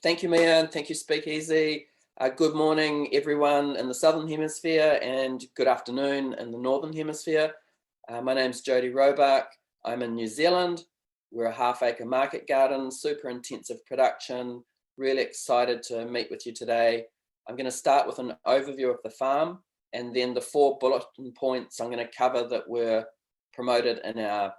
Thank you, Mia, and thank you, Speakeasy. Good morning, everyone in the Southern Hemisphere, and good afternoon in the Northern Hemisphere. My name's Jodi Roebuck. I'm in New Zealand. We're a half-acre market garden, super intensive production. Really excited to meet with you today. I'm going to start with an overview of the farm, and then the 4 bulletin points I'm going to cover that were promoted in our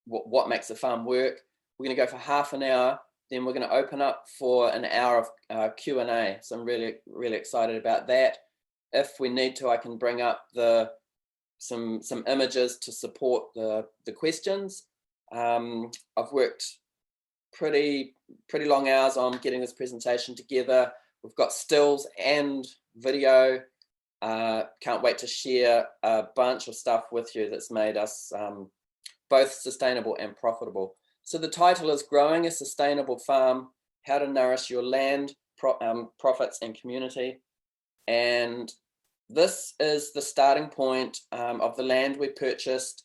what makes the farm work. We're going to go for half an hour, then we're going to open up for an hour of Q&A. So I'm really excited about that. If we need to, I can bring up some images to support the questions. I've worked pretty long hours on getting this presentation together. We've got stills and video. Can't wait to share a bunch of stuff with you that's made us both sustainable and profitable. So the title is Growing a Sustainable Farm, How to Nourish Your Land, Profits and Community. And this is the starting point of the land we purchased,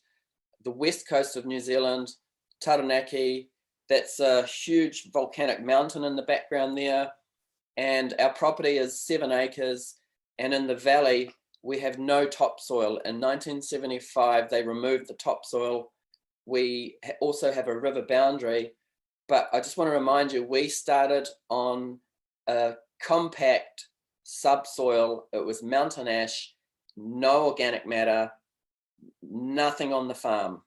the west coast of New Zealand, Taranaki. That's a huge volcanic mountain in the background there. And our property is 7 acres. And in the valley, we have no topsoil. In 1975, they removed the topsoil. We also have a river boundary, but I just want to remind you, we started on a compact subsoil. It was mountain ash, no organic matter, nothing on the farm,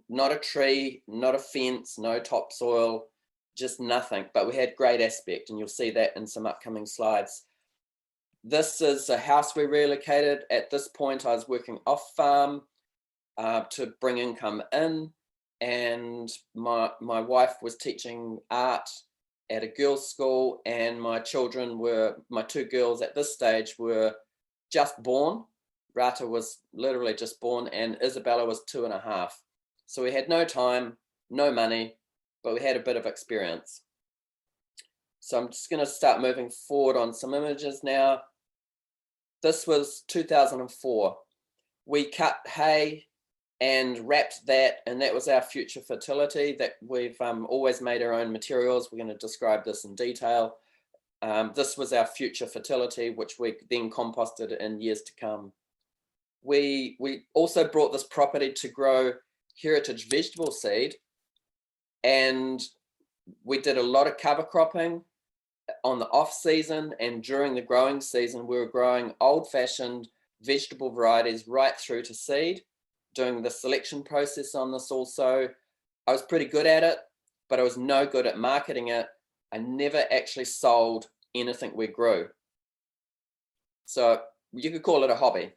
not a tree, not a fence, no topsoil, just nothing. But we had great aspect, and you'll see that in some upcoming slides. This is a house we relocated. At this point, I was working off farm to bring income in, and my wife was teaching art at a girls' school, and my 2 girls at this stage were just born. Rata was literally just born, and Isabella was 2.5. So we had no time, no money, but we had a bit of experience. So I'm just going to start moving forward on some images now. This was 2004. We cut hay and wrapped that, and that was our future fertility. That we've always made our own materials. We're going to describe this in detail. This was our future fertility, which we then composted in years to come. We also brought this property to grow heritage vegetable seed, and we did a lot of cover cropping on the off season, and during the growing season we were growing old-fashioned vegetable varieties right through to seed. Doing the selection process on this also. I was pretty good at it, but I was no good at marketing it. I never actually sold anything we grew. So you could call it a hobby.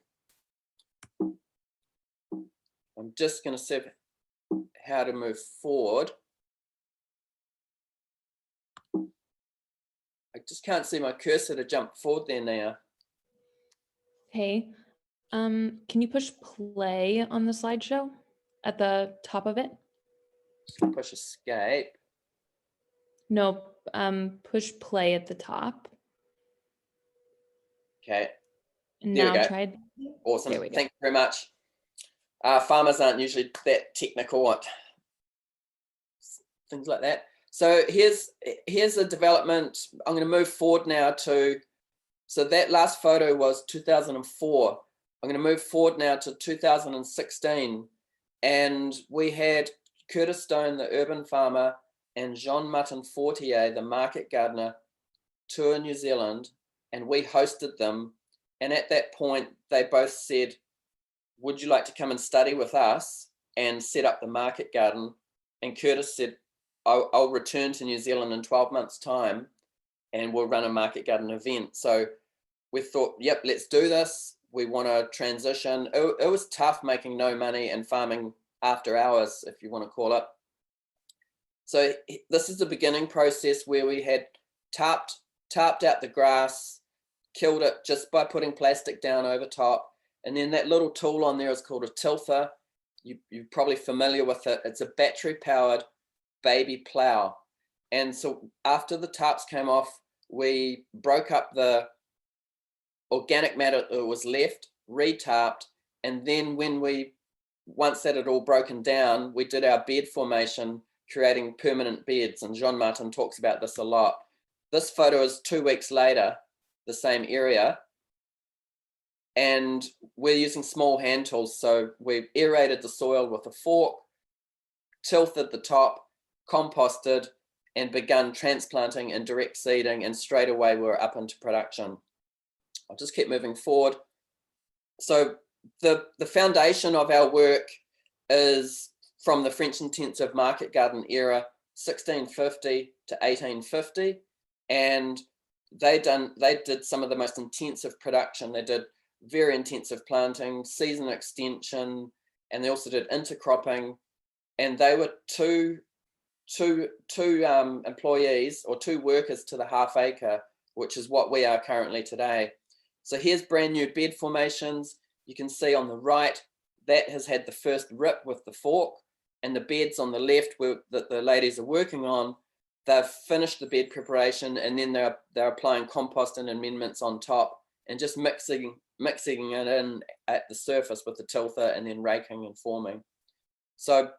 I'm just going to see how to move forward. I just can't see my cursor to jump forward there now. Hey. Can you push play on the slideshow at the top of it? Push escape. No, push play at the top. Okay. And there now we go. try. Awesome. There we go. Thank you very much. Farmers aren't usually that technical at things like that. So here's a development. I'm going to move forward now to. So that last photo was 2004. I'm going to move forward now to 2016, and we had Curtis Stone, the urban farmer, and Jean Martin Fortier, the market gardener, tour New Zealand, and we hosted them. And at that point, they both said, would you like to come and study with us and set up the market garden? And Curtis said, I'll return to New Zealand in 12 months' time, and we'll run a market garden event. So we thought, yep, let's do this. We want to transition. It was tough making no money and farming after hours, if you want to call it. So this is the beginning process where we had tarped out the grass, killed it just by putting plastic down over top. And then that little tool on there is called a tilther. You're probably familiar with it. It's a battery-powered baby plow. And so after the tarps came off, we broke up the organic matter that was left, retarped, and then once that had all broken down, we did our bed formation creating permanent beds, and Jean-Martin talks about this a lot. This photo is 2 weeks later, the same area, and we're using small hand tools. So we've aerated the soil with a fork, tilted the top, composted, and begun transplanting and direct seeding, and straight away we're up into production. I'll just keep moving forward. So the foundation of our work is from the French intensive market garden era, 1650 to 1850, and they did some of the most intensive production. They did very intensive planting, season extension, and they also did intercropping. And they were two employees or 2 workers to the half acre, which is what we are currently today. So here's brand new bed formations. You can see on the right, that has had the first rip with the fork, and the beds on the left that the ladies are working on, they've finished the bed preparation, and then they're applying compost and amendments on top, and just mixing it in at the surface with the tilther, and then raking and forming. So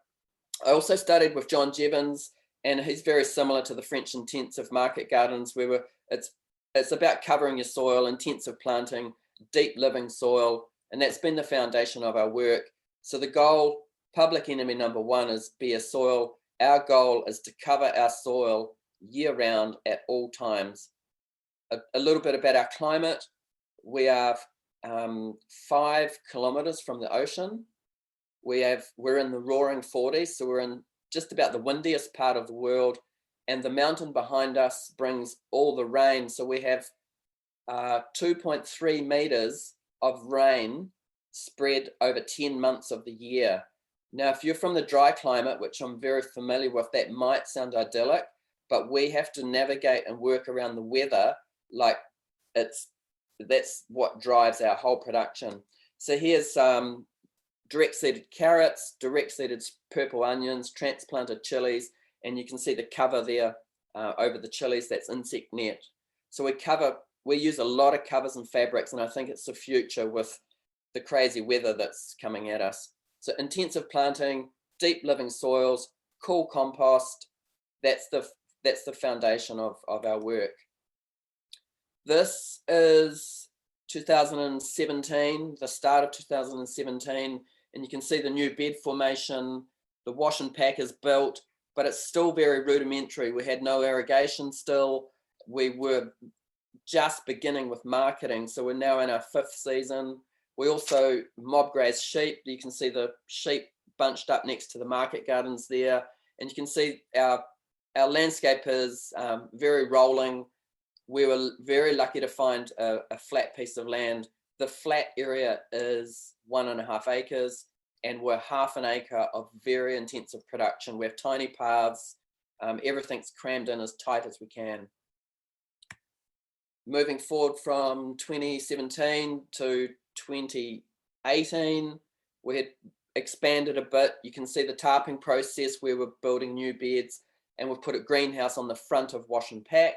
I also studied with John Jevons, and he's very similar to the French intensive market gardens, where it's about covering your soil, intensive planting, deep living soil, and that's been the foundation of our work. So the goal, public enemy number 1, is bare soil. Our goal is to cover our soil year round at all times. A little bit about our climate. We are 5 kilometers from the ocean. We're in the roaring 40s, so we're in just about the windiest part of the world, and the mountain behind us brings all the rain. So we have 2.3 meters of rain spread over 10 months of the year. Now, if you're from the dry climate, which I'm very familiar with, that might sound idyllic, but we have to navigate and work around the weather like that's what drives our whole production. So here's direct seeded carrots, direct seeded purple onions, transplanted chilies, and you can see the cover there over the chilies, that's insect net. So we use a lot of covers and fabrics, and I think it's the future with the crazy weather that's coming at us. So intensive planting, deep living soils, cool compost, that's the foundation of our work. This is 2017, the start of 2017, and you can see the new bed formation. The wash and pack is built, but it's still very rudimentary. We had no irrigation still. We were just beginning with marketing, so we're now in our 5th season. We also mob graze sheep. You can see the sheep bunched up next to the market gardens there, and you can see our landscape is very rolling. We were very lucky to find a flat piece of land. The flat area is 1.5 acres, and we're 1/2 acre of very intensive production. We have tiny paths. Everything's crammed in as tight as we can. Moving forward from 2017 to 2018, we had expanded a bit. You can see the tarping process where we're building new beds, and we've put a greenhouse on the front of wash and pack.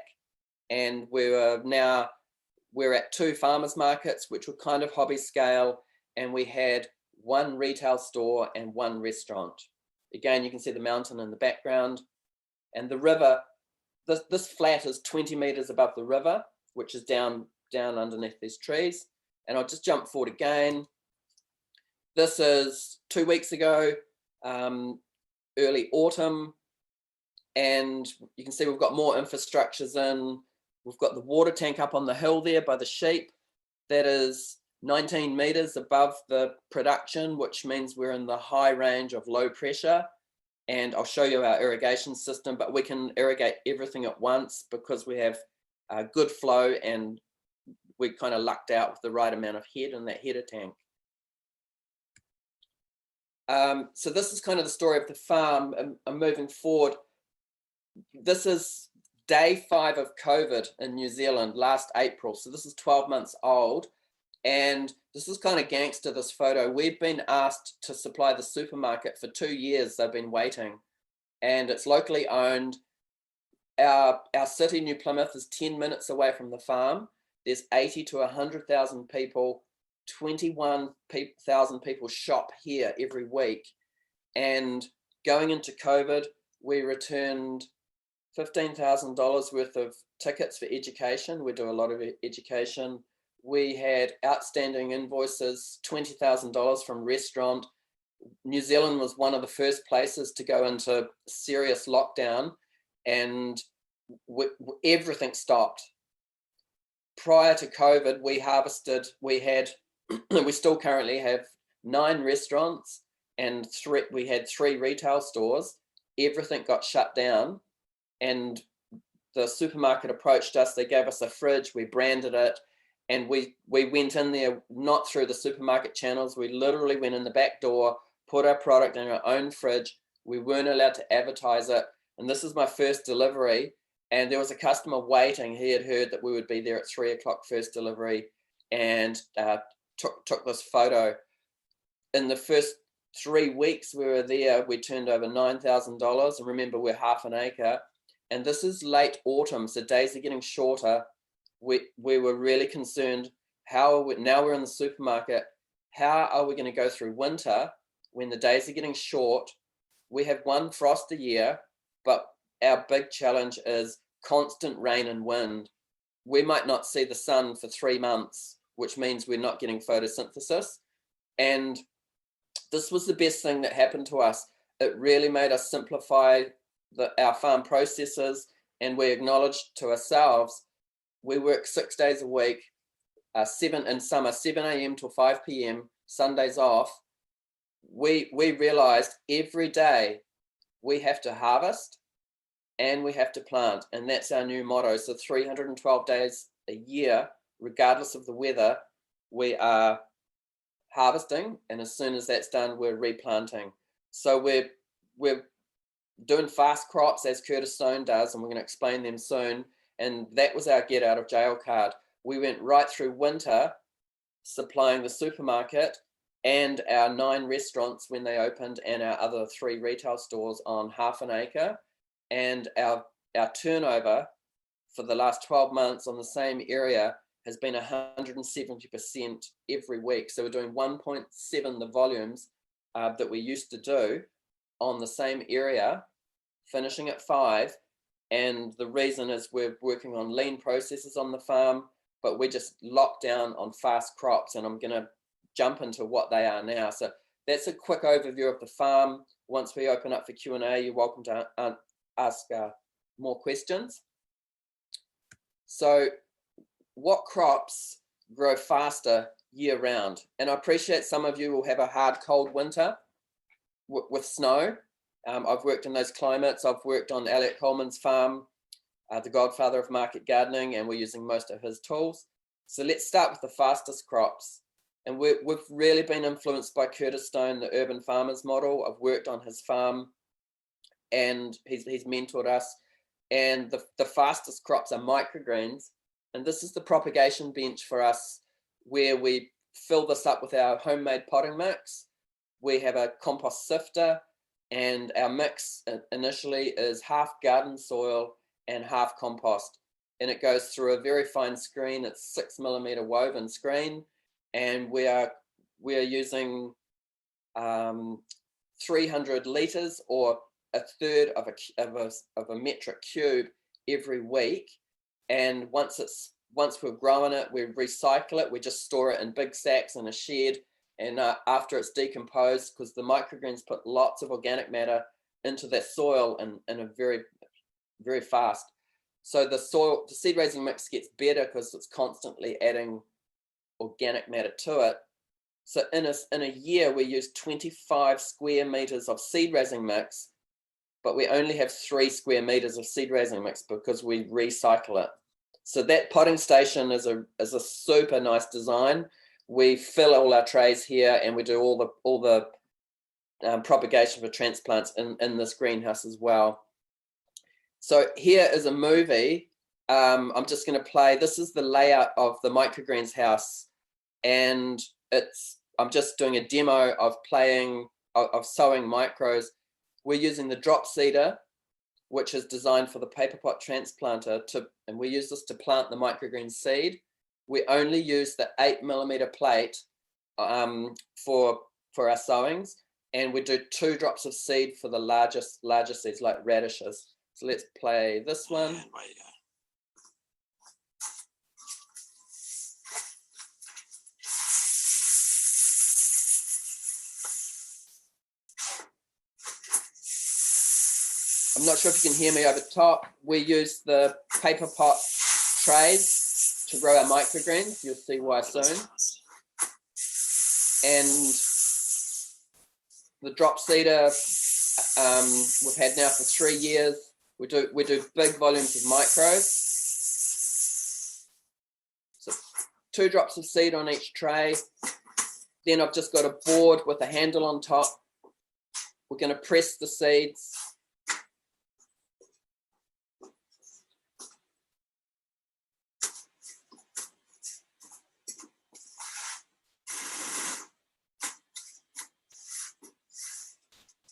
And we're at 2 farmers markets, which were kind of hobby scale, and we had 1 retail store and 1 restaurant. Again, you can see the mountain in the background, and the river. This flat is 20 meters above the river, which is down underneath these trees. And I'll just jump forward again. This is 2 weeks ago, early autumn, and you can see we've got more infrastructures in. We've got the water tank up on the hill there by the sheep. That is 19 meters above the production, which means we're in the high range of low pressure. And I'll show you our irrigation system, but we can irrigate everything at once because we have good flow, and we kind of lucked out with the right amount of head in that header tank. So this is kind of the story of the farm. I'm moving forward. This is day 5 of COVID in New Zealand last April. So this is 12 months old. And this is kind of gangster, this photo. We've been asked to supply the supermarket for 2 years. They've been waiting. And it's locally owned. Our city, New Plymouth, is 10 minutes away from the farm. There's 80 to 100,000 people. 21,000 people shop here every week. And going into COVID, we returned $15,000 worth of tickets for education. We do a lot of education. We had outstanding invoices, $20,000 from restaurant. New Zealand was one of the first places to go into serious lockdown, and everything stopped. Prior to COVID, we still currently have 9 restaurants and we had 3 retail stores. Everything got shut down, and the supermarket approached us. They gave us a fridge, we branded it, and we went in there, not through the supermarket channels. We literally went in the back door, put our product in our own fridge. We weren't allowed to advertise it. And this is my first delivery. And there was a customer waiting. He had heard that we would be there at 3 o'clock first delivery, and took this photo. In the first 3 weeks we were there, we turned over $9,000. And remember, we're half an acre. And this is late autumn, so days are getting shorter. We were really concerned, now we're in the supermarket, how are we going to go through winter when the days are getting short? We have 1 frost a year, but our big challenge is constant rain and wind. We might not see the sun for 3 months, which means we're not getting photosynthesis. And this was the best thing that happened to us. It really made us simplify our farm processes, and we acknowledged to ourselves, we work 6 days a week, 7 in summer, 7 a.m. till 5 p.m, Sundays off. We realized every day we have to harvest and we have to plant, and that's our new motto. So 312 days a year, regardless of the weather, we are harvesting, and as soon as that's done, we're replanting. So we're doing fast crops, as Curtis Stone does, and we're going to explain them soon. And that was our get out of jail card. We went right through winter supplying the supermarket and our 9 restaurants when they opened, and our other 3 retail stores on half an acre. And our turnover for the last 12 months on the same area has been 170% every week. So we're doing 1.7 the volumes that we used to do on the same area, finishing at 5. And the reason is we're working on lean processes on the farm, but we're just locked down on fast crops, and I'm going to jump into what they are now. So that's a quick overview of the farm. Once we open up for Q&A, you're welcome to ask more questions. So what crops grow faster year round? And I appreciate some of you will have a hard, cold winter with snow. I've worked in those climates. I've worked on Elliot Coleman's farm, the godfather of market gardening, and we're using most of his tools. So let's start with the fastest crops. And we've really been influenced by Curtis Stone, the urban farmers model. I've worked on his farm, and he's mentored us. And the fastest crops are microgreens. And this is the propagation bench for us, where we fill this up with our homemade potting mix. We have a compost sifter, and our mix initially is half garden soil and half compost. And it goes through a very fine screen. It's 6 millimeter woven screen. And we are using 300 litres, or a third of a metric cube every week. And once we've grown it, we recycle it. We just store it in big sacks in a shed. And after it's decomposed, because the microgreens put lots of organic matter into that soil in a very, very fast. So the seed raising mix gets better because it's constantly adding organic matter to it. So in a year, we use 25 square meters of seed raising mix, but we only have 3 square meters of seed raising mix because we recycle it. So that potting station is a super nice design. We fill all our trays here, and we do all the propagation for transplants in this greenhouse as well. So here is a movie. I'm just going to play. This is the layout of the microgreens house, and I'm just doing a demo of sowing micros. We're using the drop seeder, which is designed for the paper pot transplanter, and we use this to plant the microgreen seed. We only use the 8 millimeter plate for our sowings. and we do 2 drops of seed for the larger seeds like radishes. So let's play this one. And away you go. I'm not sure if you can hear me over top. We use the paper pot trays to grow our microgreens. You'll see why soon. And the drop seeder we've had now for 3 years. We do big volumes of micros. So 2 drops of seed on each tray. Then I've just got a board with a handle on top. We're going to press the seeds.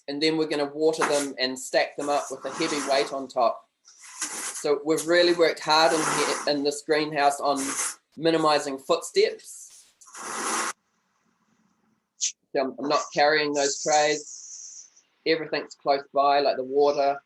And then we're going to water them and stack them up with a heavy weight on top. So we've really worked hard in here in this greenhouse on minimizing footsteps. So I'm not carrying those trays. Everything's close by, like the water.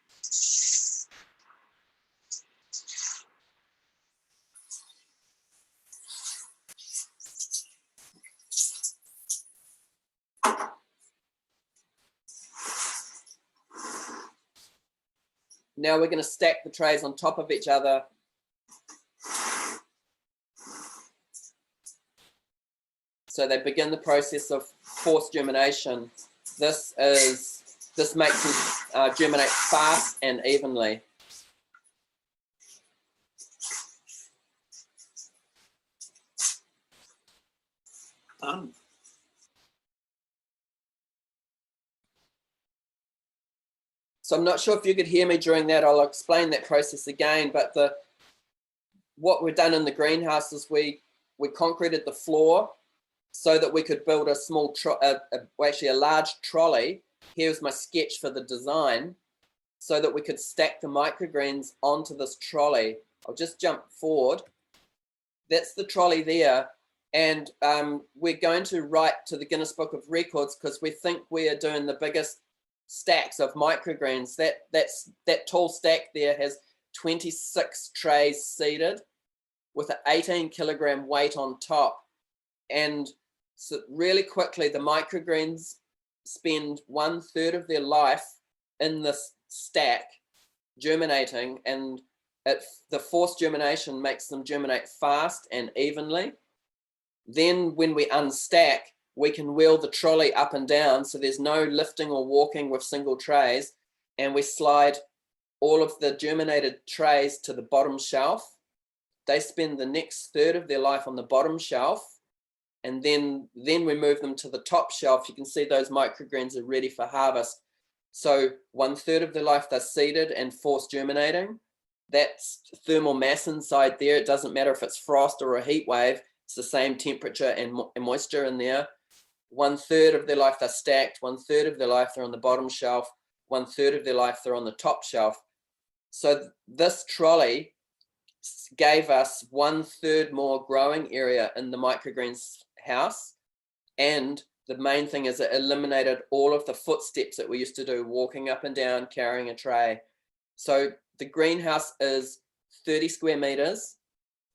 Now we're going to stack the trays on top of each other. So they begin the process of forced germination. This makes them germinate fast and evenly. Done. So I'm not sure if you could hear me during that. I'll explain that process again. But what we've done in the greenhouse is we concreted the floor so that we could build a small, actually a large trolley. Here's my sketch for the design, so that we could stack the microgreens onto this trolley. I'll just jump forward. That's the trolley there. And we're going to write to the Guinness Book of Records because we think we are doing the biggest stacks of microgreens. That tall stack there has 26 trays seeded with an 18 kilogram weight on top. And so really quickly, the microgreens spend 1/3 of their life in this stack germinating, and the forced germination makes them germinate fast and evenly. Then when we unstack, we can wheel the trolley up and down, so there's no lifting or walking with single trays, and we slide all of the germinated trays to the bottom shelf. They spend the next 1/3 of their life on the bottom shelf, and then we move them to the top shelf. You can see those microgreens are ready for harvest. So 1/3 of their life they're seeded and forced germinating. That's thermal mass inside there. It doesn't matter if it's frost or a heat wave. It's the same temperature and moisture in there. 1/3 of their life they're stacked. 1/3 of their life they're on the bottom shelf. 1/3 of their life they're on the top shelf. So this trolley gave us 1/3 more growing area in the microgreens house. And the main thing is it eliminated all of the footsteps that we used to do, walking up and down, carrying a tray. So the greenhouse is 30 square meters.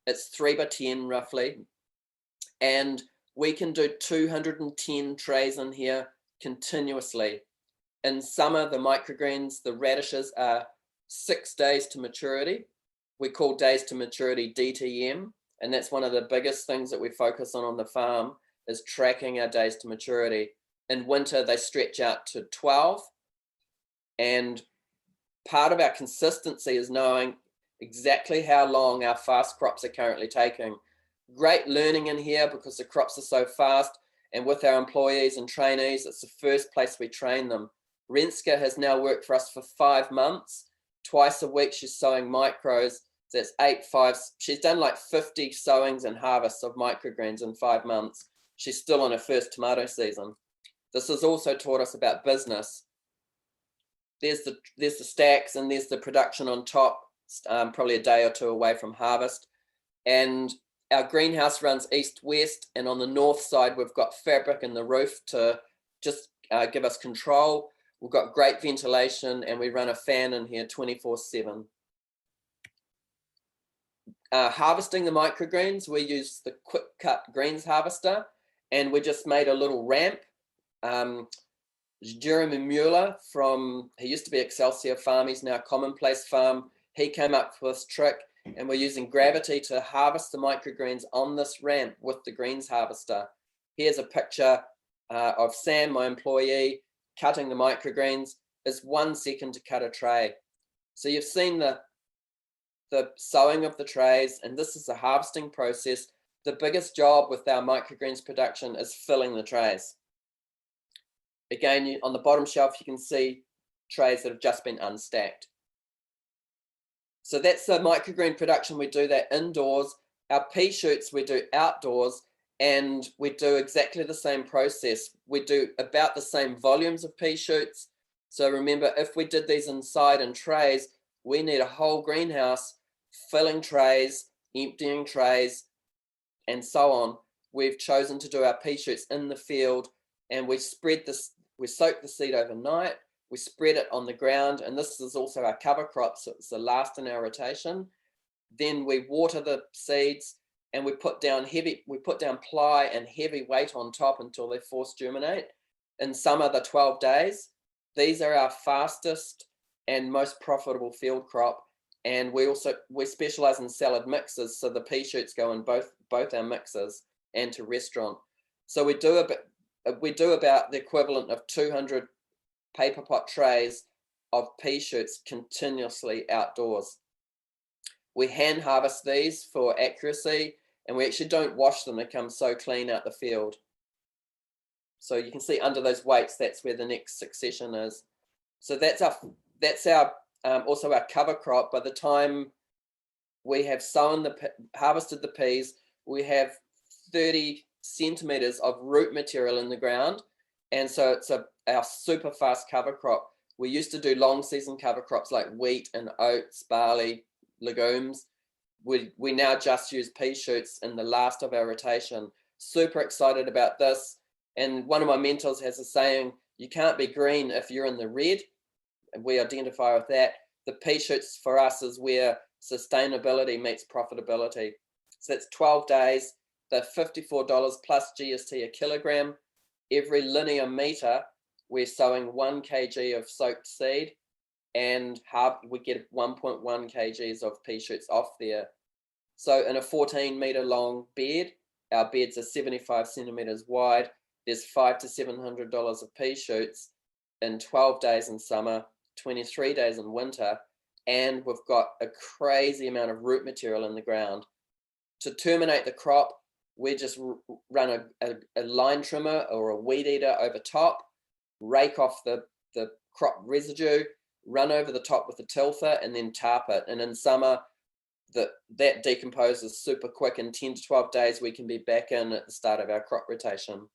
It's 3 by 10 roughly. And we can do 210 trays in here continuously. In summer, the microgreens, the radishes are 6 days to maturity. We call days to maturity DTM, and that's one of the biggest things that we focus on the farm, is tracking our days to maturity. In winter, they stretch out to 12, and part of our consistency is knowing exactly how long our fast crops are currently taking. Great learning in here because the crops are so fast, and with our employees and trainees, it's the first place we train them. Renska has now worked for us for 5 months. Twice a week she's sowing micros. So that's 8 5s. She's done like 50 sowings and harvests of microgreens in 5 months. She's still on her first tomato season. This has also taught us about business. There's the stacks, and there's the production on top, probably a day or 2 away from harvest. And our greenhouse runs east-west, and on the north side we've got fabric in the roof to just give us control. We've got great ventilation, and we run a fan in here 24/7. Harvesting the microgreens, we use the quick cut greens harvester, and we just made a little ramp. Jeremy Mueller he used to be Excelsior Farm, he's now Commonplace Farm. He came up with this trick, and we're using gravity to harvest the microgreens on this ramp with the greens harvester. Here's a picture of Sam, my employee, cutting the microgreens. It's 1 second to cut a tray. So you've seen the sewing of the trays, and this is the harvesting process. The biggest job with our microgreens production is filling the trays. Again, on the bottom shelf, you can see trays that have just been unstacked. So that's the microgreen production. We do that indoors. Our pea shoots we do outdoors, and we do exactly the same process. We do about the same volumes of pea shoots. So remember, if we did these inside in trays, we need a whole greenhouse filling trays, emptying trays, and so on. We've chosen to do our pea shoots in the field, and we soak the seed overnight, we spread it on the ground, and this is also our cover crop, so it's the last in our rotation. Then we water the seeds, and we put down ply and heavy weight on top until they force germinate. In summer, the 12 days. These are our fastest and most profitable field crop. And we specialize in salad mixes, so the pea shoots go in both our mixes and to restaurant. So we do about the equivalent of 200 paper pot trays of pea shoots continuously outdoors. We hand harvest these for accuracy, and we actually don't wash them. They come so clean out the field. So you can see under those weights, that's where the next succession is. So that's our also our cover crop. By the time we have harvested the peas, we have 30 centimeters of root material in the ground, and so it's our super fast cover crop. We used to do long season cover crops like wheat and oats, barley, legumes. We now just use pea shoots in the last of our rotation. Super excited about this. And one of my mentors has a saying, you can't be green if you're in the red. And we identify with that. The pea shoots for us is where sustainability meets profitability. So that's 12 days. They're $54 plus GST a kilogram. Every linear meter, we're sowing 1 kg of soaked seed, and we get 1.1 kgs of pea shoots off there. So in a 14-meter long bed, our beds are 75 centimeters wide. There's $500 to $700 of pea shoots in 12 days in summer, 23 days in winter, and we've got a crazy amount of root material in the ground. To terminate the crop, we just run a line trimmer or a weed eater over top, rake off the crop residue, run over the top with a tilther, and then tarp it. And in summer, that decomposes super quick. In 10 to 12 days, we can be back in at the start of our crop rotation.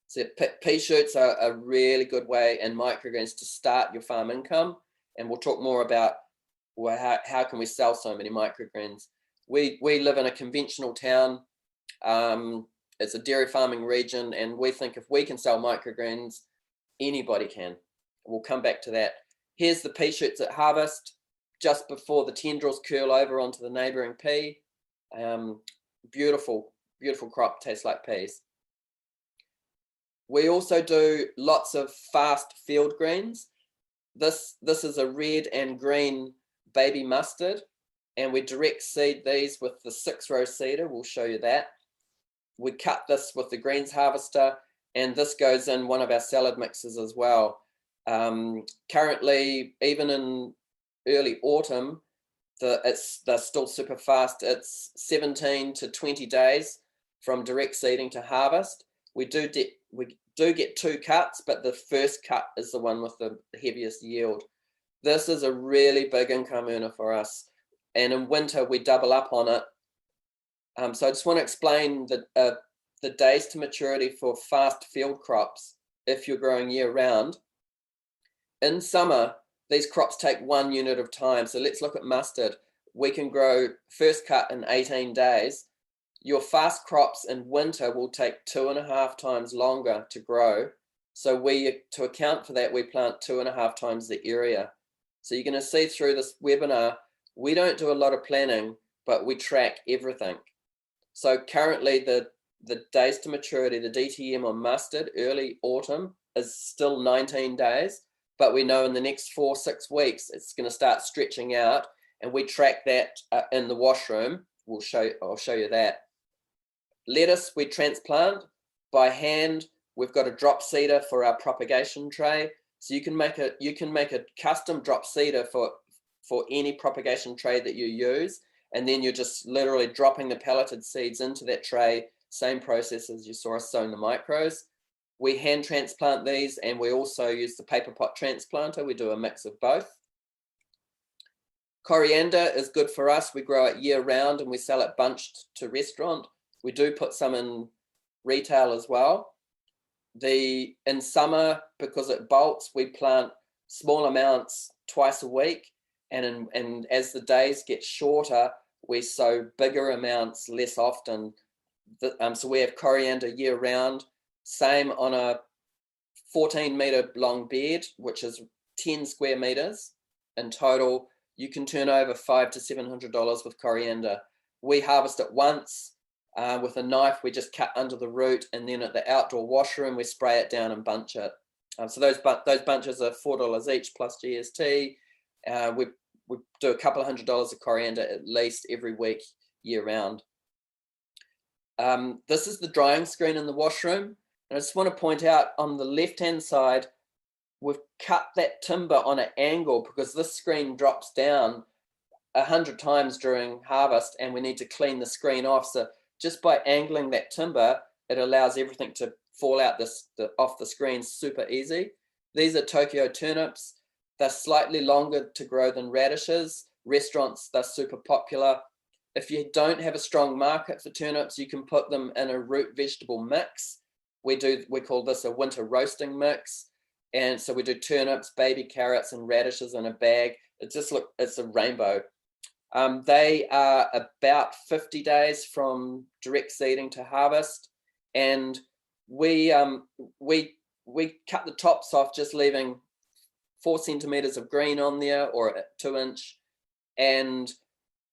So pea shoots are a really good way, and microgreens, to start your farm income. And we'll talk more about how can we sell so many microgreens. We live in a conventional town. It's a dairy farming region, and we think if we can sell microgreens, anybody can. We'll come back to that. Here's the pea shoots at harvest, just before the tendrils curl over onto the neighboring pea. Beautiful, beautiful crop, tastes like peas. We also do lots of fast field greens. This is a red and green baby mustard, and we direct seed these with the 6-row seeder. We'll show you that. We cut this with the greens harvester, and this goes in one of our salad mixes as well. Currently, even in early autumn, they're still super fast. It's 17 to 20 days from direct seeding to harvest. We do get 2 cuts, but the first cut is the one with the heaviest yield. This is a really big income earner for us, and in winter we double up on it. So I just want to explain the days to maturity for fast field crops if you're growing year round. In summer, these crops take 1 unit of time. So let's look at mustard. We can grow first cut in 18 days. Your fast crops in winter will take 2.5 times longer to grow, So to account for that, we plant 2.5 times the area. So you're going to see through this webinar, we don't do a lot of planning, but we track everything. So currently the days to maturity, the DTM on mustard, early autumn, is still 19 days, but we know in the next 4-6 weeks, it's going to start stretching out, and we track that in the washroom. I'll show you that. Lettuce, we transplant by hand. We've got a drop seeder for our propagation tray. So you can make a custom drop seeder for any propagation tray that you use. And then you're just literally dropping the pelleted seeds into that tray. Same process as you saw us sowing the micros. We hand transplant these, and we also use the paper pot transplanter. We do a mix of both. Coriander is good for us. We grow it year round and we sell it bunched to restaurant. We do put some in retail as well. In summer, because it bolts, we plant small amounts twice a week. And as the days get shorter, we sow bigger amounts less often. So we have coriander year round. Same on a 14-meter long bed, which is 10 square meters in total. You can turn over $500 to $700 with coriander. We harvest it once with a knife. We just cut under the root, and then at the outdoor washroom, we spray it down and bunch it. So those bunches are $4 each plus GST. We do a couple of $100 of coriander at least every week, year round. This is the drying screen in the washroom. And I just want to point out on the left-hand side, we've cut that timber on an angle because this screen drops down 100 times during harvest, and we need to clean the screen off. So just by angling that timber, it allows everything to fall out off the screen super easy. These are Tokyo turnips. They're slightly longer to grow than radishes. Restaurants, they're super popular. If you don't have a strong market for turnips, you can put them in a root vegetable mix. We call this a winter roasting mix. And so we do turnips, baby carrots, and radishes in a bag. It's a rainbow. They are about 50 days from direct seeding to harvest. And we cut the tops off, just leaving 4 centimeters of green on there, or a 2-inch. And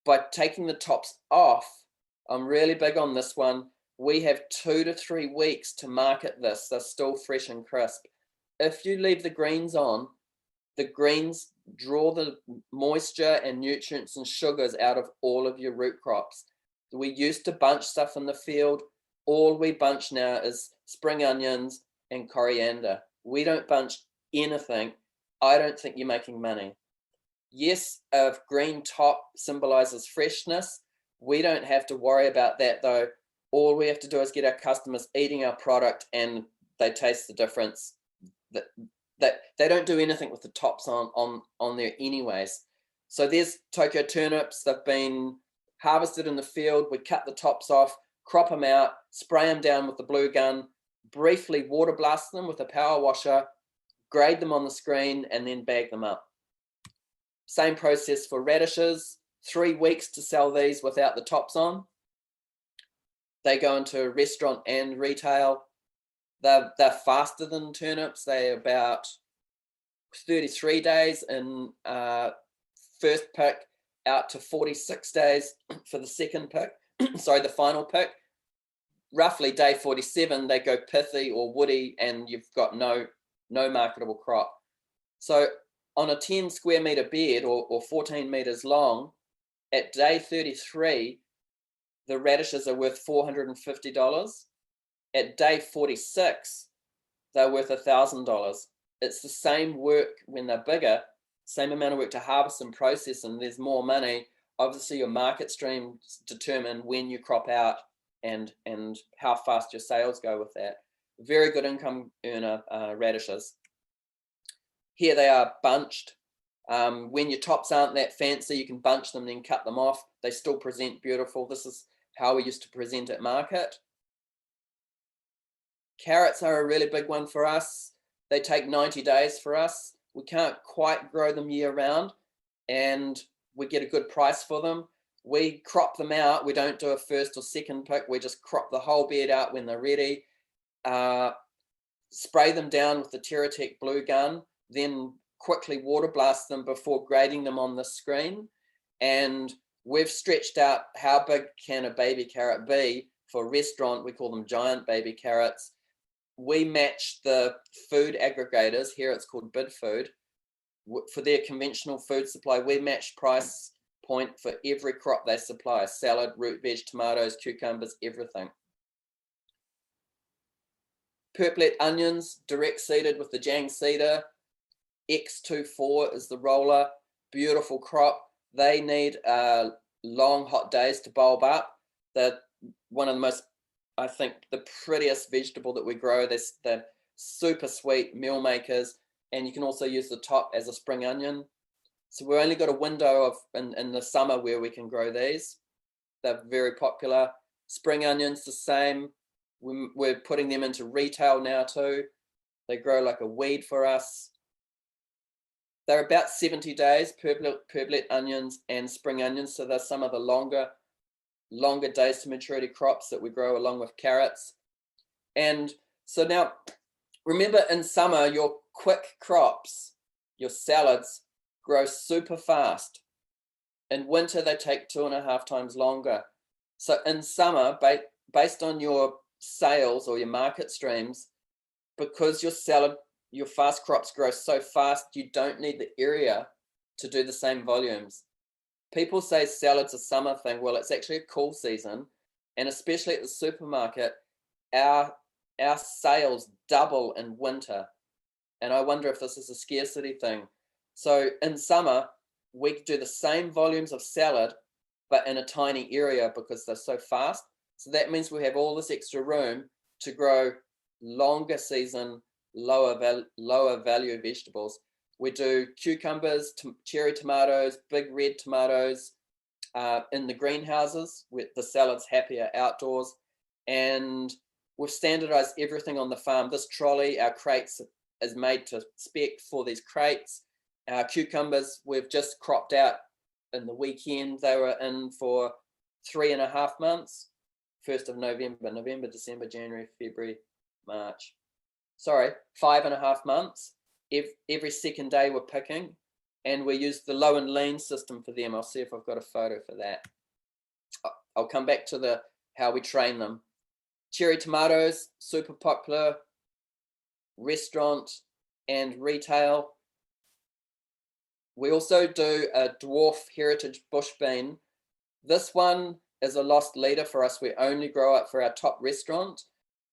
by taking the tops off, I'm really big on this one. We have 2 to 3 weeks to market this. They're still fresh and crisp. If you leave the greens on, the greens draw the moisture and nutrients and sugars out of all of your root crops. We used to bunch stuff in the field. All we bunch now is spring onions and coriander. We don't bunch anything. I don't think you're making money. Yes, a green top symbolizes freshness. We don't have to worry about that though. All we have to do is get our customers eating our product, and they taste the difference. That they don't do anything with the tops on there anyways. So there's Tokyo turnips. They've been harvested in the field. We cut the tops off, crop them out, spray them down with the blue gun, briefly water blast them with a power washer, grade them on the screen, and then bag them up. Same process for radishes. 3 weeks to sell these without the tops on. They go into restaurant and retail. They're faster than turnips. They're about 33 days in first pick, out to 46 days for the second pick. Sorry, the final pick. Roughly day 47, they go pithy or woody, and you've got no marketable crop. So on a 10 square meter bed or 14 meters long, at day 33, the radishes are worth $450. At day 46, they're worth $1,000. It's the same work when they're bigger, same amount of work to harvest and process, and there's more money. Obviously, your market streams determine when you crop out and how fast your sales go with that. Very good income earner, radishes. Here they are bunched. When your tops aren't that fancy, you can bunch them, then cut them off. They still present beautiful. This is how we used to present at market. Carrots are a really big one for us. They take 90 days for us. We can't quite grow them year round, and we get a good price for them. We crop them out. We don't do a first or second pick. We just crop the whole bed out when they're ready. spray them down with the TerraTech blue gun, then quickly water blast them before grading them on the screen. And we've stretched out how big can a baby carrot be. For restaurant, we call them giant baby carrots. We match the food aggregators, here it's called Bid Food, for their conventional food supply. We match price point for every crop they supply: salad, root veg, tomatoes, cucumbers, everything. Purplet onions, direct seeded with the Jang seeder. X24 is the roller, beautiful crop. They need long hot days to bulb up. They're one of the most, I think, the prettiest vegetable that we grow. They're super sweet meal makers, and you can also use the top as a spring onion. So we've only got a window of in the summer where we can grow these. They're very popular. Spring onions, the same. We're putting them into retail now too. They grow like a weed for us. They're about 70 days, purplet onions and spring onions. So they're some of the longer days to maturity crops that we grow along with carrots. And so now, remember, in summer, your quick crops, your salads, grow super fast. In winter, they take 2.5 times longer. So in summer, based on your sales or your market streams, because your fast crops grow so fast, you don't need the area to do the same volumes. People say salad's a summer thing. Well, it's actually a cool season. And especially at the supermarket, our sales double in winter. And I wonder if this is a scarcity thing. So in summer, we do the same volumes of salad, but in a tiny area because they're so fast. So that means we have all this extra room to grow longer season, lower value vegetables. We do cucumbers, cherry tomatoes, big red tomatoes in the greenhouses with the salad's happier outdoors. And we've standardized everything on the farm. This trolley, our crates, is made to spec for these crates. Our cucumbers, we've just cropped out in the weekend. They were in for 3.5 months. 1st of November, December, January, February, March. Sorry, 5.5 months. Every second day we're picking, and we use the low and lean system for them. I'll see if I've got a photo for that. I'll come back to how we train them. Cherry tomatoes, super popular, restaurant and retail. We also do a dwarf heritage bush bean. This one is a lost leader for us. We only grow it for our top restaurant.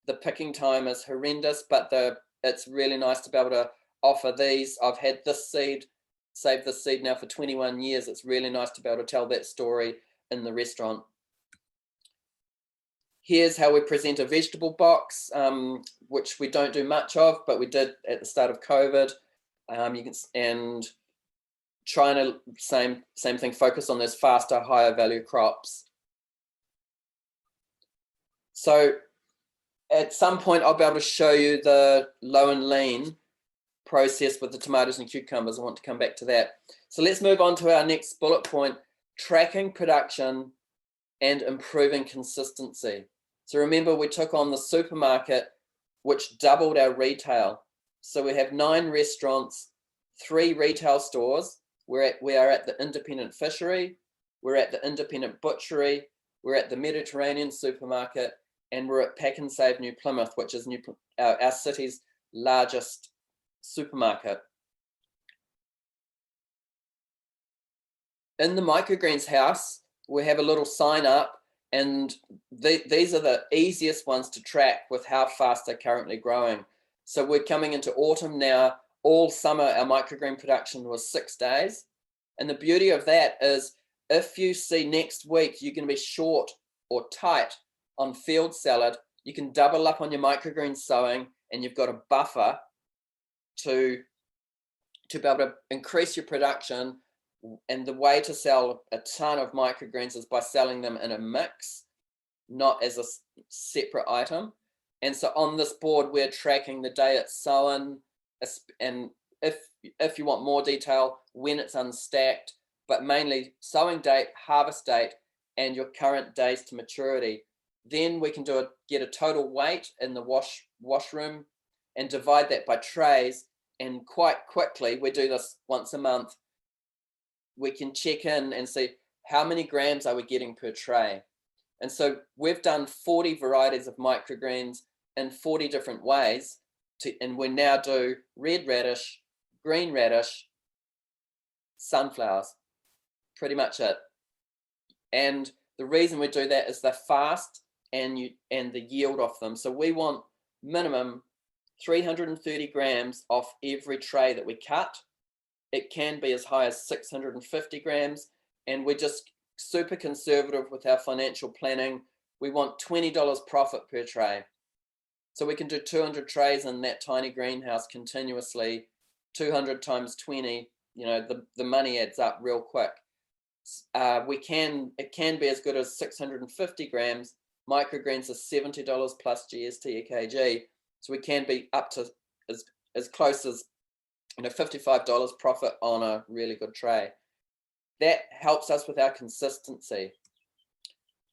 The picking time is horrendous, but it's really nice to be able to offer these. I've had this seed, saved this seed now for 21 years. It's really nice to be able to tell that story in the restaurant. Here's how we present a vegetable box, which we don't do much of, but we did at the start of COVID. And trying to, same thing, focus on those faster, higher value crops. So at some point, I'll be able to show you the low and lean process with the tomatoes and cucumbers. I want to come back to that. So let's move on to our next bullet point, tracking production and improving consistency. So remember, we took on the supermarket, which doubled our retail. So we have 9 restaurants, 3 retail stores. We are at the independent fishery, we're at the independent butchery, we're at the Mediterranean supermarket, and we're at Pack and Save New Plymouth, which is our city's largest supermarket. In the microgreens house, we have a little sign up, and these are the easiest ones to track with how fast they're currently growing. So we're coming into autumn now. All summer, our microgreen production was 6 days. And the beauty of that is if you see next week you're going to be short or tight on field salad, you can double up on your microgreen sowing, and you've got a buffer to be able to increase your production. And the way to sell a ton of microgreens is by selling them in a mix, not as a separate item. And so on this board, we're tracking the day it's sown, and if you want more detail, when it's unstacked, but mainly sowing date, harvest date, and your current days to maturity. Then we can get a total weight in the washroom and divide that by trays. And quite quickly, we do this once a month, we can check in and see how many grams are we getting per tray. And so we've done 40 varieties of microgreens in 40 different ways. And we now do red radish, green radish, sunflowers, pretty much it. And the reason we do that is they're fast and the yield off them. So we want minimum 330 grams off every tray that we cut. It can be as high as 650 grams. And we're just super conservative with our financial planning. We want $20 profit per tray. So we can do 200 trays in that tiny greenhouse continuously. 200 times 20, the money adds up real quick. It can be as good as 650 grams. Microgreens are $70 plus GST a kg. So we can be up to as close as $55 profit on a really good tray. That helps us with our consistency.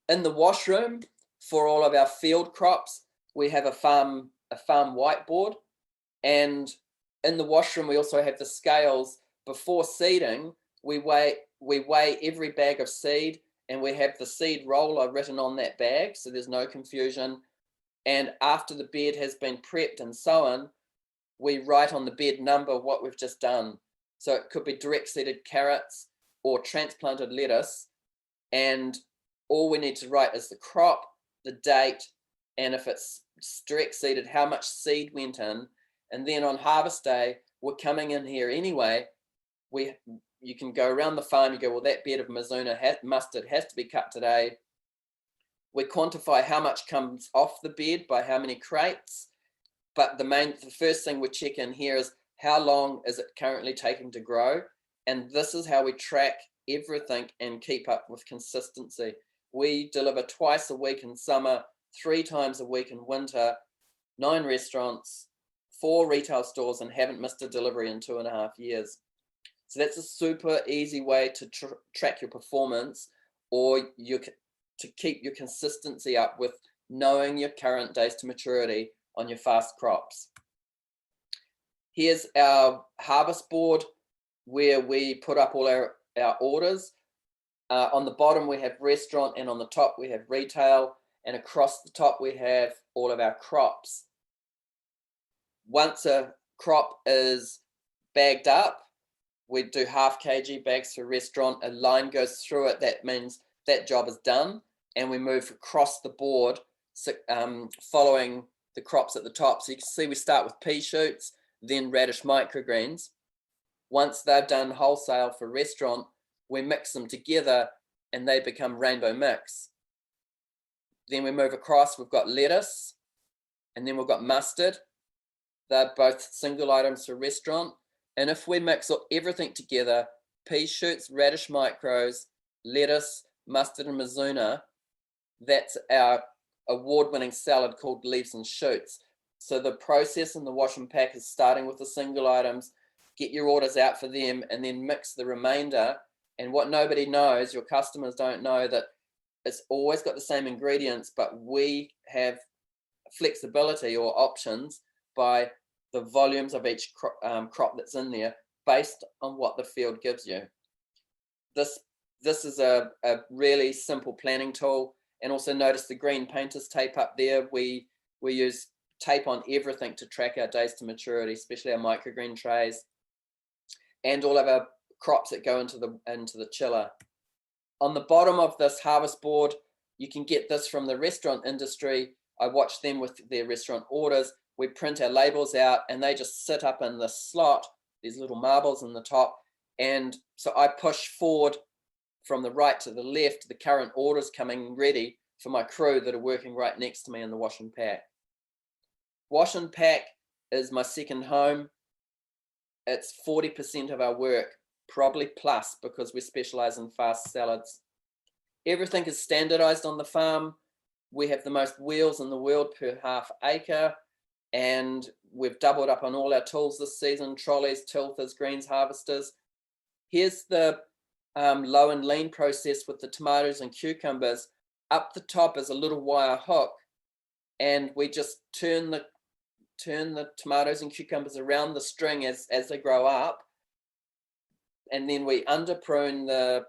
In the washroom, for all of our field crops, we have a farm whiteboard, and in the washroom we also have the scales. Before seeding, we weigh every bag of seed, and we have the seed roller written on that bag, so there's no confusion. And after the bed has been prepped and sown, we write on the bed number what we've just done. So it could be direct seeded carrots or transplanted lettuce, and all we need to write is the crop, the date, and if it's direct seeded, how much seed went in. And then on harvest day, we're coming in here anyway. You can go around the farm, you go, well, that bed of mustard has to be cut today. We quantify how much comes off the bed by how many crates. But the first thing we check in here is how long is it currently taking to grow? And this is how we track everything and keep up with consistency. We deliver twice a week in summer, 3 times a week in winter, 9 restaurants, 4 retail stores, and haven't missed a delivery in 2.5 years. So that's a super easy way to track your performance, or to keep your consistency up with knowing your current days to maturity on your fast crops. Here's our harvest board where we put up all our orders. On the bottom we have restaurant, and on the top we have retail, and across the top we have all of our crops. Once a crop is bagged up, we do 0.5 kg bags for restaurant. A line goes through it. That means that job is done, and we move across the board following the crops at the top. So you can see we start with pea shoots, then radish microgreens. Once they've done wholesale for restaurant, we mix them together and they become rainbow mix. Then we move across, we've got lettuce, and then we've got mustard. They're both single items for restaurant. And if we mix everything together, pea shoots, radish micros, lettuce, mustard, and mizuna, that's our award-winning salad called leaves and shoots. So the process in the wash and pack is starting with the single items, get your orders out for them, and then mix the remainder. And what nobody knows, your customers don't know, that it's always got the same ingredients, but we have flexibility or options by the volumes of each crop that's in there based on what the field gives you. This is a really simple planning tool. And also notice the green painter's tape up there. We use tape on everything to track our days to maturity, especially our microgreen trays and all of our crops that go into the chiller. On the bottom of this harvest board, you can get this from the restaurant industry. I watch them with their restaurant orders. We print our labels out and they just sit up in the slot, these little marbles in the top. And so I push forward from the right to the left, the current orders coming ready for my crew that are working right next to me in the wash and pack. Wash and pack is my second home. It's 40% of our work, probably plus, because we specialize in fast salads. Everything is standardized on the farm. We have the most wheels in the world per half acre, and we've doubled up on all our tools this season: trolleys, tilthers, greens harvesters. Here's the low and lean process with the tomatoes and cucumbers. Up the top is a little wire hook, and we just turn turn the tomatoes and cucumbers around the string as they grow up. And then we under prune the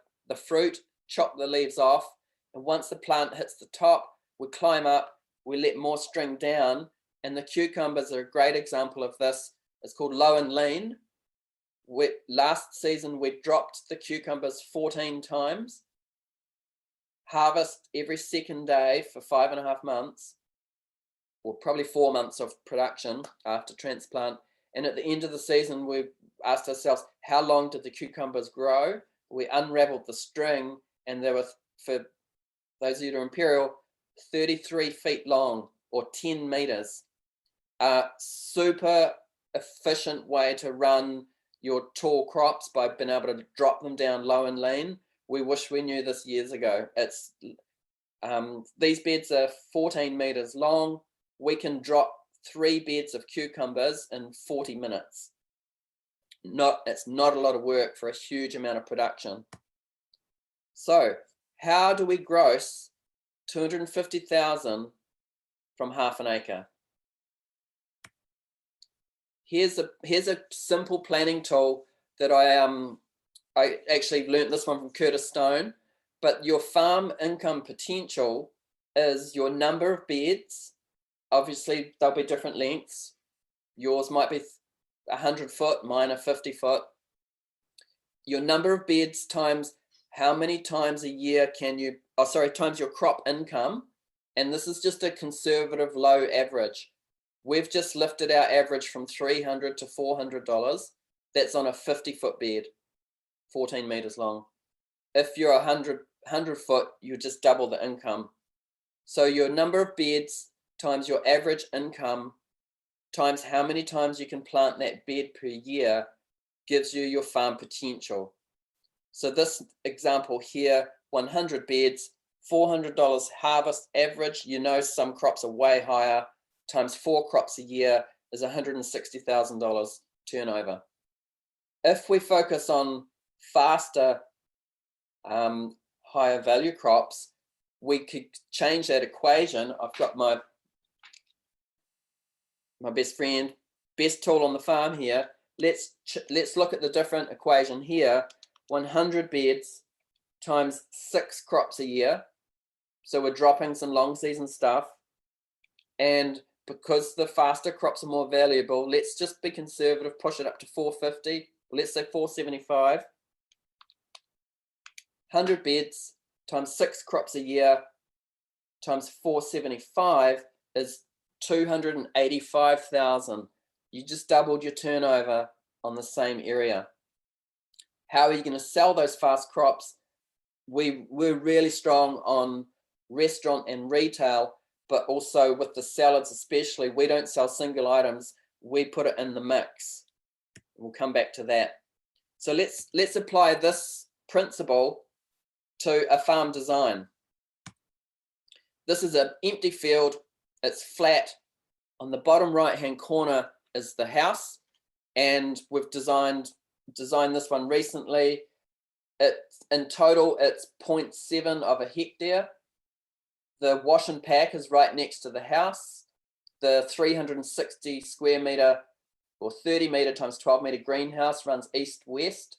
fruit, chop the leaves off. And once the plant hits the top, we climb up, we let more string down. And the cucumbers are a great example of this. It's called low and lean. Last season, we dropped the cucumbers 14 times, harvest every second day for 5.5 months, or probably 4 months of production after transplant. And at the end of the season, we asked ourselves, how long did the cucumbers grow? We unraveled the string, and they were, for those of you who are imperial, 33 feet long, or 10 meters. Super efficient way to run your tall crops by being able to drop them down low and lean. We wish we knew this years ago. It's these beds are 14 meters long. We can drop 3 beds of cucumbers in 40 minutes. It's not a lot of work for a huge amount of production. So how do we gross 250,000 from half an acre? Here's a simple planning tool that I actually learned this one from Curtis Stone. But your farm income potential is your number of beds. Obviously, there'll be different lengths. Yours might be 100 foot, mine are 50 foot. Your number of beds times how many times a year can you, times your crop income. And this is just a conservative low average. We've just lifted our average from $300 to $400. That's on a 50-foot bed, 14 meters long. If you're 100 foot, you just double the income. So your number of beds times your average income times how many times you can plant that bed per year gives you your farm potential. So this example here, 100 beds, $400 harvest average. You know, some crops are way higher. Times 4 crops a year is $160,000 turnover. If we focus on faster, higher value crops, we could change that equation. I've got my best friend, best tool on the farm here. Let's look at the different equation here. 100 beds times 6 crops a year. So we're dropping some long season stuff. And because the faster crops are more valuable, let's just be conservative, push it up to 450. Let's say 475. 100 beds times 6 crops a year times 475 is 285,000. You just doubled your turnover on the same area. How are you going to sell those fast crops? We're really strong on restaurant and retail, but also with the salads especially, we don't sell single items. We put it in the mix. We'll come back to that. So let's apply this principle to a farm design. This is an empty field. It's flat. On the bottom right-hand corner is the house, and we've designed this one recently. In total, it's 0.7 of a hectare. The wash and pack is right next to the house. The 360 square meter or 30 meter times 12 meter greenhouse runs east-west.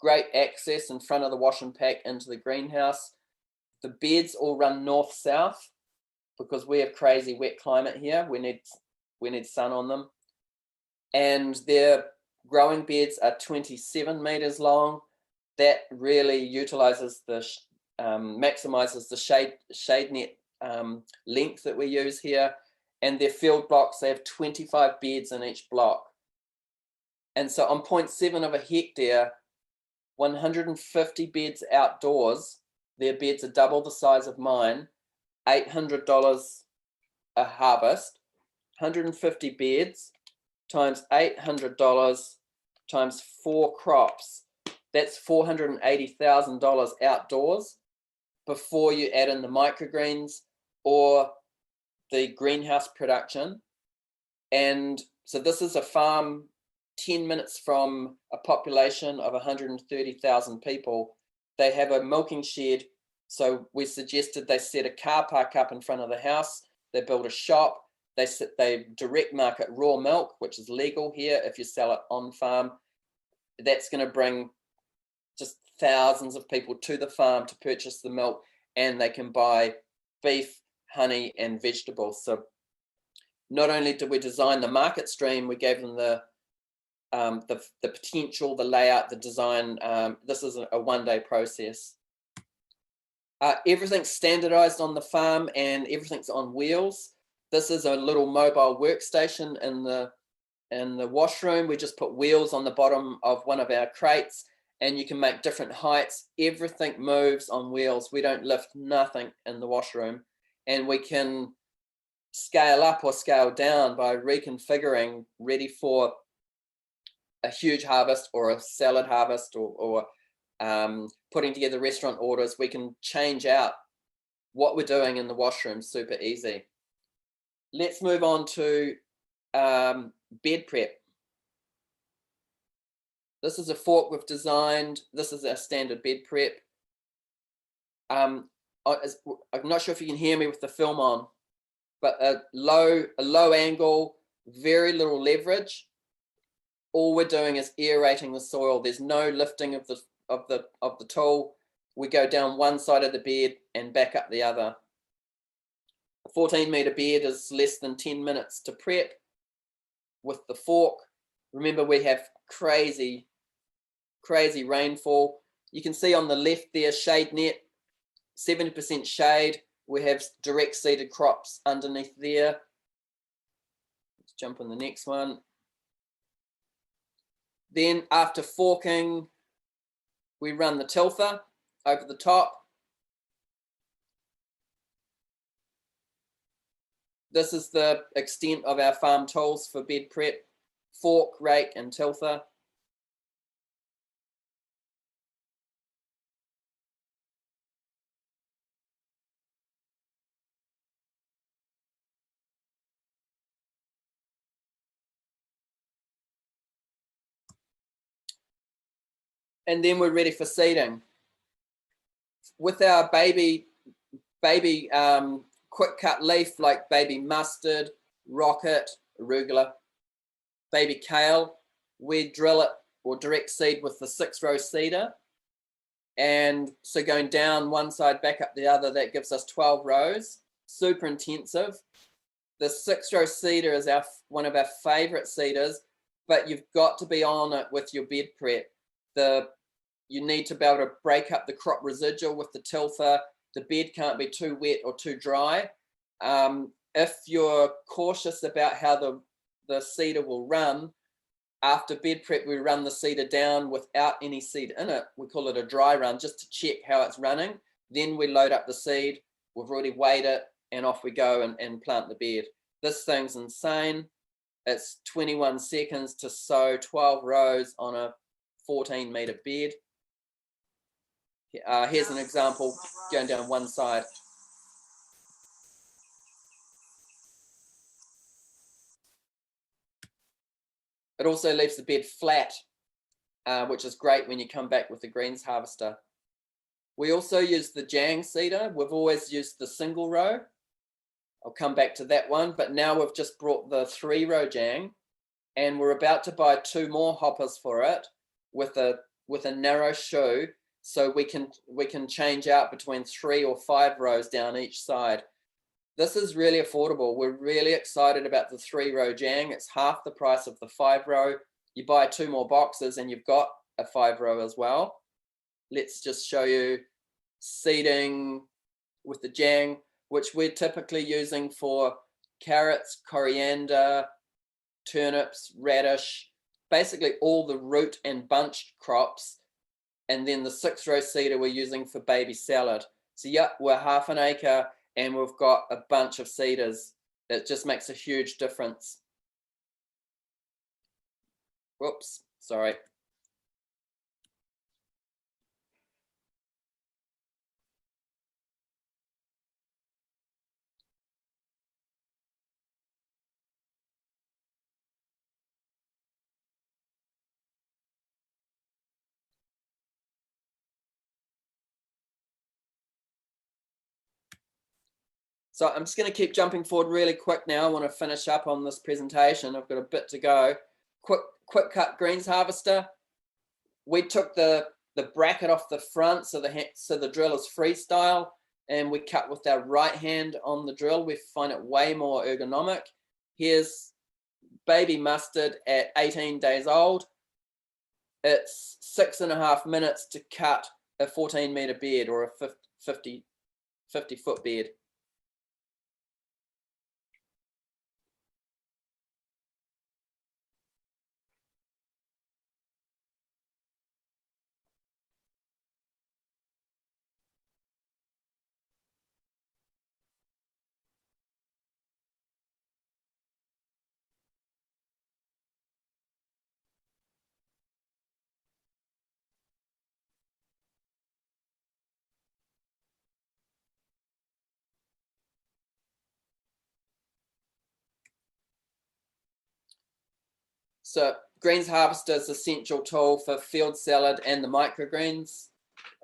Great access in front of the wash and pack into the greenhouse. The beds all run north-south because we have crazy wet climate here. We need sun on them. And their growing beds are 27 meters long. That really utilizes maximizes the shade net length that we use here. And their field blocks, they have 25 beds in each block. And so on 0.7 of a hectare, 150 beds outdoors, their beds are double the size of mine, $800 a harvest, 150 beds times $800 times 4 crops. That's $480,000 outdoors before you add in the microgreens or the greenhouse production. And so this is a farm 10 minutes from a population of 130,000 people. They have a milking shed. So we suggested they set a car park up in front of the house. They build a shop. they direct market raw milk, which is legal here if you sell it on farm. That's going to bring just thousands of people to the farm to purchase the milk, and they can buy beef, honey, and vegetables. So not only did we design the market stream, we gave them the potential, the layout, the design. This is a one-day process. Everything's standardized on the farm and everything's on wheels. This is a little mobile workstation in the washroom. We just put wheels on the bottom of one of our crates, and you can make different heights. Everything moves on wheels. We don't lift nothing in the washroom, and we can scale up or scale down by reconfiguring, ready for a huge harvest or a salad harvest, or putting together restaurant orders. We can change out what we're doing in the washroom super easy. Let's move on to bed prep. This is a fork we've designed. This is our standard bed prep. I'm not sure if you can hear me with the film on, but a low angle, very little leverage. All we're doing is aerating the soil. There's no lifting of the tool. We go down one side of the bed and back up the other. A 14-meter bed is less than 10 minutes to prep with the fork. Remember, we have crazy rainfall. You can see on the left there, shade net, 70% shade. We have direct seeded crops underneath there. Let's jump on the next one. Then after forking, we run the tilther over the top. This is the extent of our farm tools for bed prep: fork, rake, and tilther. And then we're ready for seeding. With our baby quick cut leaf, like baby mustard, rocket, arugula, baby kale, we drill it or direct seed with the 6-row seeder. And so going down one side, back up the other, that gives us 12 rows, super intensive. The 6-row seeder is one of our favorite seeders, but you've got to be on it with your bed prep. You need to be able to break up the crop residual with the tilther. The bed can't be too wet or too dry. If you're cautious about how the seeder will run, after bed prep, we run the seeder down without any seed in it. We call it a dry run, just to check how it's running. Then we load up the seed. We've already weighed it, and off we go and plant the bed. This thing's insane. It's 21 seconds to sow 12 rows on a 14-meter bed. Here's an example going down one side. It also leaves the bed flat, which is great when you come back with the greens harvester. We also use the jang seeder. We've always used the single row. I'll come back to that one, but now we've just brought the 3-row jang, and we're about to buy 2 more hoppers for it with a narrow shoe, so we can change out between 3 or 5 rows down each side. This is really affordable. We're really excited about the 3-row jang. It's half the price of the 5-row. You buy 2 more boxes and you've got a 5-row as well. Let's just show you seeding with the jang, which we're typically using for carrots, coriander, turnips, radish, basically all the root and bunch crops. And then the 6-row seeder we're using for baby salad. So yeah, we're half an acre and we've got a bunch of seeders. It just makes a huge difference. Whoops, sorry. So I'm just going to keep jumping forward really quick now. I want to finish up on this presentation. I've got a bit to go. Quick cut greens harvester. We took the bracket off the front so the drill is freestyle, and we cut with our right hand on the drill. We find it way more ergonomic. Here's baby mustard at 18 days old. It's 6.5 minutes to cut a 14-meter bed or a 50-foot bed. So greens harvester is an essential tool for field salad and the microgreens.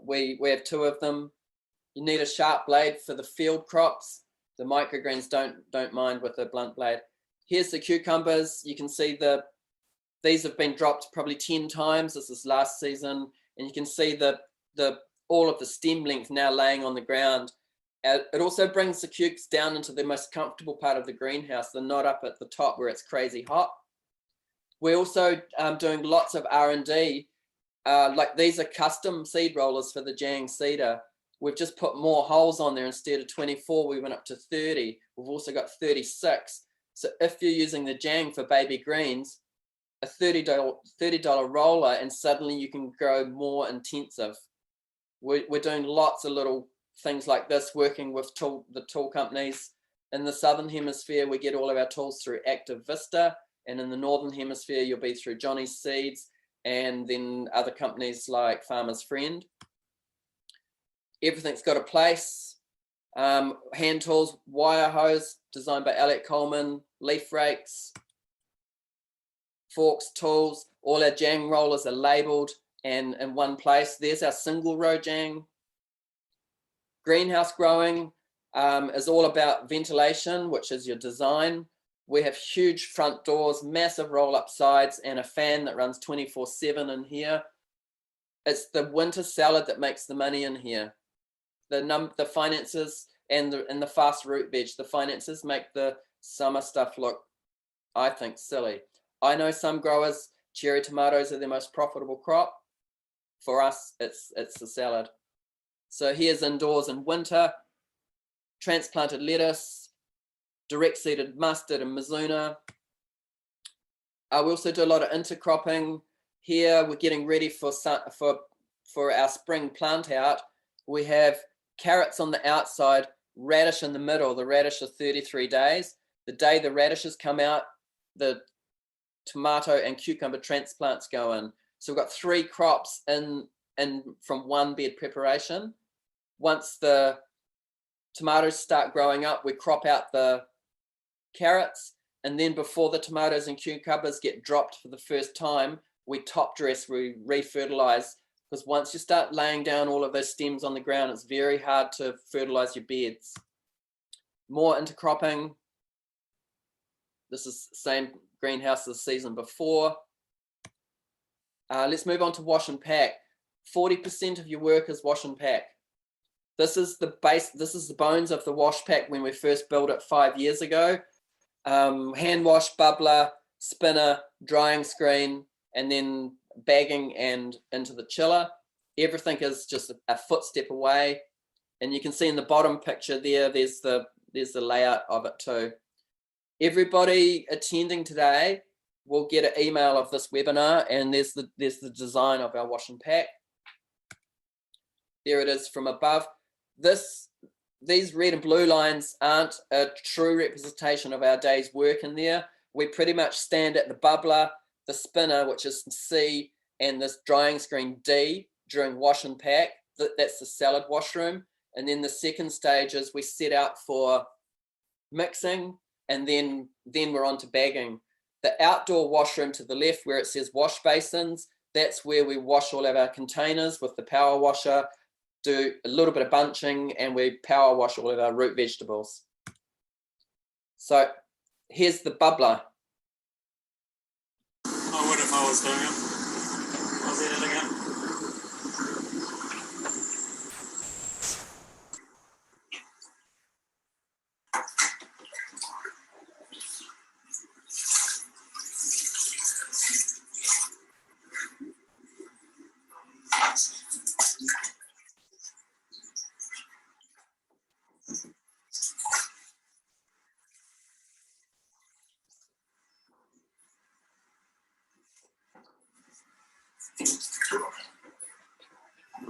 We have 2 of them. You need a sharp blade for the field crops. The microgreens don't mind with a blunt blade. Here's the cucumbers. You can see these have been dropped probably 10 times. This is last season, and you can see all of the stem length now laying on the ground. It also brings the cukes down into the most comfortable part of the greenhouse. They're not up at the top where it's crazy hot. We're also doing lots of R&D. Like these are custom seed rollers for the Jang seeder. We've just put more holes on there. Instead of 24, we went up to 30. We've also got 36. So if you're using the Jang for baby greens, a $30 roller, and suddenly you can grow more intensive. We're doing lots of little things like this, working with the tool companies. In the Southern Hemisphere, we get all of our tools through Active Vista. And in the Northern Hemisphere, you'll be through Johnny's Seeds and then other companies like Farmer's Friend. Everything's got a place. Hand tools, wire hose, designed by Elliot Coleman, leaf rakes, forks, tools. All our Jang rollers are labeled and in one place. There's our single row Jang. Greenhouse growing is all about ventilation, which is your design. We have huge front doors, massive roll-up sides, and a fan that runs 24/7 in here. It's the winter salad that makes the money in here. The finances and the fast root veg, the finances make the summer stuff look, I think, silly. I know some growers, cherry tomatoes are their most profitable crop. For us, it's the salad. So here's indoors in winter, transplanted lettuce, direct seeded mustard and mizuna. We also do a lot of intercropping. Here we're getting ready for our spring plant out. We have carrots on the outside, radish in the middle. The radish are 33 days. The day the radishes come out, the tomato and cucumber transplants go in. So we've got 3 crops in from one bed preparation. Once the tomatoes start growing up, we crop out the carrots, and then before the tomatoes and cucumbers get dropped for the first time, we top dress, we re-fertilize, because once you start laying down all of those stems on the ground, it's very hard to fertilize your beds. More intercropping. This is the same greenhouse as the season before. Let's move on to wash and pack. 40% of your work is wash and pack. This is the base, this is the bones of the wash pack when we first built it 5 years ago. Hand wash, bubbler, spinner, drying screen, and then bagging and into the chiller. Everything is just a footstep away. And you can see in the bottom picture there's the layout of it too. Everybody attending today will get an email of this webinar, and there's the design of our wash and pack. There it is from above. These red and blue lines aren't a true representation of our day's work in there. We pretty much stand at the bubbler, the spinner, which is C, and this drying screen D during wash and pack. That's the salad washroom. And then the second stage is we set out for mixing, and then we're on to bagging. The outdoor washroom to the left where it says wash basins, that's where we wash all of our containers with the power washer, do a little bit of bunching, and we power wash all of our root vegetables. So here's the bubbler. I would if I was doing it. I'll do it again.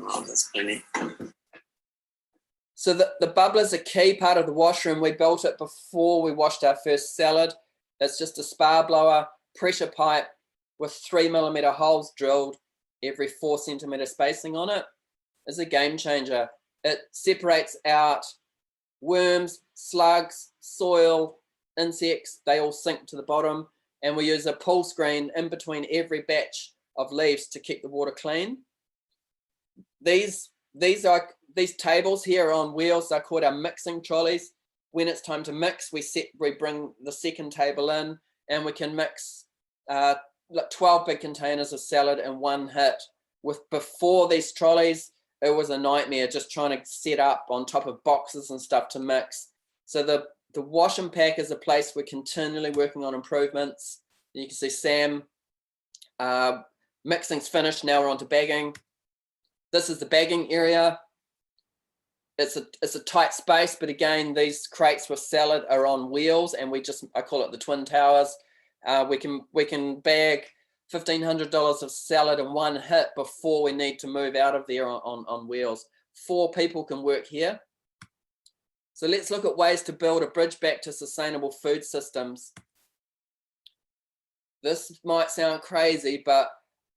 Oh, that's plenty. So the bubbler is a key part of the washroom. We built it before we washed our first salad. It's just a spa blower, pressure pipe with 3mm holes drilled every 4cm spacing on it. It's a game changer. It separates out worms, slugs, soil, insects. They all sink to the bottom. And we use a pull screen in between every batch of leaves to keep the water clean. These tables here are on wheels. They're called our mixing trolleys. When it's time to mix, we bring the second table in, and we can mix 12 big containers of salad in one hit. Before these trolleys, it was a nightmare just trying to set up on top of boxes and stuff to mix. So the wash and pack is a place we're continually working on improvements. You can see Sam, mixing's finished. Now we're on to bagging. This is the bagging area. It's a tight space, but again, these crates with salad are on wheels, and I call it the Twin Towers. We can bag $1,500 of salad in one hit before we need to move out of there on wheels. 4 people can work here. So let's look at ways to build a bridge back to sustainable food systems. This might sound crazy, but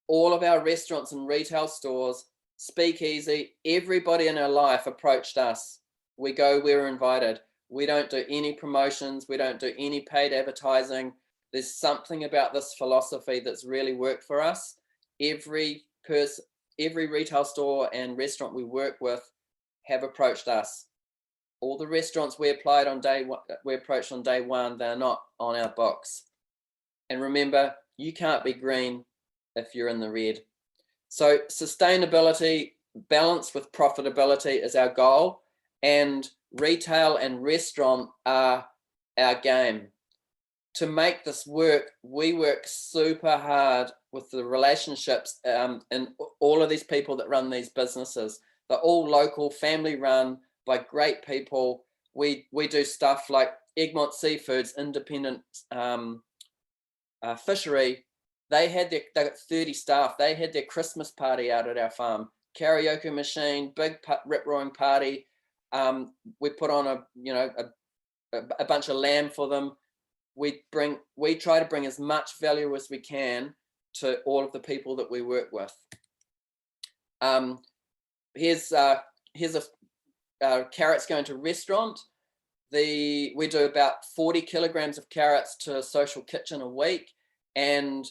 all of our restaurants and retail stores, Speakeasy, everybody in our life approached us. We go where we're invited. We don't do any promotions. We don't do any paid advertising. There's something about this philosophy that's really worked for us. Every retail store and restaurant we work with have approached us. All the restaurants we approached on day one, they're not on our books. And remember, you can't be green if you're in the red. So sustainability, balance with profitability is our goal, and retail and restaurant are our game. To make this work, we work super hard with the relationships and all of these people that run these businesses. They're all local, family run by great people. We do stuff like Egmont Seafoods, independent fishery. They got 30 staff. They had their Christmas party out at our farm. Karaoke machine, big rip-roaring party. We put on a bunch of lamb for them. We try to bring as much value as we can to all of the people that we work with. Here's a carrots going to restaurant. We do about 40 kilograms of carrots to a social kitchen a week, and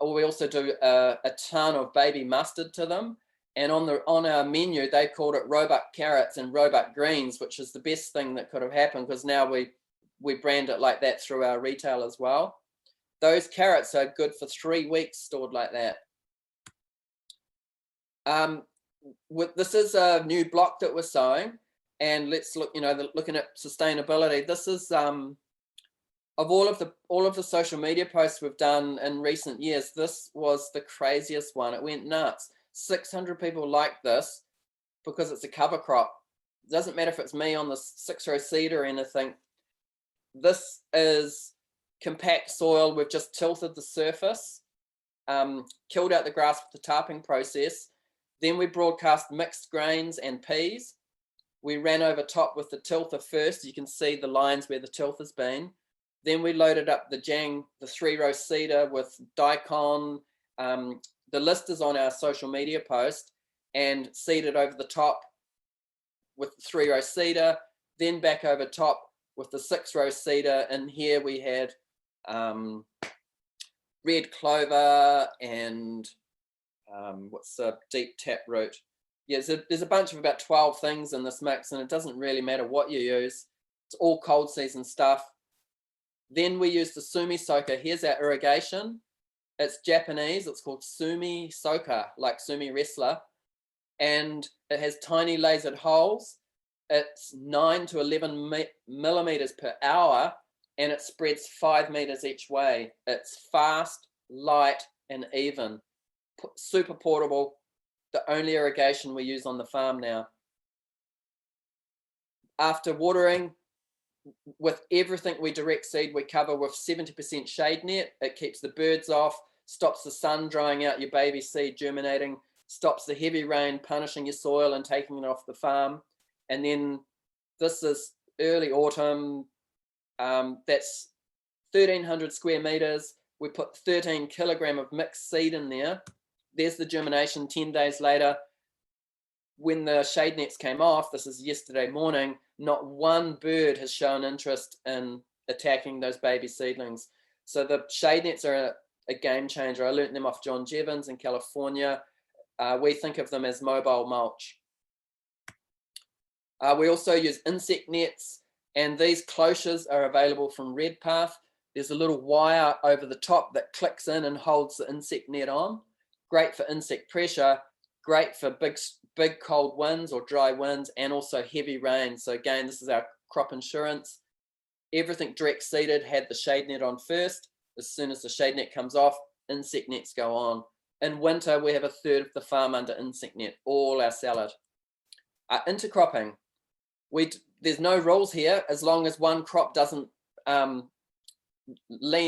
we also do a ton of baby mustard to them. And on our menu, they called it Roebuck carrots and Roebuck greens, which is the best thing that could have happened, because now we brand it like that through our retail as well. Those carrots are good for 3 weeks stored like that. This is a new block that we're sowing, and let's look. Looking at sustainability. This is of all of the social media posts we've done in recent years. This was the craziest one. It went nuts. 600 people liked this because it's a cover crop. It doesn't matter if it's me on the 6-row seed or anything. This is compact soil. We've just tilted the surface, killed out the grass with the tarping process. Then we broadcast mixed grains and peas. We ran over top with the tilther first. You can see the lines where the tilth has been. Then we loaded up the 3-row seeder with daikon. The list is on our social media post, and seeded over the top with the 3-row seeder, then back over top with the 6-row seeder. And here we had red clover and what's the deep taproot. Yeah, there's a bunch of about 12 things in this mix, and it doesn't really matter what you use. It's all cold season stuff. Then we use the Sumi soaker. Here's our irrigation. It's Japanese. It's called Sumi soaker, like Sumi wrestler. And it has tiny lasered holes. It's 9 to 11 millimeters per hour, and it spreads 5 meters each way. It's fast, light, and even. Super portable. The only irrigation we use on the farm now. After watering, with everything we direct seed, we cover with 70% shade net. It keeps the birds off, stops the sun drying out your baby seed germinating, stops the heavy rain punishing your soil and taking it off the farm. And then this is early autumn. That's 1,300 square meters. We put 13 kilogram of mixed seed in there. There's the germination 10 days later. When the shade nets came off, this is yesterday morning, not one bird has shown interest in attacking those baby seedlings. So the shade nets are a game changer. I learned them off John Jevons in California. We think of them as mobile mulch. We also use insect nets, and these cloches are available from Redpath. There's a little wire over the top that clicks in and holds the insect net on. Great for insect pressure, great for big cold winds or dry winds, and also heavy rain. So again, this is our crop insurance. Everything direct seeded had the shade net on first. As soon as the shade net comes off, insect nets go on. In winter, we have 1/3 of the farm under insect net, all our salad. Intercropping. There's no rules here, as long as one crop doesn't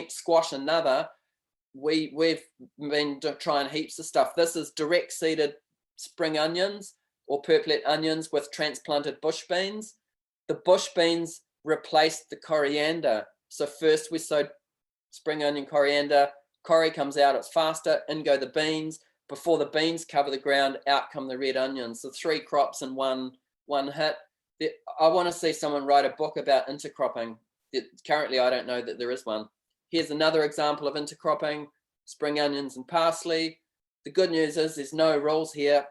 squash another. We've been trying heaps of stuff. This is direct seeded spring onions or purplet onions with transplanted bush beans. The bush beans replaced the coriander. So first we sowed spring onion, coriander, cori comes out, it's faster, in go the beans. Before the beans cover the ground, out come the red onions. So 3 crops in one hit. I want to see someone write a book about intercropping. Currently, I don't know that there is one. Here's another example of intercropping, spring onions and parsley. The good news is there's no rules here.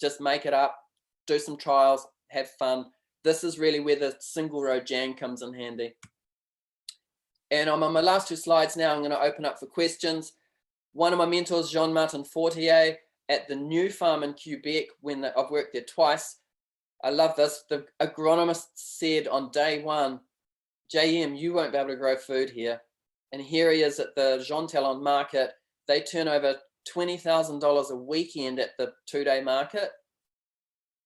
Just make it up, do some trials, have fun. This is really where the single row jam comes in handy. And I'm on my last 2 slides now. I'm going to open up for questions. One of my mentors, Jean-Martin Fortier, at the new farm in Quebec, when I've worked there twice. I love this. The agronomist said on day 1, JM, you won't be able to grow food here. And here he is at the Jean Talon market. They turn over $20,000 a weekend at the 2-day market.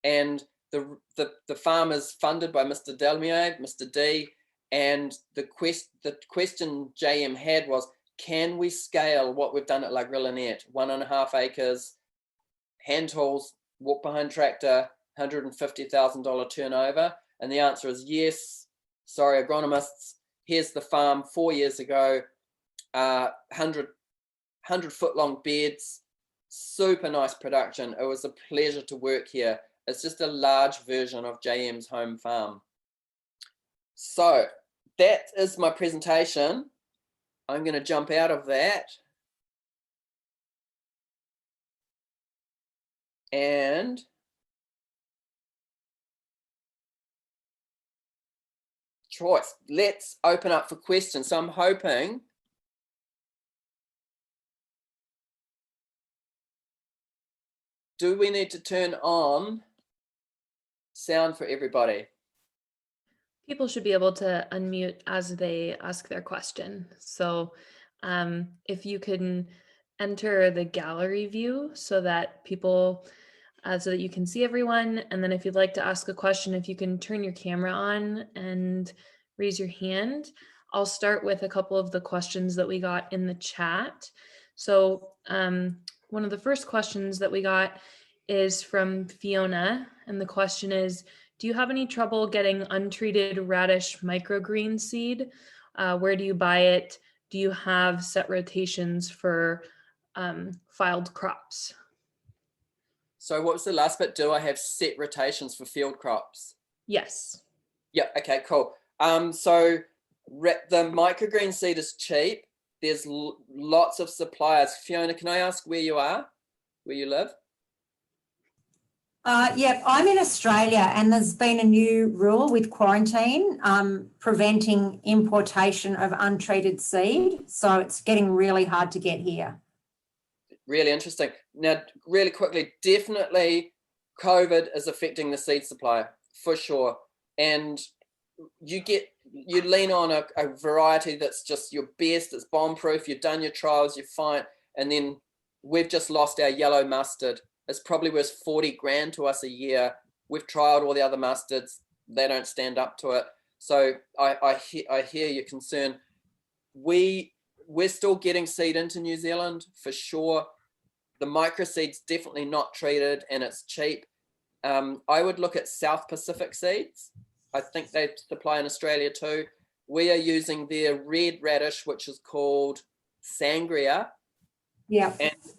And the farm is funded by Mr. Delmier, Mr. D. And the question JM had was, can we scale what we've done at La Grillinette? 1.5 acres, hand tools, walk behind tractor, $150,000 turnover? And the answer is yes. Sorry, agronomists. Here's the farm 4 years ago, 100-foot long beds, super nice production. It was a pleasure to work here. It's just a large version of JM's home farm. So that is my presentation. I'm going to jump out of that. And choice. Let's open up for questions. So I'm hoping do we need to turn on sound for everybody? People should be able to unmute as they ask their question. So if you can enter the gallery view so that people, so that you can see everyone. And then if you'd like to ask a question, if you can turn your camera on and raise your hand. I'll start with a couple of the questions that we got in the chat. So one of the first questions that we got is from Fiona. And the question is, do you have any trouble getting untreated radish microgreen seed? Where do you buy it? Do you have set rotations for filed crops? So what was the last bit? Do I have set rotations for field crops? Yes. Yeah, okay, cool. So the microgreen seed is cheap. There's lots of suppliers. Fiona, can I ask where you are? Where you live? Yep, I'm in Australia and there's been a new rule with quarantine preventing importation of untreated seed. So it's getting really hard to get here. Really interesting. Now, really quickly, definitely COVID is affecting the seed supply for sure. And you lean on a variety that's just your best, it's bomb-proof, you've done your trials, you're fine. And then we've just lost our yellow mustard. It's probably worth 40 grand to us a year. We've trialed all the other mustards. They don't stand up to it. So I hear your concern. We're still getting seed into New Zealand for sure. The microseed's definitely not treated and it's cheap. I would look at South Pacific seeds. I think they supply in Australia too. We are using their red radish, which is called Sangria. Yeah.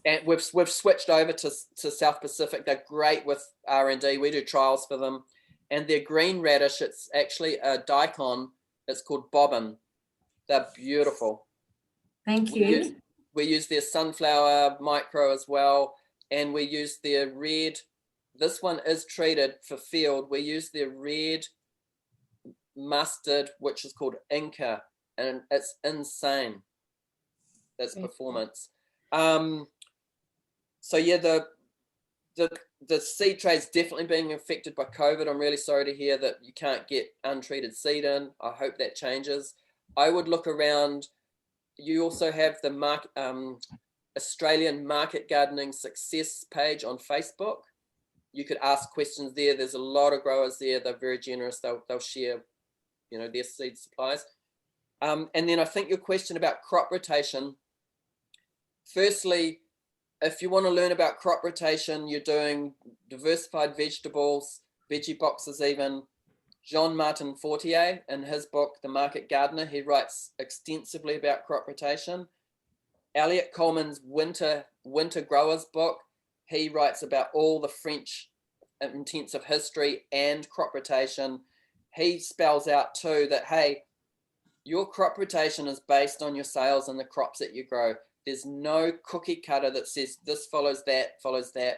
And we've switched over to South Pacific. They're great with R&D. We do trials for them. And their green radish, it's actually a daikon. It's called bobbin. They're beautiful. Thank you. We use their sunflower micro as well. And we use their red. This one is treated for field. We use their red mustard, which is called Inca. And it's insane. That's performance. So yeah, the seed trade's definitely being affected by COVID. I'm really sorry to hear that you can't get untreated seed in. I hope that changes. I would look around. You also have the Australian Market Gardening Success page on Facebook. You could ask questions there. There's a lot of growers there. They're very generous. They'll share, their seed supplies. And then I think your question about crop rotation. Firstly, if you want to learn about crop rotation, you're doing diversified vegetables, veggie boxes even. Jean Martin Fortier, in his book, The Market Gardener, he writes extensively about crop rotation. Elliot Coleman's Winter Growers book, he writes about all the French intensive history and crop rotation. He spells out too that, hey, your crop rotation is based on your sales and the crops that you grow. There's no cookie cutter that says this follows that, follows that.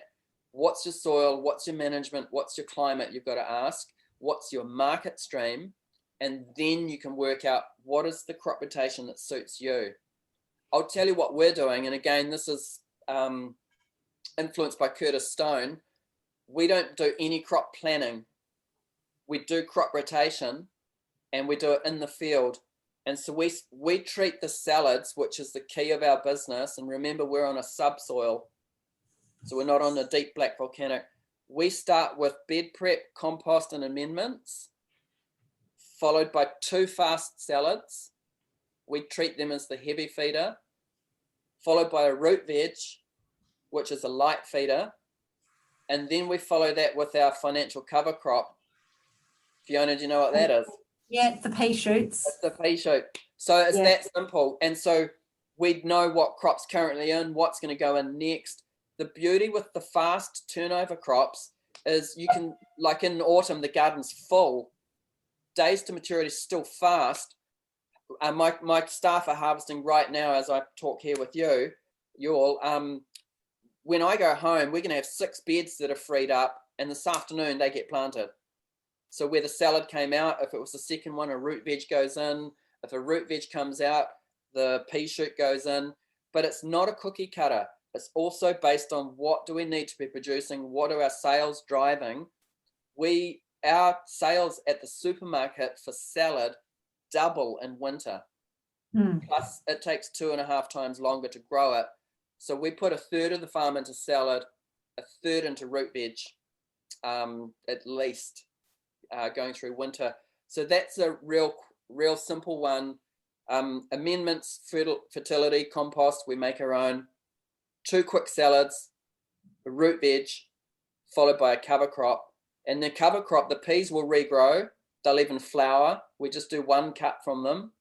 What's your soil? What's your management? What's your climate? You've got to ask. What's your market stream? And then you can work out what is the crop rotation that suits you. I'll tell you what we're doing. And again, this is influenced by Curtis Stone. We don't do any crop planning. We do crop rotation and we do it in the field. And so we treat the salads, which is the key of our business. And remember, we're on a subsoil. So we're not on a deep black volcanic. We start with bed prep, compost, and amendments, followed by 2 fast salads. We treat them as the heavy feeder, followed by a root veg, which is a light feeder. And then we follow that with our financial cover crop. Fiona, do you know what that is? Yeah, it's the pea shoots. It's the pea shoot. So it's that simple. And so we'd know what crop's currently in, what's going to go in next. The beauty with the fast turnover crops is you can, like in autumn, the garden's full. Days to maturity is still fast. My staff are harvesting right now as I talk here with you all. When I go home, we're going to have 6 beds that are freed up, and this afternoon they get planted. So where the salad came out, if it was the second one, a root veg goes in. If a root veg comes out, the pea shoot goes in. But it's not a cookie cutter. It's also based on what do we need to be producing? What are our sales driving? Our sales at the supermarket for salad double in winter. Plus it takes 2.5 times longer to grow it. So we put 1/3 of the farm into salad, 1/3 into root veg, at least, going through winter. So that's a real simple one. Amendments, fertility, compost, we make our own. 2 quick salads, a root veg, followed by a cover crop. And the cover crop, the peas will regrow. They'll even flower. We just do 1 cut from them.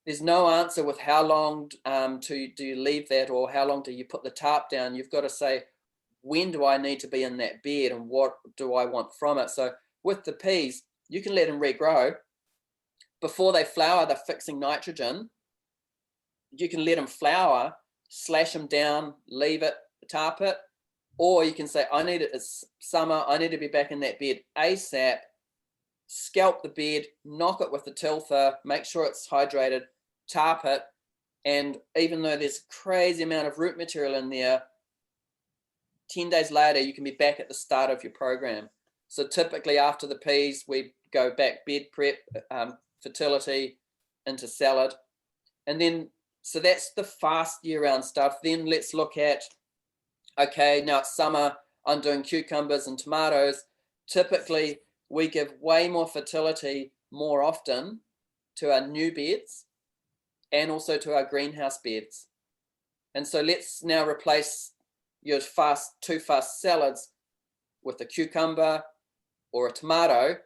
There's no answer with how long do you leave that, or how long do you put the tarp down. You've got to say, when do I need to be in that bed and what do I want from it? So with the peas, you can let them regrow. Before they flower, they're fixing nitrogen. You can let them flower, slash them down, leave it, tarp it. Or you can say, it's summer, I need to be back in that bed ASAP, scalp the bed, knock it with the tilther, make sure it's hydrated, tarp it, and even though there's a crazy amount of root material in there, 10 days later, you can be back at the start of your program. So typically after the peas, we go back bed prep, fertility, into salad. And then, so that's the fast year-round stuff. Then let's look at, okay, now it's summer, I'm doing cucumbers and tomatoes. Typically, we give way more fertility more often to our new beds and also to our greenhouse beds. And so let's now replace your two fast salads with a cucumber or a tomato.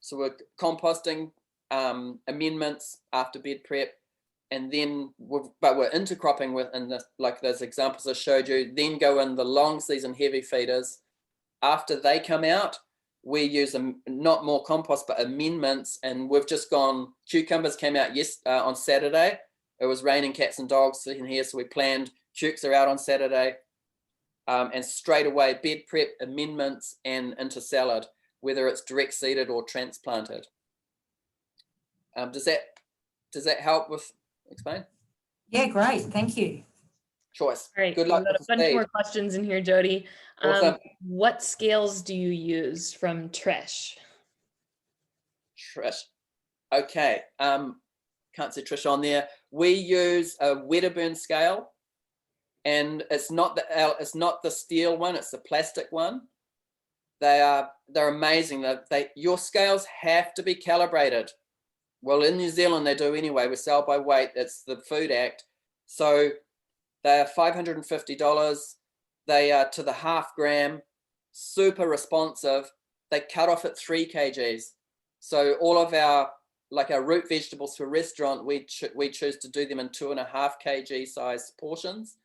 So we're composting amendments after bed prep, and then but we're intercropping with, like those examples I showed you, then go in the long season heavy feeders. After they come out, we use not more compost but amendments, and we've just gone, cucumbers came out on Saturday. It was raining cats and dogs in here, so we planned cukes are out on Saturday, and straight away bed prep, amendments, and into salad, whether it's direct seeded or transplanted. Does that help with explain? Yeah, great. Thank you. Choice. All right, Good luck we've got with a bunch seed. more questions in here, Jodi. Awesome. What scales do you use from Trish? Trish. Okay. Can't see Trish on there. We use a Wedderburn scale, and it's not the steel one, it's the plastic one. They're amazing. Your scales have to be calibrated. Well, in New Zealand they do anyway. We sell by weight. It's the Food Act. So they are $550. They are to the half gram, super responsive. They cut off at 3 kgs. So all of our root vegetables for restaurant, we choose to do them in 2.5 kg size portions.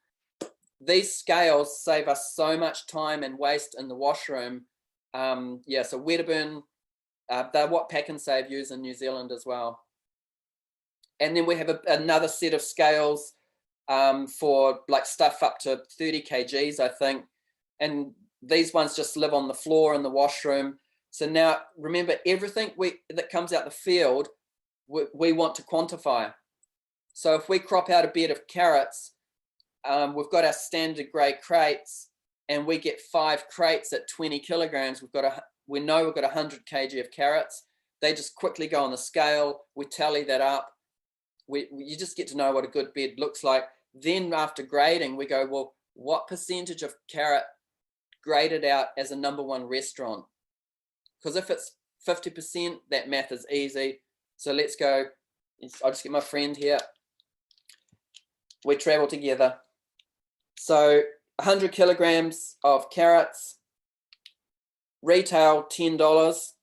These scales save us so much time and waste in the washroom. So Wedderburn, they're what Pack and Save use in New Zealand as well. And then we have another set of scales for like stuff up to 30 kgs, I think. And these ones just live on the floor in the washroom. So now remember, everything that comes out the field, we want to quantify. So if we crop out a bed of carrots, we've got our standard grade crates, and we get 5 crates at 20 kilograms. We know we've got 100 kg of carrots. They just quickly go on the scale. We tally that up. You just get to know what a good bed looks like. Then after grading, we go, well, what percentage of carrot graded out as a #1 restaurant? Because if it's 50%, that math is easy. So let's go. I'll just get my friend here. We travel together. So 100 kilograms of carrots, retail $10.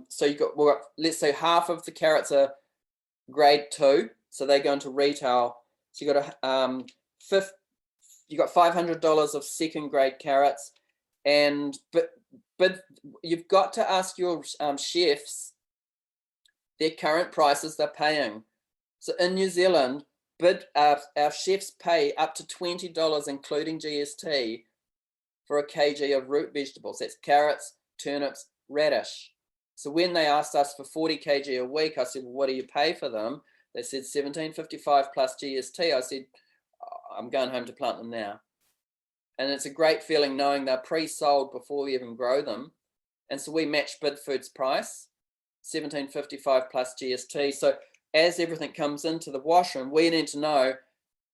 So let's say half of the carrots are grade 2, so they go into retail. So you got $500 of second grade carrots, but you've got to ask your chefs their current prices they're paying. So in New Zealand, our chefs pay up to $20, including GST, for a kg of root vegetables. That's carrots, turnips, radish. So when they asked us for 40 kg a week, I said, well, what do you pay for them? They said $17.55 plus GST. I said, I'm going home to plant them now. And it's a great feeling knowing they're pre-sold before we even grow them. And so we match Bidfood's price, $17.55 plus GST. So as everything comes into the washroom, we need to know,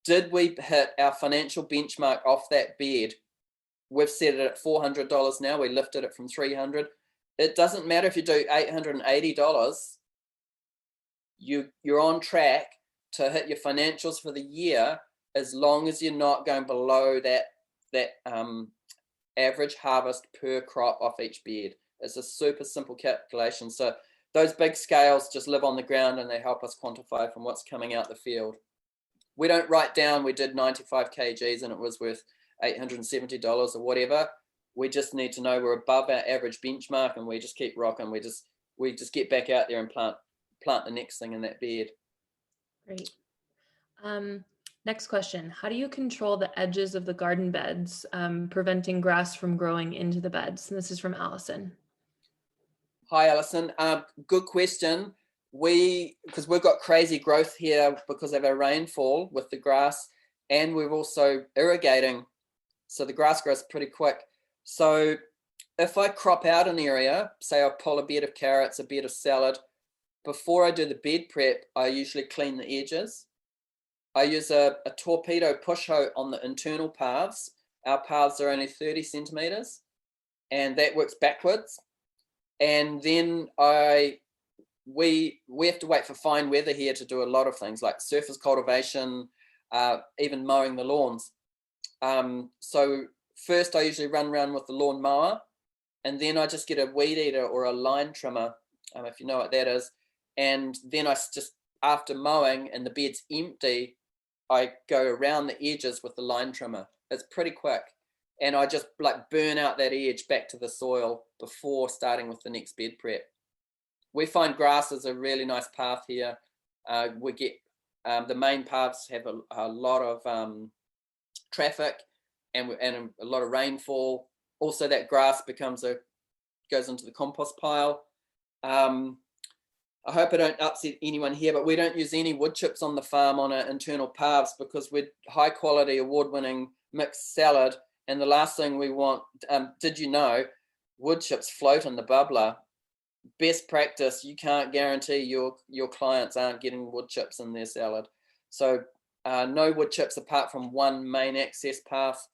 did we hit our financial benchmark off that bed? We've set it at $400 now. We lifted it from $300. It doesn't matter if you do $880. You're on track to hit your financials for the year, as long as you're not going below that average harvest per crop off each bed. It's a super simple calculation. So those big scales just live on the ground, and they help us quantify from what's coming out the field. We don't write down we did 95 kgs and it was worth $870 or whatever. We just need to know we're above our average benchmark, and we just keep rocking. We just get back out there and plant the next thing in that bed. Great. Next question. How do you control the edges of the garden beds, preventing grass from growing into the beds? And this is from Allison. Hi, Alison. Good question. Because we've got crazy growth here because of our rainfall with the grass, and we're also irrigating, so the grass grows pretty quick. So if I crop out an area, say I pull a bed of carrots, a bed of salad, before I do the bed prep, I usually clean the edges. I use a torpedo push hoe on the internal paths. Our paths are only 30 centimeters, and that works backwards. And then we have to wait for fine weather here to do a lot of things like surface cultivation, even mowing the lawns. So first I usually run around with the lawn mower, and then I just get a weed eater or a line trimmer, if you know what that is. And then I just, after mowing and the bed's empty, I go around the edges with the line trimmer. It's pretty quick. And I just like burn out that edge back to the soil before starting with the next bed prep. We find grass is a really nice path here. We get the main paths have a lot of traffic and a lot of rainfall. Also, that grass goes into the compost pile. I hope I don't upset anyone here, but we don't use any wood chips on the farm on our internal paths because we're high quality, award-winning mixed salad. And the last thing we want, did you know, wood chips float in the bubbler? Best practice, you can't guarantee your clients aren't getting wood chips in their salad. So no wood chips apart from one main access path.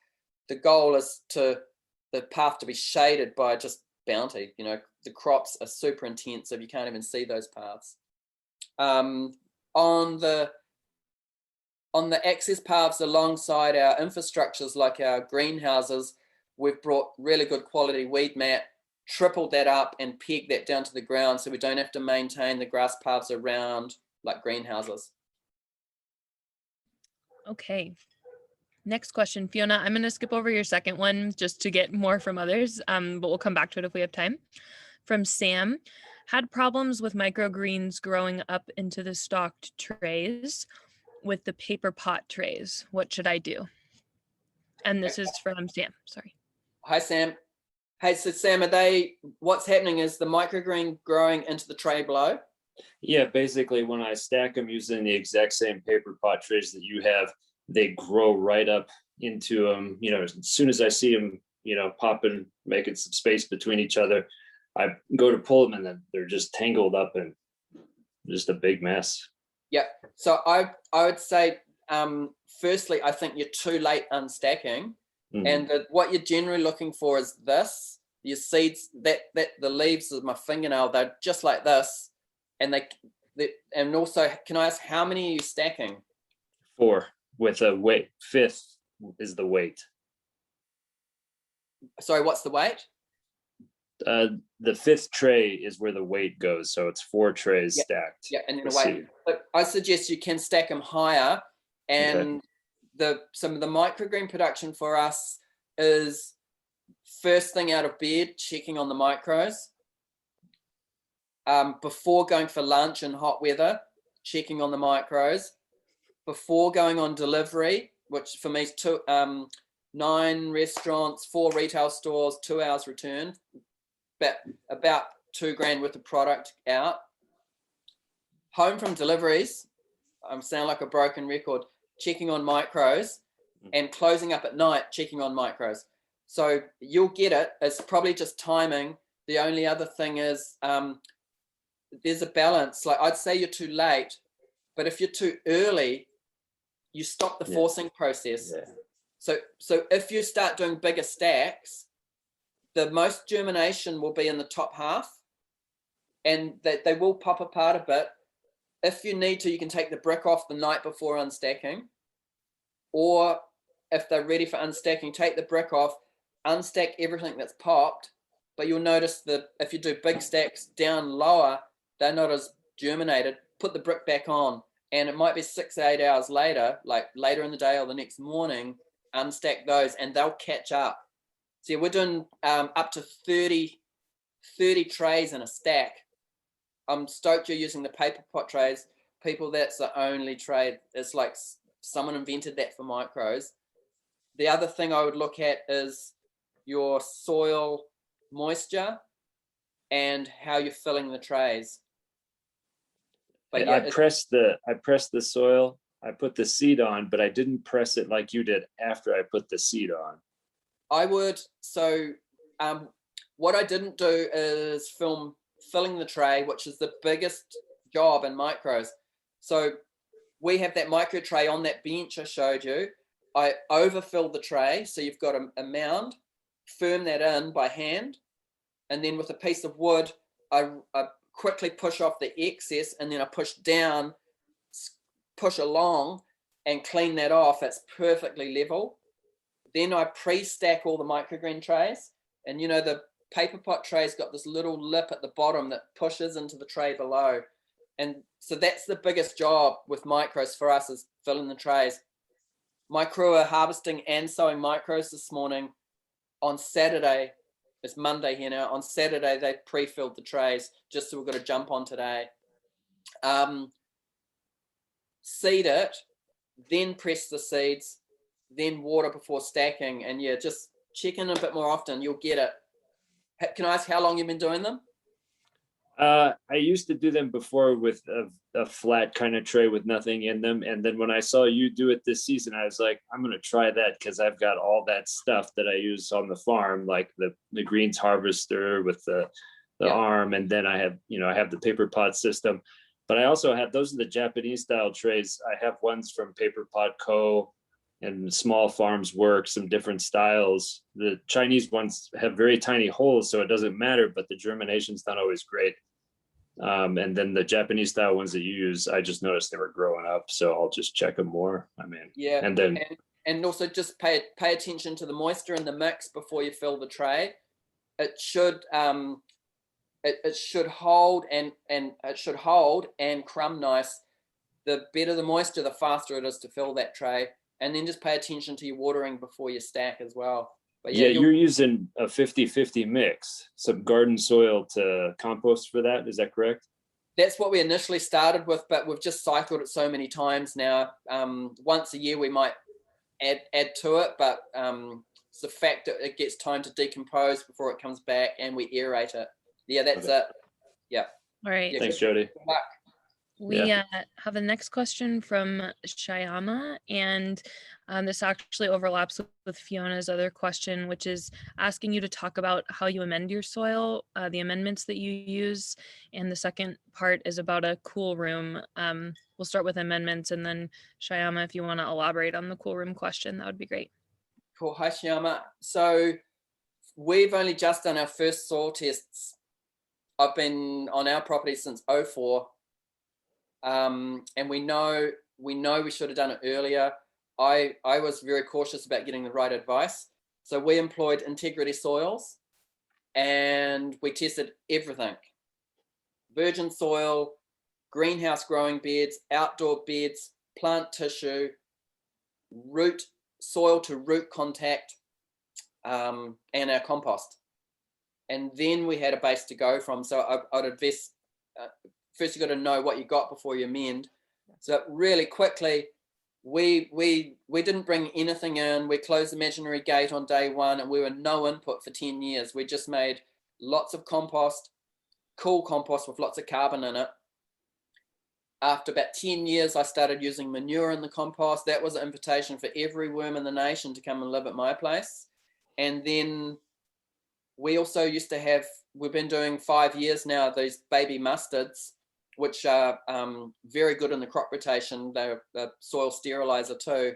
The goal is the path to be shaded by just bounty. You know, the crops are super intensive. You can't even see those paths. On the access paths alongside our infrastructures like our greenhouses, we've brought really good quality weed mat, tripled that up and pegged that down to the ground so we don't have to maintain the grass paths around like greenhouses. Okay. Next question, Fiona. I'm going to skip over your second one just to get more from others, but we'll come back to it if we have time. From Sam, had problems with microgreens growing up into the stocked trays with the paper pot trays. What should I do? And this is from Sam. Sorry. Hi, Sam. Hey, so Sam, what's happening is the microgreen growing into the tray below? Yeah, basically when I stack them using the exact same paper pot trays that you have, they grow right up into them. You know, as soon as I see them, you know, popping, making some space between each other, I go to pull them and then they're just tangled up and just a big mess. Yeah. So I would say, firstly, I think you're too late unstacking. Mm-hmm. And what you're generally looking for is this. Your seeds, that the leaves of my fingernail, they're just like this. And and also, can I ask, how many are you stacking? 4 with a weight. 5th is the weight. Sorry, what's the weight? The 5th tray is where the weight goes. So it's 4 trays stacked. Yeah, and then the weight. But I suggest you can stack them higher. And some of the microgreen production for us is first thing out of bed, checking on the micros. Before going for lunch in hot weather, checking on the micros. Before going on delivery, which for me is 9 restaurants, 4 retail stores, 2 hours return, about $2,000 worth of product out. Home from deliveries, I sound like a broken record, checking on micros, and closing up at night, checking on micros. So you'll get it. It's probably just timing. The only other thing is there's a balance. Like I'd say you're too late, but if you're too early, you stop the forcing process. Yeah. So if you start doing bigger stacks, the most germination will be in the top half, and they will pop apart a bit. If you need to, you can take the brick off the night before unstacking, or if they're ready for unstacking, take the brick off, unstack everything that's popped, but you'll notice that if you do big stacks down lower, they're not as germinated. Put the brick back on, and it might be 6 to 8 hours later, like later in the day or the next morning, unstack those and they'll catch up. So we're doing up to 30 trays in a stack. I'm stoked you're using the paper pot trays. People, that's the only tray. It's like someone invented that for micros. The other thing I would look at is your soil moisture and how you're filling the trays. But yeah, I pressed the soil, I put the seed on, but I didn't press it like you did after I put the seed on. I would. So what I didn't do is film filling the tray, which is the biggest job in micros. So we have that micro tray on that bench I showed you. I overfill the tray, so you've got a mound, firm that in by hand, and then with a piece of wood, I quickly push off the excess, and then I push down, push along, and clean that off. It's perfectly level. Then I pre-stack all the microgreen trays, and you know the paper pot tray's got this little lip at the bottom that pushes into the tray below. And so that's the biggest job with micros for us, is filling the trays. My crew are harvesting and sowing micros this morning. On Saturday, it's Monday here now, on Saturday they pre-filled the trays, just so we've got to jump on today. Seed it, then press the seeds, then water before stacking, and yeah, just check in a bit more often, you'll get it. Can I ask how long you've been doing them? I used to do them before with a flat kind of tray with nothing in them. And then when I saw you do it this season, I was like, I'm going to try that, because I've got all that stuff that I use on the farm, like the greens harvester with the arm. And then I have the paper pot system, but I also have, those are the Japanese style trays. I have ones from Paper Pot Co. and Small Farms Work, some different styles. The Chinese ones have very tiny holes, so it doesn't matter, but the germination's not always great. And then the Japanese style ones that you use, I just noticed they were growing up, so I'll just check them more. I mean, yeah, and then and also just pay attention to the moisture in the mix before you fill the tray. It should it should hold and it should hold and crumb nice. The better the moisture, the faster it is to fill that tray. And then just pay attention to your watering before you stack as well. But yeah, you're using a 50-50 mix, some garden soil to compost for that. Is that correct? That's what we initially started with, but we've just cycled it so many times now. Once a year we might add to it, but it's the fact that it gets time to decompose before it comes back, and we aerate it. Yeah, that's it. Yeah. All right. Yeah, Thanks, Jodi. good luck. We have a next question from Shyama, and this actually overlaps with Fiona's other question, which is asking you to talk about how you amend your soil, the amendments that you use, and the second part is about a cool room. We'll start with amendments, and then Shyama, if you want to elaborate on the cool room question, that would be great. Cool. Hi, Shyama. So we've only just done our first soil tests. I've been on our property since 2004. And we know we should have done it earlier. I was very cautious about getting the right advice. So we employed integrity soils and we tested everything. Virgin soil, greenhouse growing beds, outdoor beds, plant tissue, soil to root contact, and our compost. And then we had a base to go from. So I'd invest, first you got to know what you got before you amend. So really quickly, we didn't bring anything in. We closed the imaginary gate on day one, and we were no input for 10 years. We just made lots of compost, cool compost with lots of carbon in it. After about 10 years, I started using manure in the compost. That was an invitation for every worm in the nation to come and live at my place. And then we also used to have, we've been doing 5 years now, these baby mustards, which are very good in the crop rotation. They're a soil sterilizer too.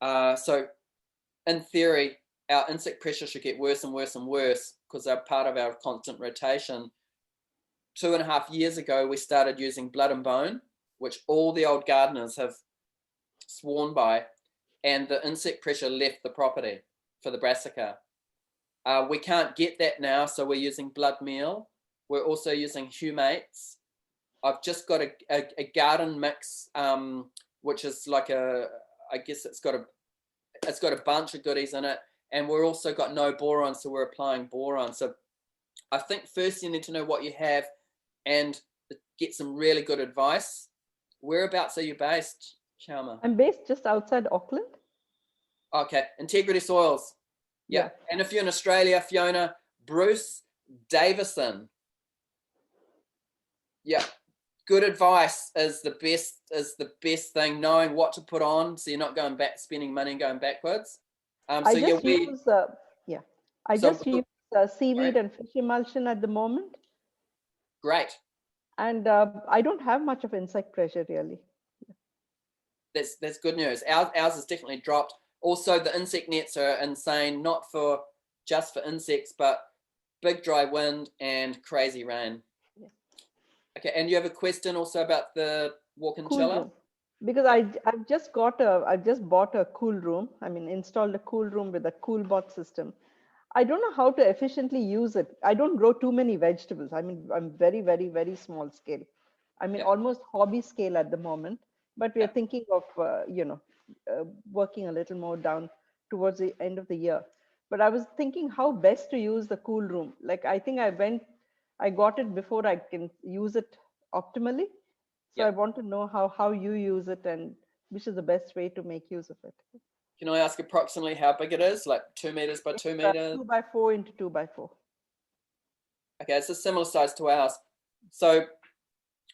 So in theory, our insect pressure should get worse and worse and worse because they're part of our constant rotation. 2.5 years ago, we started using blood and bone, which all the old gardeners have sworn by, and the insect pressure left the property for the brassica. We can't get that now, so we're using blood meal. We're also using humates. I've just got a garden mix, which is like I guess it's got a bunch of goodies in it, and we're also got no boron, so we're applying boron. So I think first you need to know what you have and get some really good advice. Whereabouts are you based, Sharma. I'm based just outside Auckland. Okay, Integrity Soils. Yeah. And if you're in Australia, Fiona, Bruce Davison. Yeah. Good advice is the best thing, knowing what to put on so you're not going back, spending money and going backwards. I just use seaweed and fish emulsion at the moment. Great. And I don't have much of insect pressure really. That's good news. Ours has definitely dropped. Also, the insect nets are insane, not just for insects, but big dry wind and crazy rain. Yeah. Okay, and you have a question also about the walk-in Cool chiller? room. Because I've just bought a cool room. I mean, installed a cool room with a CoolBot system. I don't know how to efficiently use it. I don't grow too many vegetables. I mean, I'm very, very, very small scale. I mean, almost hobby scale at the moment. But we are thinking of, working a little more down towards the end of the year. But I was thinking how best to use the cool room. Like, I think I got it before I can use it optimally. So I want to know how you use it and which is the best way to make use of it. Can I ask approximately how big it is? Like 2 meters by 2 meters? 2 by 4 into 2 by 4. Okay, it's a similar size to ours. So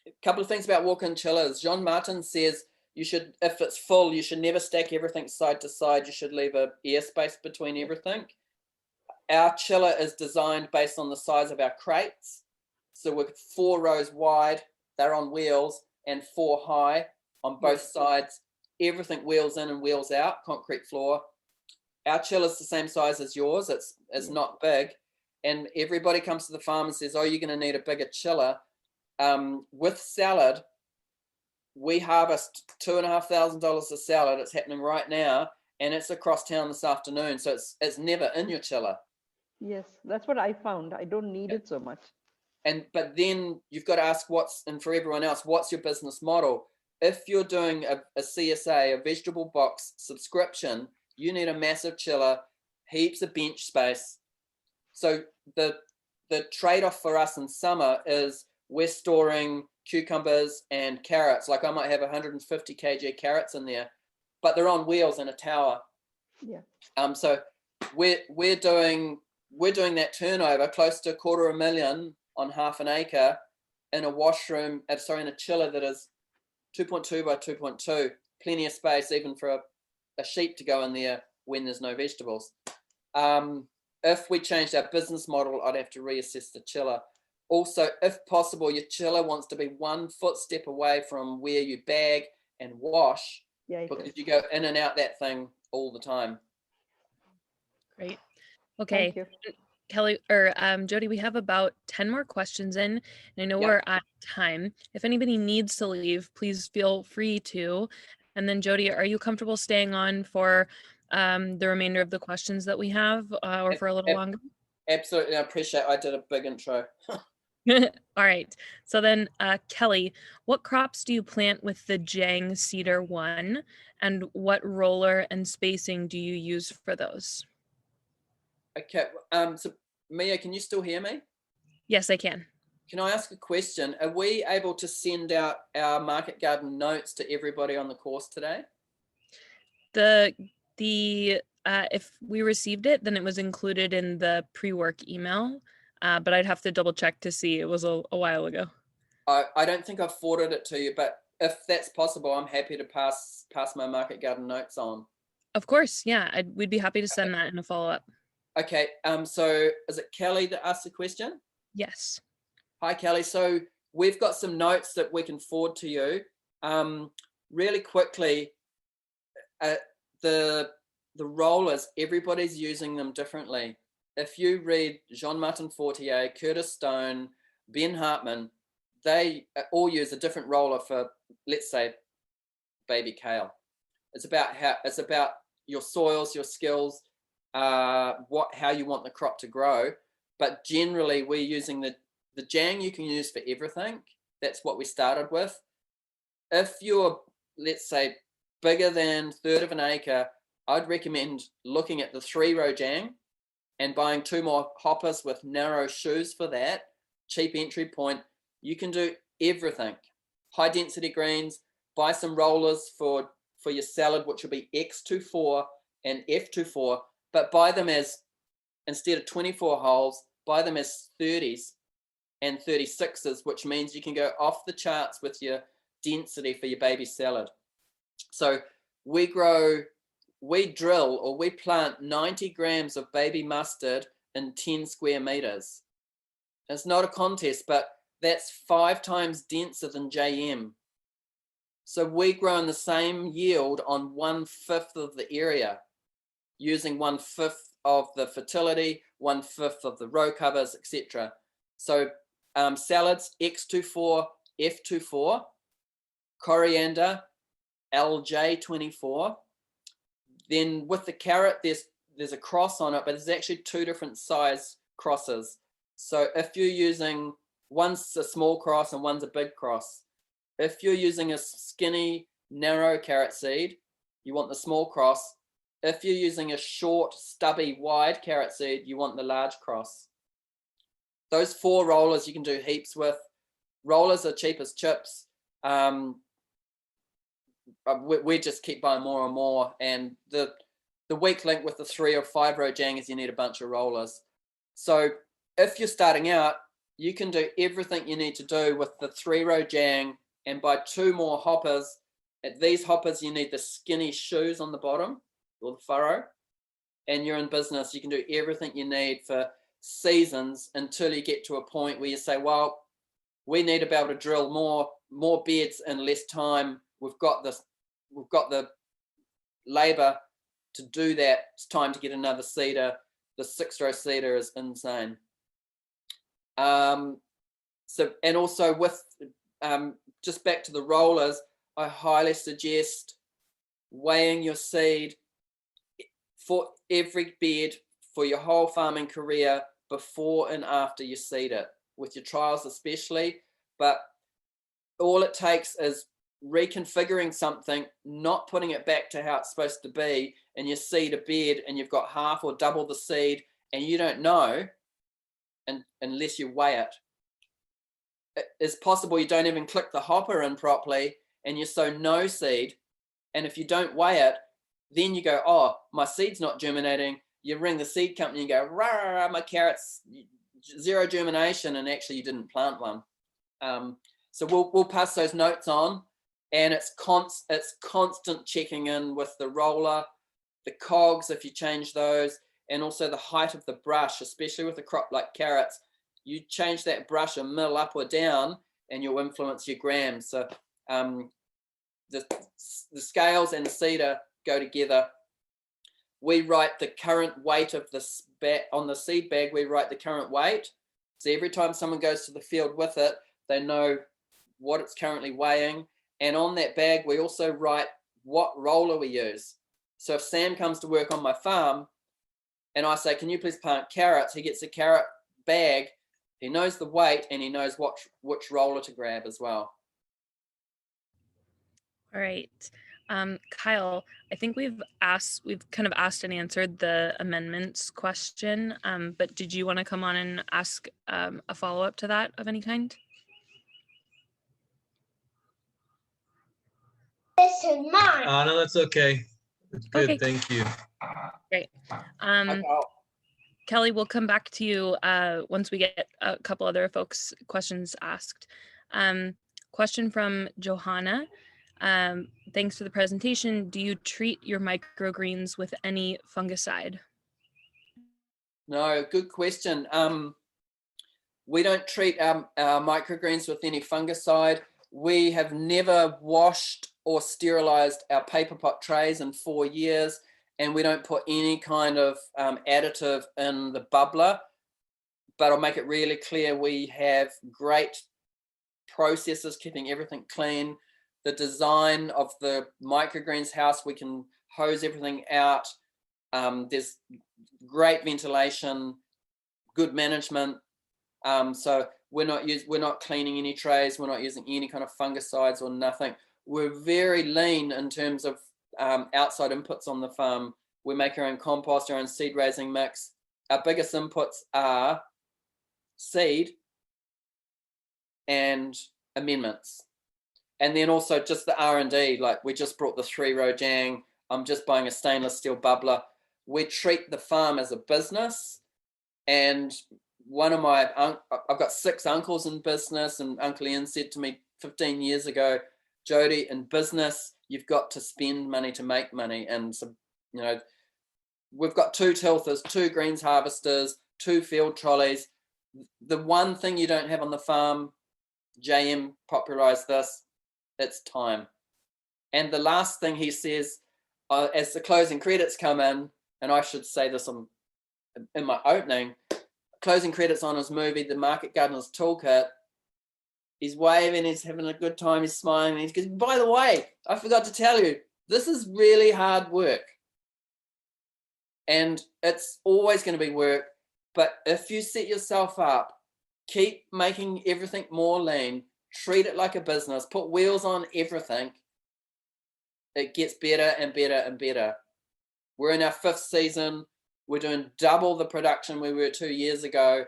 a couple of things about walk-in chillers. Jean Martin says you should, if it's full, you should never stack everything side to side. You should leave a airspace between everything. Our chiller is designed based on the size of our crates. So we're 4 rows wide, they're on wheels, and 4 high on both sides. Everything wheels in and wheels out, concrete floor. Our chiller's the same size as yours. It's not big. And everybody comes to the farm and says, oh, you're going to need a bigger chiller. With salad, we harvest $2,500 of salad. It's happening right now, and it's across town this afternoon. So it's never in your chiller. Yes, that's what I found. I don't need it so much. But then you've got to ask and for everyone else, what's your business model? If you're doing a CSA, a vegetable box subscription, you need a massive chiller, heaps of bench space. So the trade-off for us in summer is we're storing cucumbers and carrots. Like I might have 150 kg carrots in there, but they're on wheels in a tower. Yeah. So we're doing that turnover close to $250,000 on half an acre in a washroom, in a chiller that is 2.2 by 2.2, plenty of space even for a sheep to go in there when there's no vegetables. If we changed our business model, I'd have to reassess the chiller. Also, if possible, your chiller wants to be 1 footstep away from where you bag and wash, because you go in and out that thing all the time. Great. Okay. Thank you. Kelly or Jodi, we have about 10 more questions in, and I know we're at time. If anybody needs to leave, please feel free to. And then Jodi, are you comfortable staying on for the remainder of the questions that we have, or for a little longer? Absolutely, I appreciate. I did a big intro. All right. So then, Kelly, what crops do you plant with the Jang Cedar 1, and what roller and spacing do you use for those? Okay. So Mia, can you still hear me? Yes, I can. Can I ask a question? Are we able to send out our market garden notes to everybody on the course today? If we received it, then it was included in the pre-work email, but I'd have to double check to see. It was a while ago. I don't think I've forwarded it to you, but if that's possible, I'm happy to pass my market garden notes on. Of course, yeah, we'd be happy to send that in a follow-up. Okay, so is it Kelly that asked the question? Yes. Hi, Kelly. So we've got some notes that we can forward to you. Really quickly, the rollers, everybody's using them differently. If you read Jean-Martin Fortier, Curtis Stone, Ben Hartman, they all use a different roller for, let's say, baby kale. It's about your soils, your skills, how you want the crop to grow. But generally, we're using the Jang you can use for everything. That's what we started with. If you're, let's say, bigger than 1/3 of an acre, I'd recommend looking at the 3-row Jang and buying 2 more hoppers with narrow shoes for that. Cheap entry point. You can do everything. High density greens, buy some rollers for your salad, which will be X24 and F24, but buy them as, instead of 24 holes, buy them as 30s and 36s, which means you can go off the charts with your density for your baby salad. So we drill or we plant 90 grams of baby mustard in 10 square meters. It's not a contest, but that's 5 times denser than JM. So we grow in the same yield on 1/5 of the area, using 1/5 of the fertility, 1/5 of the row covers, etc. So salads, X24, F24, coriander, LJ24. Then with the carrot, there's a cross on it, but there's actually 2 different size crosses. So if you're using, one's a small cross and one's a big cross. If you're using a skinny, narrow carrot seed, you want the small cross. If you're using a short, stubby, wide carrot seed, you want the large cross. Those 4 rollers you can do heaps with. Rollers are cheap as chips. We just keep buying more and more. And the weak link with the 3 or 5 row jang is you need a bunch of rollers. So if you're starting out, you can do everything you need to do with the 3 row jang and buy 2 more hoppers. At these hoppers, you need the skinny shoes on the bottom or the furrow, and you're in business. You can do everything you need for seasons until you get to a point where you say, well, we need to be able to drill more beds in less time. We've got the labor to do that. It's time to get another seeder. The 6-row seeder is insane. So, and also with just back to the rollers, I highly suggest weighing your seed for every bed for your whole farming career before and after you seed it, with your trials especially. But all it takes is reconfiguring something, not putting it back to how it's supposed to be, and you seed a bed and you've got half or double the seed and you don't know, and unless you weigh it. It's possible you don't even click the hopper in properly and you sow no seed, and if you don't weigh it, then you go, oh, my seed's not germinating. You ring the seed company and go, rah, rah, rah, my carrot's 0 germination, and actually you didn't plant one. So we'll pass those notes on, and it's constant checking in with the roller, the cogs if you change those, and also the height of the brush, especially with a crop like carrots. You change that brush a mil up or down and you'll influence your grams. So the scales and the seeder go together. We write the current weight of this on the seed bag. We write the current weight. So every time someone goes to the field with it, they know what it's currently weighing. And on that bag, we also write what roller we use. So if Sam comes to work on my farm and I say, can you please plant carrots? He gets a carrot bag. He knows the weight and he knows which roller to grab as well. All right. Kyle, I think we've kind of asked and answered the amendments question, but did you want to come on and ask a follow-up to that of any kind? No, that's okay. It's good. Okay. Thank you. Great. Okay. Kelly, we'll come back to you once we get a couple other folks' questions asked. Question from Johanna. Thanks for the presentation. Do you treat your microgreens with any fungicide? No, good question. We don't treat our microgreens with any fungicide. We have never washed or sterilized our paper pot trays in 4 years, and we don't put any kind of additive in the bubbler. But I'll make it really clear, we have great processes keeping everything clean. The design of the microgreens house, we can hose everything out. There's great ventilation, good management. So we're not cleaning any trays. We're not using any kind of fungicides or nothing. We're very lean in terms of outside inputs on the farm. We make our own compost, our own seed raising mix. Our biggest inputs are seed and amendments. And then also just the R&D, like we just brought the 3-row jang. I'm just buying a stainless steel bubbler. We treat the farm as a business. And I've got 6 uncles in business, and Uncle Ian said to me 15 years ago, Jodi, in business, you've got to spend money to make money. And so, you know, we've got 2 tilthers, 2 greens harvesters, 2 field trolleys. The one thing you don't have on the farm, JM popularized this, it's time. And the last thing he says, as the closing credits come in, and I should say this in my opening, closing credits on his movie, The Market Gardener's Toolkit, he's waving, he's having a good time, he's smiling, and he goes, by the way, I forgot to tell you, this is really hard work. And it's always going to be work, but if you set yourself up, keep making everything more lean, treat it like a business, put wheels on everything, it gets better and better and better. We're in our 5th season. We're doing double the production we were 2 years ago,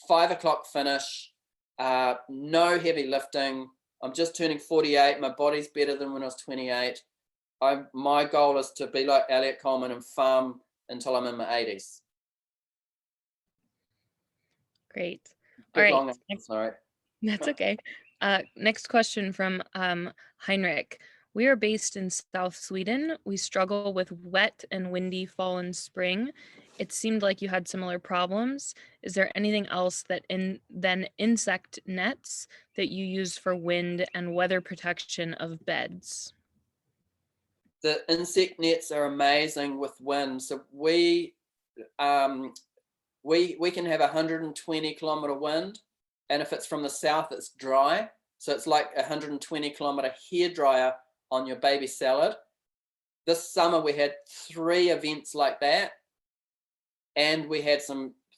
5 o'clock finish, no heavy lifting. I'm just turning 48. My body's better than when I was 28. My goal is to be like Elliot Coleman and farm until I'm in my 80s. Great. All right. Sorry. That's okay. Next question from Heinrich. We are based in South Sweden. We struggle with wet and windy fall and spring. It seemed like you had similar problems. Is there anything else than insect nets that you use for wind and weather protection of beds? The insect nets are amazing with wind. So we can have 120 kilometer wind, and if it's from the south, it's dry. So it's like a 120 kilometer hairdryer on your baby salad. This summer we had 3 events like that, and we had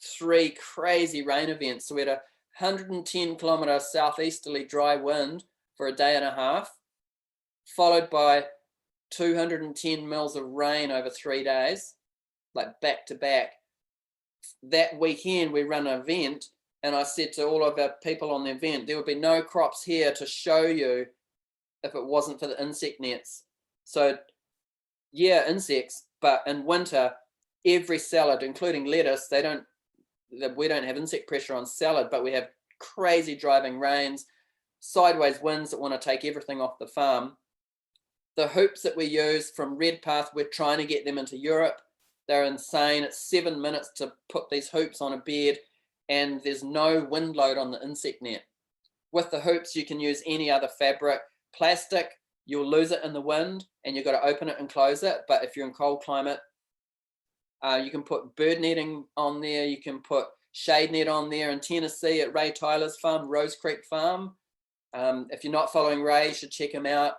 3 crazy rain events. So we had a 110 kilometer southeasterly dry wind for a day and a half, followed by 210 mils of rain over 3 days, like back to back. That weekend we ran an event, and I said to all of our people on the event, there would be no crops here to show you if it wasn't for the insect nets. So yeah, insects, but in winter, every salad, including lettuce, we don't have insect pressure on salad, but we have crazy driving rains, sideways winds that want to take everything off the farm. The hoops that we use from Redpath, we're trying to get them into Europe. They're insane. It's 7 minutes to put these hoops on a bed, and there's no wind load on the insect net. With the hoops, you can use any other fabric. Plastic, you'll lose it in the wind, and you've got to open it and close it. But if you're in cold climate, you can put bird netting on there. You can put shade net on there. In Tennessee at Ray Tyler's farm, Rose Creek Farm. If you're not following Ray, you should check him out.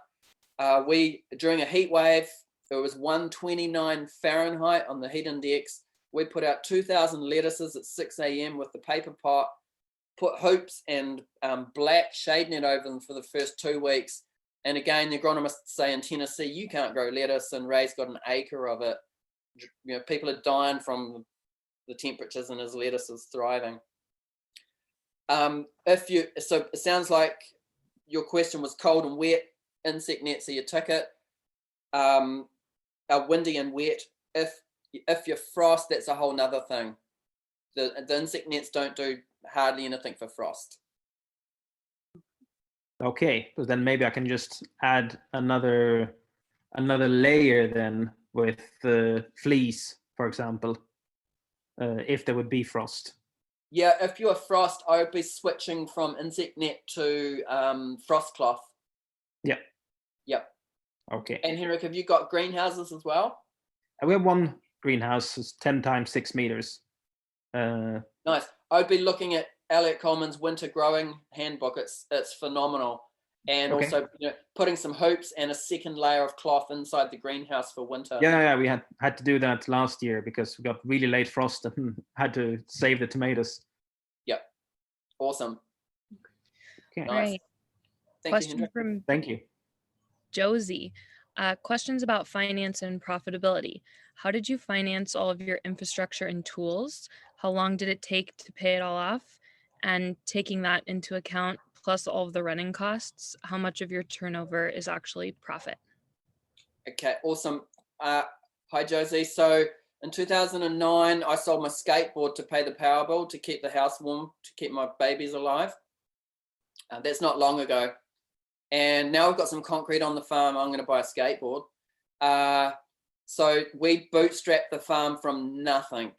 During a heat wave, it was 129 Fahrenheit on the heat index. We put out 2,000 lettuces at 6 a.m. with the paper pot, put hoops and black shade net over them for the first 2 weeks. And again, the agronomists say in Tennessee, you can't grow lettuce, and Ray's got an acre of it. You know, people are dying from the temperatures, and his lettuce is thriving. So it sounds like your question was cold and wet. Insect nets are your ticket. Windy and wet. If you're frost, that's a whole nother thing. The insect nets don't do hardly anything for frost. Okay, so then maybe I can just add another layer then with the fleece, for example, if there would be frost. Yeah, if you're frost, I would be switching from insect net to frost cloth. Yeah. Yep. Okay. And Henrik, have you got greenhouses as well? We have one greenhouse, it's 10 times 6 meters. Nice. I'd be looking at Elliot Coleman's winter growing handbook. It's phenomenal. And Okay. also, putting some hoops and a second layer of cloth inside the greenhouse for winter. Yeah, we had to do that last year because we got really late frost and had to save the tomatoes. Yep. Awesome. Okay. Nice. Right. Thank you. Thank you. Josie, questions about finance and profitability. How did you finance all of your infrastructure and tools? How long did it take to pay it all off? And taking that into account, plus all of the running costs, how much of your turnover is actually profit? Okay, awesome. Hi, Josie. So in 2009, I sold my skateboard to pay the power bill, to keep the house warm, to keep my babies alive. That's not long ago. And now we've got some concrete on the farm. I'm going to buy a skateboard. So we bootstrapped the farm from nothing.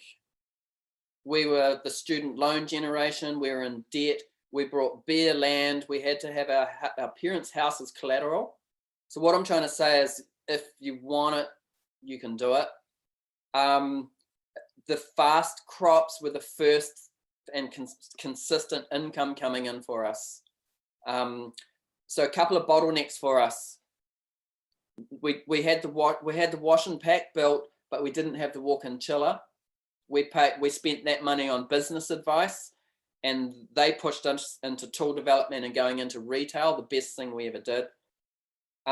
We were the student loan generation. We were in debt. We brought bare land. We had to have our parents' house as collateral. So what I'm trying to say is, if you want it, you can do it. The fast crops were the first and consistent income coming in for us. So a couple of bottlenecks for us. We had the wash and pack built, but we didn't have the walk-in chiller. We spent that money on business advice, and they pushed us into tool development and going into retail, the best thing we ever did.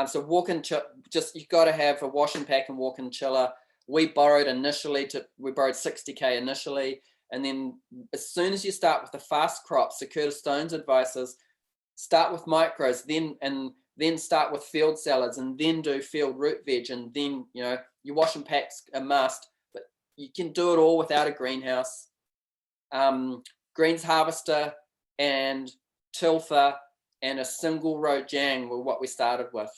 So walk-in, just you've got to have a wash and pack and walk-in chiller. We borrowed 60K initially, and then as soon as you start with the fast crops, the Curtis Stone's advice is start with micros, then start with field salads, and then do field root veg, and then your wash and pack's a must, but you can do it all without a greenhouse. Greens harvester and tilther and a single row jang were what we started with.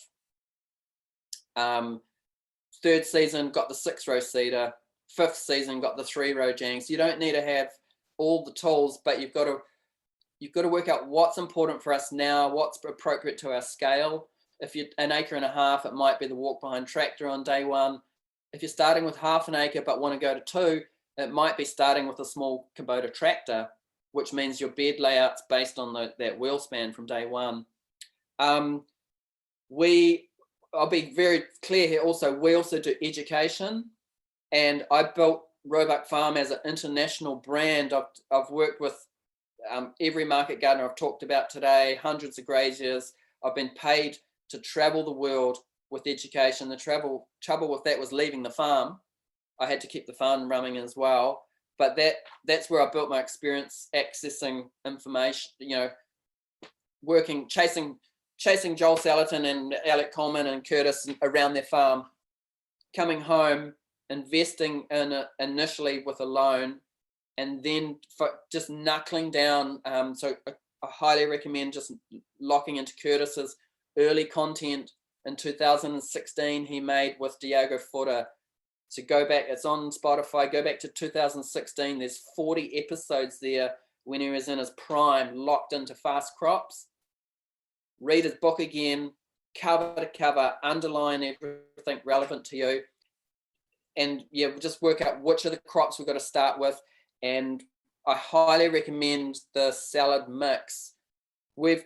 Third season got the 6-row seeder. Fifth season got the 3-row jang. So you don't need to have all the tools, but you've got to work out what's important for us now, what's appropriate to our scale. If you're 1.5 acres, it might be the walk behind tractor on day one. If you're starting with 1/2 acre but want to go to 2, it might be starting with a small Kubota tractor, which means your bed layout's based on that wheel span from day one. I'll be very clear here also, we also do education, and I built Roebuck Farm as an international brand. I've worked with every market gardener I've talked about today, hundreds of graziers. I've been paid to travel the world with education. The trouble with that was leaving the farm. I had to keep the farm running as well. But that's where I built my experience accessing information, working, chasing Joel Salatin and Alec Coleman and Curtis around their farm, coming home, investing in it initially with a loan, and then just knuckling down. So I highly recommend just locking into Curtis's early content in 2016 he made with Diego Footer. So go back, it's on Spotify, go back to 2016. There's 40 episodes there when he was in his prime, locked into fast crops. Read his book again, cover to cover, underline everything relevant to you. And just work out which of the crops we've got to start with. And I highly recommend the salad mix. We've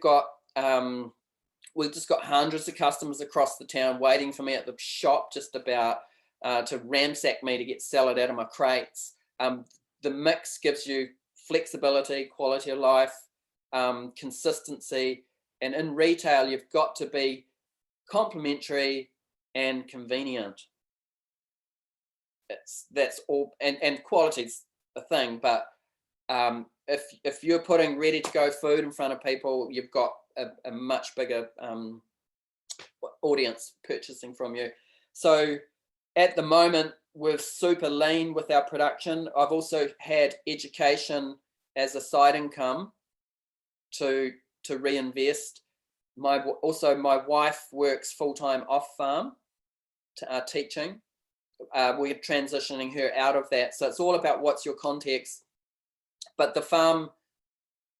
just got hundreds of customers across the town waiting for me at the shop just about to ransack me to get salad out of my crates. The mix gives you flexibility, quality of life, consistency, and in retail, you've got to be complementary and convenient. That's all, and quality's a thing, but if you're putting ready to go food in front of people, you've got a much bigger audience purchasing from you. So at the moment, we're super lean with our production. I've also had education as a side income to reinvest. My wife works full-time off farm teaching. We're transitioning her out of that. So it's all about what's your context. But the farm,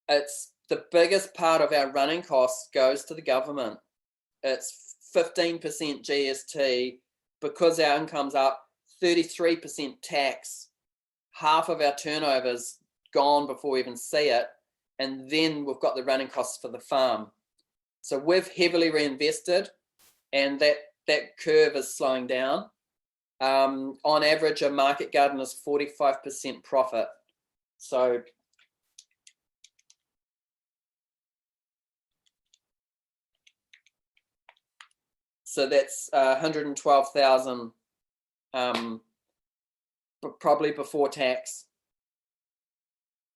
it's the biggest part of our running costs goes to the government. It's 15% GST because our income's up, 33% tax. Half of our turnover's gone before we even see it. And then we've got the running costs for the farm. So we've heavily reinvested, and that curve is slowing down. On average, a market garden is 45% profit. So that's 112,000, probably before tax.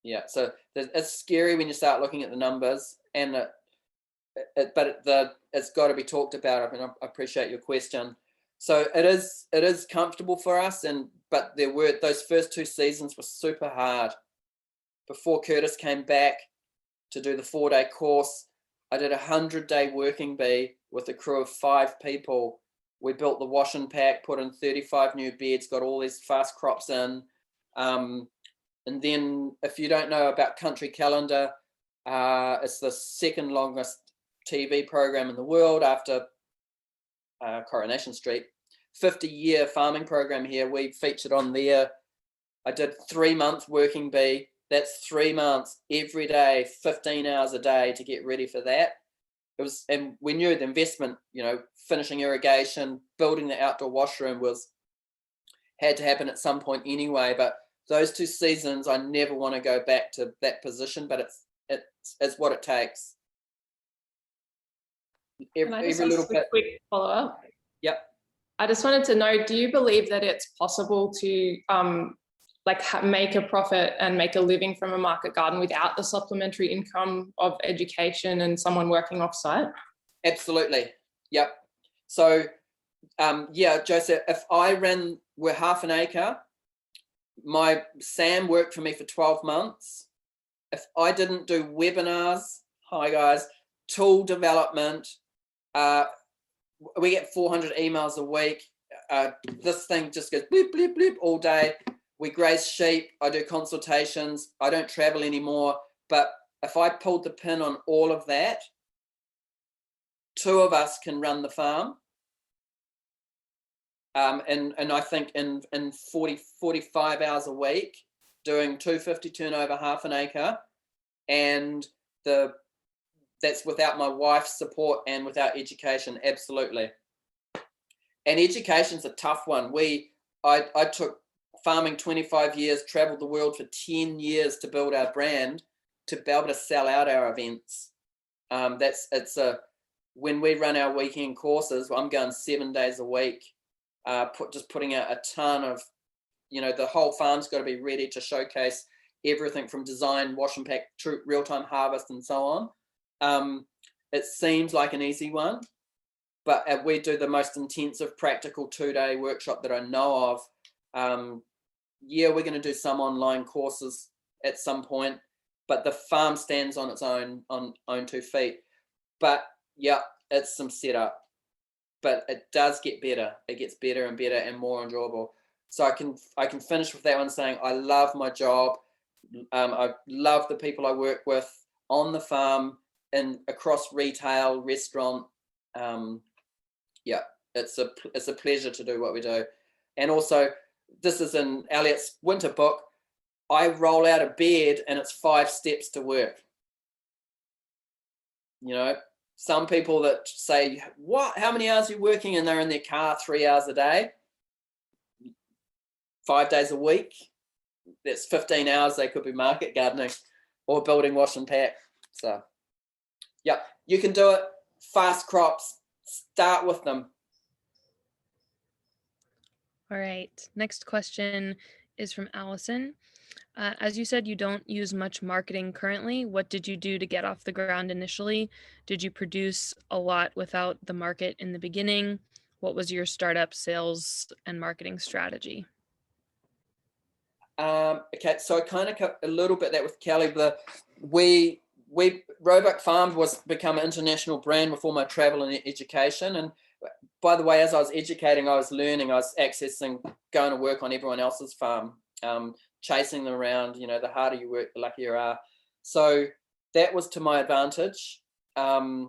Yeah, so it's scary when you start looking at the numbers, and it's got to be talked about. I mean, I appreciate your question. So it is comfortable for us, but those first 2 seasons were super hard. Before Curtis came back to do the 4-day course, I did a 100-day working bee with a crew of 5 people. We built the wash and pack, put in 35 new beds, got all these fast crops in. And then if you don't know about Country Calendar, it's the second longest TV program in the world after Coronation Street. 50-year farming program here. We featured on there. I did 3-month working bee. That's 3 months every day, 15 hours a day to get ready for that. And we knew the investment, finishing irrigation, building the outdoor washroom had to happen at some point anyway. But those 2 seasons, I never want to go back to that position, but it's what it takes. Can I just ask a quick follow-up? Yep. I just wanted to know, do you believe that it's possible to make a profit and make a living from a market garden without the supplementary income of education and someone working off-site? Absolutely. Yep. So, Joseph, if we're half an acre, Sam worked for me for 12 months. If I didn't do webinars, hi guys, tool development, we get 400 emails a week. This thing just goes bleep, bleep, bleep all day. We graze sheep. I do consultations. I don't travel anymore. But if I pulled the pin on all of that, 2 of us can run the farm. And I think in 45 hours a week, doing 250 turnover, half an acre, and that's without my wife's support and without education, absolutely. And education's a tough one. I took farming 25 years, traveled the world for 10 years to build our brand, to be able to sell out our events. When we run our weekend courses, I'm going 7 days a week, putting out a ton of, the whole farm's got to be ready to showcase everything from design, wash and pack, real-time harvest, and so on. It seems like an easy one, but we do the most intensive practical 2-day workshop that I know of. We're going to do some online courses at some point, but the farm stands on its own 2 feet. But yeah, it's some setup, but it does get better. It gets better and better and more enjoyable. So I can finish with that one saying I love my job. I love the people I work with on the farm and across retail, restaurant. It's a pleasure to do what we do. And also, this is in Elliot's winter book. I roll out of bed and it's 5 steps to work. Some people that say, what, how many hours are you working? And they're in their car 3 hours a day, 5 days a week. That's 15 hours they could be market gardening or building wash and pack. So, you can do it. Fast crops, start with them. All right. Next question is from Allison. As you said, you don't use much marketing currently. What did you do to get off the ground initially? Did you produce a lot without the market in the beginning? What was your startup sales and marketing strategy? Okay, so I kind of cut a little bit that with Kelly. Roebuck Farm was become an international brand with all my travel and education. And by the way, as I was educating, I was learning, I was accessing, going to work on everyone else's farm, chasing them around. The harder you work, the luckier you are. So that was to my advantage. I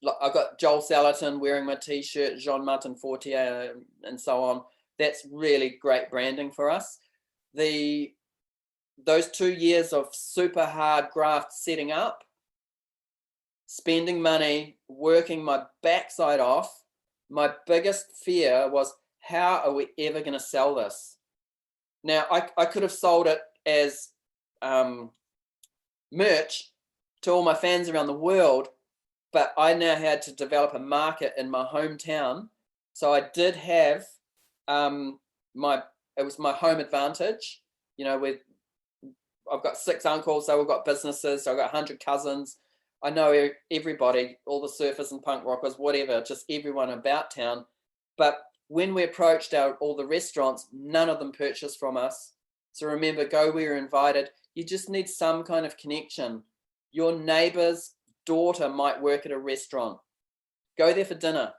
got Joel Salatin wearing my T-shirt, Jean-Martin Fortier, and so on. That's really great branding for us. Those 2 years of super hard graft setting up, spending money, working my backside off, my biggest fear was, how are we ever going to sell this? Now, I could have sold it as merch to all my fans around the world, but I now had to develop a market in my hometown. So I did have it was my home advantage. I've got 6 uncles, they all got businesses, so I've got 100 cousins. I know everybody, all the surfers and punk rockers, whatever, just everyone about town. But when we approached all the restaurants, none of them purchased from us. So remember, go where you're invited. You just need some kind of connection. Your neighbor's daughter might work at a restaurant. Go there for dinner.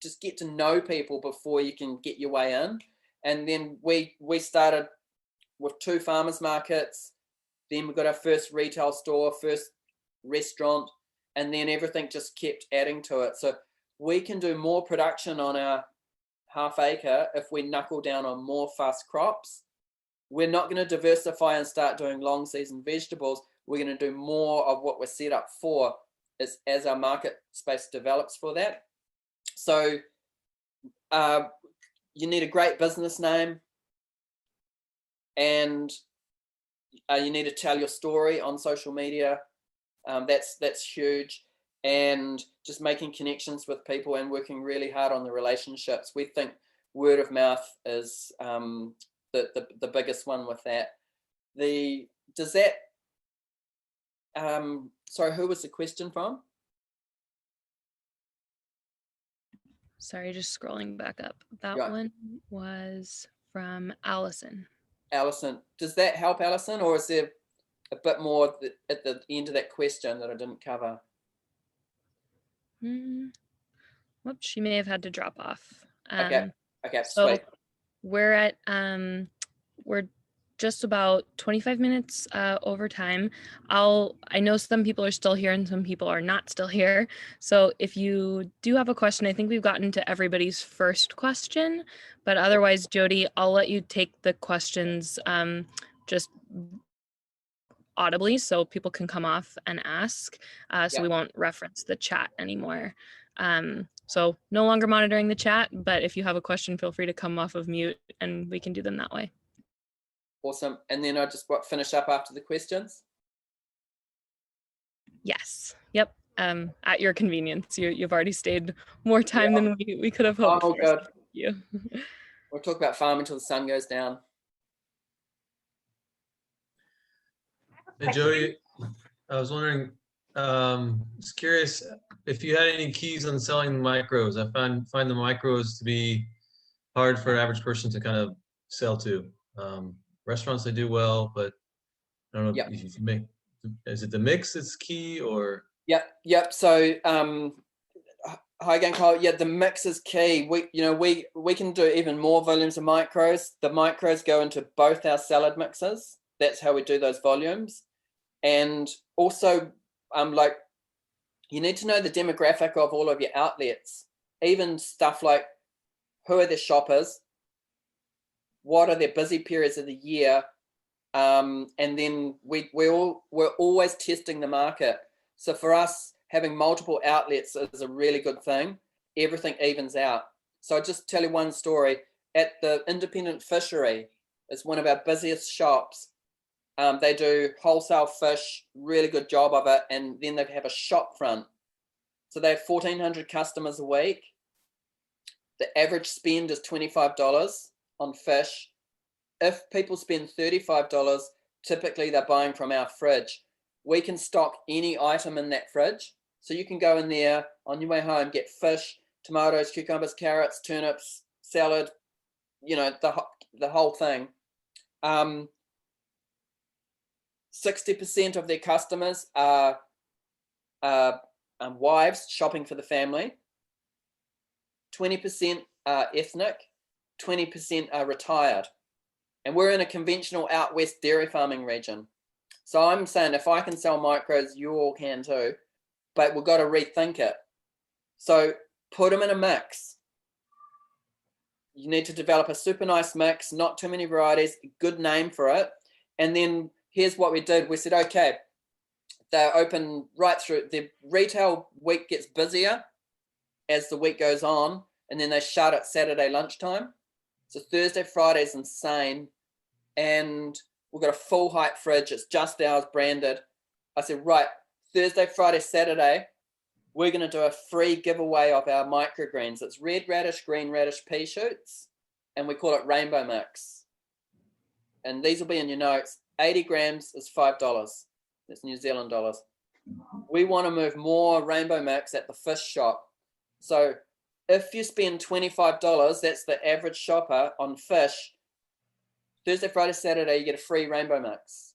Just get to know people before you can get your way in. And then we started with 2 farmers markets. Then we got our first retail store, first restaurant, and then everything just kept adding to it. So we can do more production on our half acre if we knuckle down on more fast crops. We're not going to diversify and start doing long season vegetables. We're going to do more of what we're set up for as our market space develops for that. So you need a great business name, and you need to tell your story on social media. That's huge. And just making connections with people and working really hard on the relationships. We think word of mouth is the biggest one with that. Sorry, who was the question from? Sorry, just scrolling back up. That Right. one was from Allison. Allison, does that help, Allison, or is there a bit more at the end of that question that I didn't cover? Whoops, she may have had to drop off. Okay, So sweet. we're at we're just about 25 minutes over time. I know some people are still here and some people are not still here. So if you do have a question, I think we've gotten to everybody's first question, but otherwise, Jodi, I'll let you take the questions just audibly so people can come off and ask. So we won't reference the chat anymore. So no longer monitoring the chat, but if you have a question, feel free to come off of mute and we can do them that way. Awesome. And then I just finish up after the questions? Yes. Yep. At your convenience. You've already stayed more time than we could have hoped for. Good. So thank you. We'll talk about farm until the sun goes down. Hey, Jodi, I was wondering, just curious if you had any keys on selling the micros. I find the micros to be hard for an average person to kind of sell to. Restaurants, they do well, but I don't know if you make, is it the mix that's key or? Yep. So, hi again, Kyle. Yeah, the mix is key. We can do even more volumes of micros. The micros go into both our salad mixes. That's how we do those volumes. And also, you need to know the demographic of all of your outlets. Even stuff like who are the shoppers, what are their busy periods of the year, and then we're always testing the market. So for us, having multiple outlets is a really good thing. Everything evens out. So I'll just tell you one story. At the Independent Fishery, it's one of our busiest shops. They do wholesale fish, really good job of it, and then they have a shop front. So they have 1,400 customers a week. The average spend is $25 on fish. If people spend $35, typically they're buying from our fridge. We can stock any item in that fridge. So you can go in there on your way home, get fish, tomatoes, cucumbers, carrots, turnips, salad, the whole thing. 60% of their customers are wives shopping for the family. 20% are ethnic, 20% are retired. And we're in a conventional out west dairy farming region. So I'm saying if I can sell micros, you all can too, but we've got to rethink it. So put them in a mix. You need to develop a super nice mix, not too many varieties, good name for it. And then here's what we did. We said, okay, they're open right through. The retail week gets busier as the week goes on, and then they shut at Saturday lunchtime. So Thursday, Friday is insane. And we've got a full height fridge. It's just ours branded. I said, right, Thursday, Friday, Saturday, we're going to do a free giveaway of our microgreens. It's red radish, green radish, pea shoots, and we call it Rainbow Mix. And these will be in your notes. 80 grams is $5. That's New Zealand dollars. we want to move more rainbow mix at the fish shop. So if you spend $25, that's the average shopper on fish, Thursday, Friday, Saturday, you get a free rainbow mix.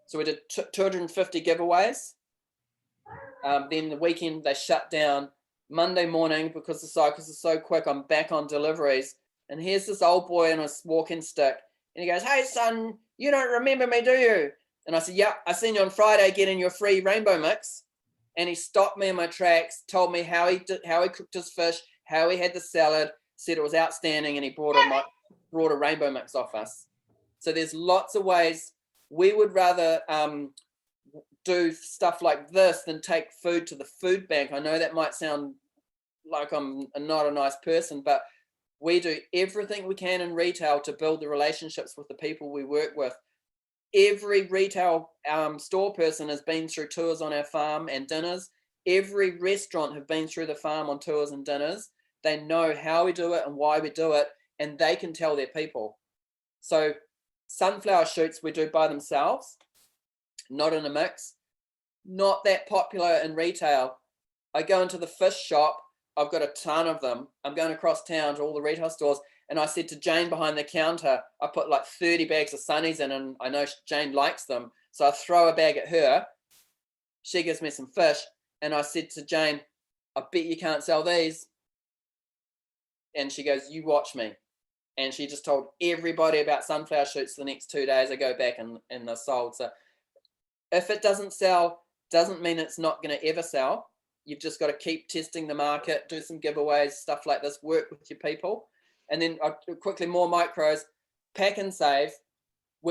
So we did 250 giveaways. Then the weekend they shut down. Monday morning, because the cycles are so quick, I'm back on deliveries. And here's this old boy on a walking stick. And he goes, "Hey, son, you don't remember me, do you?" And I said, "Yeah, I seen you on Friday getting your free rainbow mix." And he stopped me in my tracks, told me how he cooked his fish, how he had the salad, said it was outstanding, and he brought a rainbow mix off us. So there's lots of ways. We would rather do stuff like this than take food to the food bank. I know that might sound like I'm not a nice person, but we do everything we can in retail to build the relationships with the people we work with. Every retail store person has been through tours on our farm and dinners. Every restaurant have been through the farm on tours and dinners. They know how we do it and why we do it, and they can tell their people. So sunflower shoots we do by themselves, not in a mix. Not that popular in retail. I go into the fish shop, I've got a ton of them. I'm going across town to all the retail stores, and I said to Jane behind the counter, I put like 30 bags of sunnies in, and I know Jane likes them. So I throw a bag at her. She gives me some fish, and I said to Jane, "I bet you can't sell these." And she goes, "You watch me." And she just told everybody about sunflower shoots the next 2 days. I go back and they're sold. So if it doesn't sell, doesn't mean it's not going to ever sell. You've just got to keep testing the market, do some giveaways, stuff like this, work with your people. And then quickly, more micros, pack and save.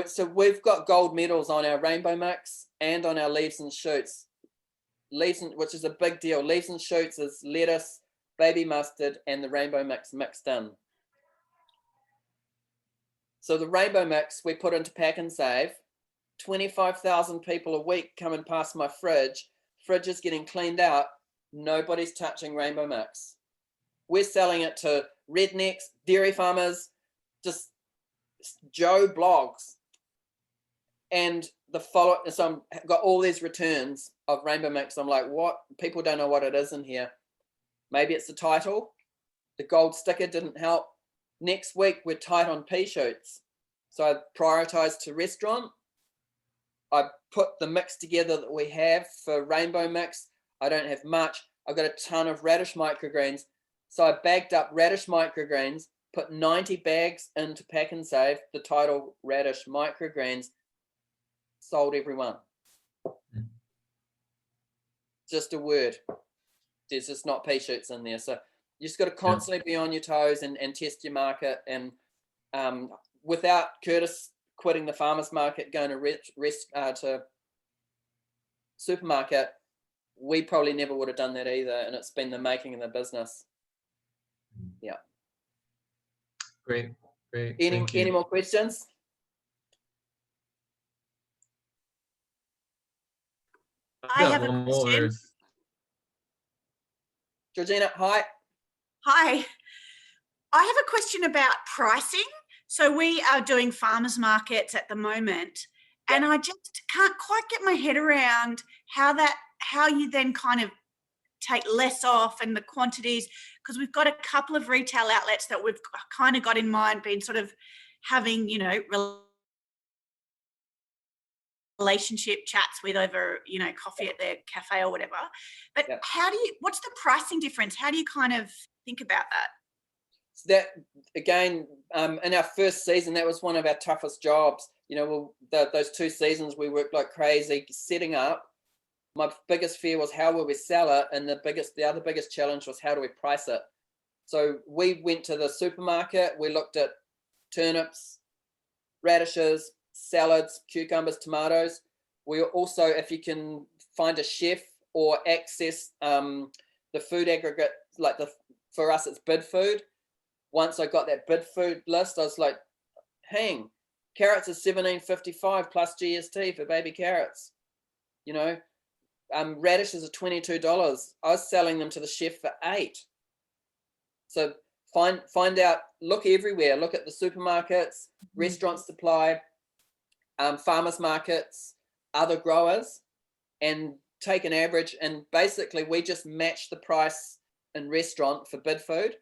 So we've got gold medals on our rainbow mix and on our leaves and shoots. Which is a big deal. Leaves and shoots is lettuce, baby mustard, and the rainbow mix mixed in. So the rainbow mix we put into pack and save. 25,000 people a week coming past my fridge. Fridge is getting cleaned out. Nobody's touching rainbow mix. We're selling it to rednecks, dairy farmers, just Joe blogs. And so I've got all these returns of rainbow mix. I'm like, what? People don't know what it is in here. Maybe it's the title. The gold sticker didn't help. Next week, we're tight on pea shoots. So I prioritized to restaurant. I put the mix together that we have for rainbow mix. I don't have much. I've got a ton of radish microgreens. So I bagged up radish microgreens, put 90 bags into pack and save, the title radish microgreens, sold every one. Just a word. There's just not pea shoots in there. So you just got to constantly be on your toes and test your market. And without Curtis quitting the farmers market, going to supermarket, we probably never would have done that either. And it's been the making of the business. Yeah. Great. Any more questions? I have a question. Georgina, hi. Hi. I have a question about pricing. So we are doing farmers markets at the moment, and I just can't quite get my head around how you then kind of take less off and the quantities, because we've got a couple of retail outlets that we've kind of got in mind, been sort of having, relationship chats with over, coffee at their cafe or whatever. But what's the pricing difference? How do you kind of think about that? So that, again, in our first season, that was one of our toughest jobs. Those 2 seasons we worked like crazy setting up. My biggest fear was how will we sell it, and the other biggest challenge was how do we price it. So we went to the supermarket. We looked at turnips, radishes, salads, cucumbers, tomatoes. We also, if you can find a chef or access the food aggregate, for us it's bid food. Once I got that bid food list, I was like, hang, carrots is $17.55 plus GST for baby carrots. Radishes are $22. I was selling them to the chef for $8. So find out, look everywhere. Look at the supermarkets, restaurant supply, farmers markets, other growers, and take an average, and basically we just match the price in restaurant for bid food.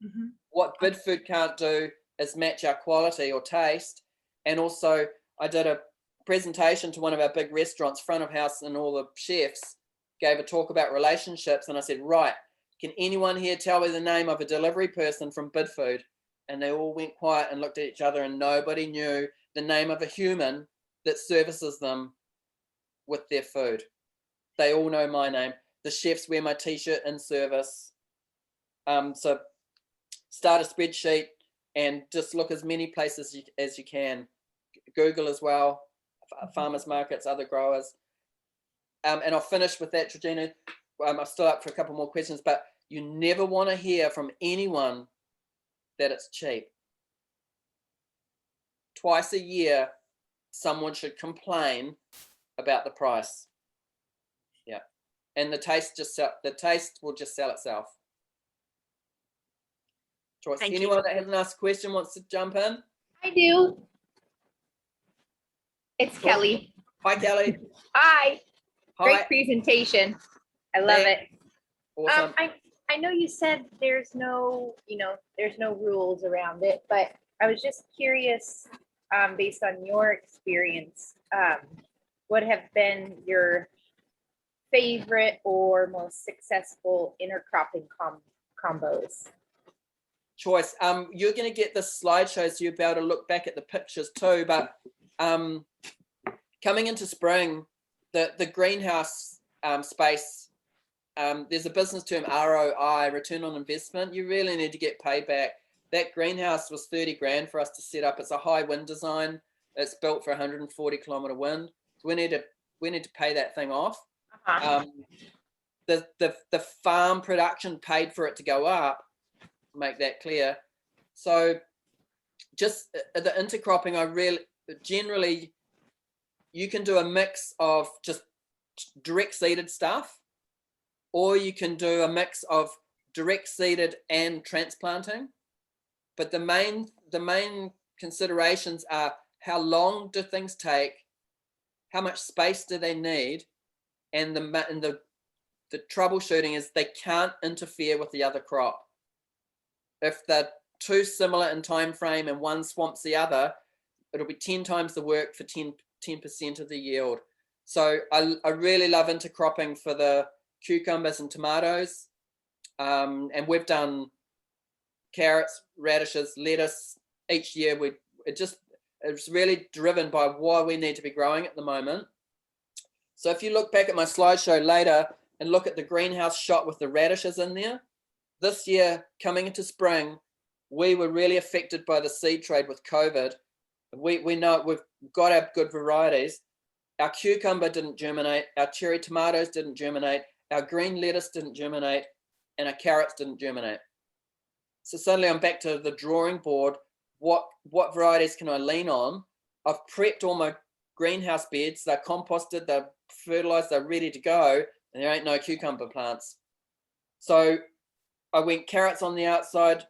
Mhm. What bid food can't do is match our quality or taste. And also I did a presentation to one of our big restaurants, front of house, and all the chefs gave a talk about relationships. And I said, right, can anyone here tell me the name of a delivery person from bid food? And they all went quiet and looked at each other, and nobody knew the name of a human that services them with their food. They all know my name. The chefs wear my t-shirt in service. So start a spreadsheet and just look as many places as you can. Google as well, farmers markets, other growers. And I'll finish with that, Georgina. I'm still up for a couple more questions, but you never want to hear from anyone that it's cheap. Twice a year, someone should complain about the price. Yeah, and the taste will just sell itself. Joyce, Thank you. anyone that hasn't asked a question wants to jump in? I do. It's Cool. Kelly. Hi, Kelly. Hi. Hi. Great presentation. I love Yeah. it. Awesome. I know you said there's no, there's no rules around it, but I was just curious, based on your experience, what have been your favorite or most successful intercropping combos? Choice. You're going to get this slideshow, so you'll be able to look back at the pictures too. But coming into spring, the greenhouse space, there's a business term, ROI, return on investment. You really need to get paid back. That greenhouse was 30 grand for us to set up. It's a high wind design. It's built for 140 kilometer wind. So we need to pay that thing off. Uh-huh. The farm production paid for it to go up. Make that clear. So just the intercropping, I really generally, you can do a mix of just direct seeded stuff, or you can do a mix of direct seeded and transplanting. But the main considerations are how long do things take, how much space do they need, and the troubleshooting is they can't interfere with the other crop. If they're too similar in time frame and one swamps the other, it'll be 10 times the work for 10% of the yield. So I really love intercropping for the cucumbers and tomatoes. And we've done carrots, radishes, lettuce each year. It's really driven by what we need to be growing at the moment. So if you look back at my slideshow later and look at the greenhouse shot with the radishes in there, this year, coming into spring, we were really affected by the seed trade with COVID. We know we've got our good varieties. Our cucumber didn't germinate, our cherry tomatoes didn't germinate, our green lettuce didn't germinate, and our carrots didn't germinate. So suddenly I'm back to the drawing board. What varieties can I lean on? I've prepped all my greenhouse beds. They're composted, they're fertilized, they're ready to go, and there ain't no cucumber plants. So I went carrots on the outside,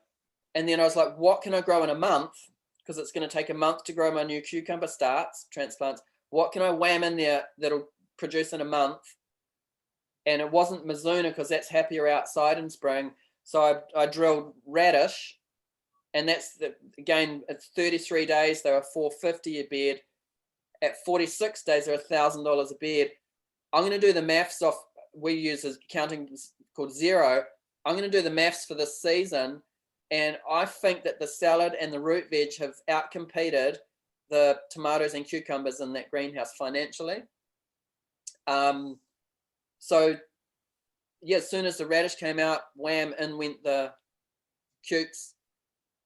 and then I was like, what can I grow in a month? Because it's going to take a month to grow my new cucumber transplants. What can I wham in there that'll produce in a month? And it wasn't Mizuna, because that's happier outside in spring. So I drilled radish, and that's again, it's 33 days. They were $450 a bed. At 46 days, they're $1,000 a bed. I'm going to do the maths off. We use accounting called Zero. I'm going to do the maths for this season, and I think that the salad and the root veg have outcompeted the tomatoes and cucumbers in that greenhouse financially. So yeah, as soon as the radish came out, wham, in went the cukes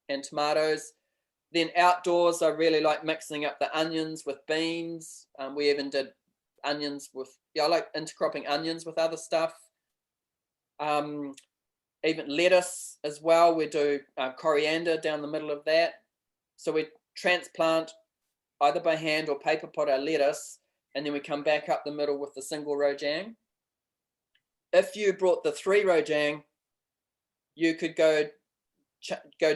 and tomatoes. Then outdoors, I really like mixing up the onions with beans. We even did onions with, I like intercropping onions with other stuff. Even lettuce as well. We do coriander down the middle of that. So we transplant either by hand or paper pot our lettuce, and then we come back up the middle with the single row jang. If you brought the 3-row jang, you could go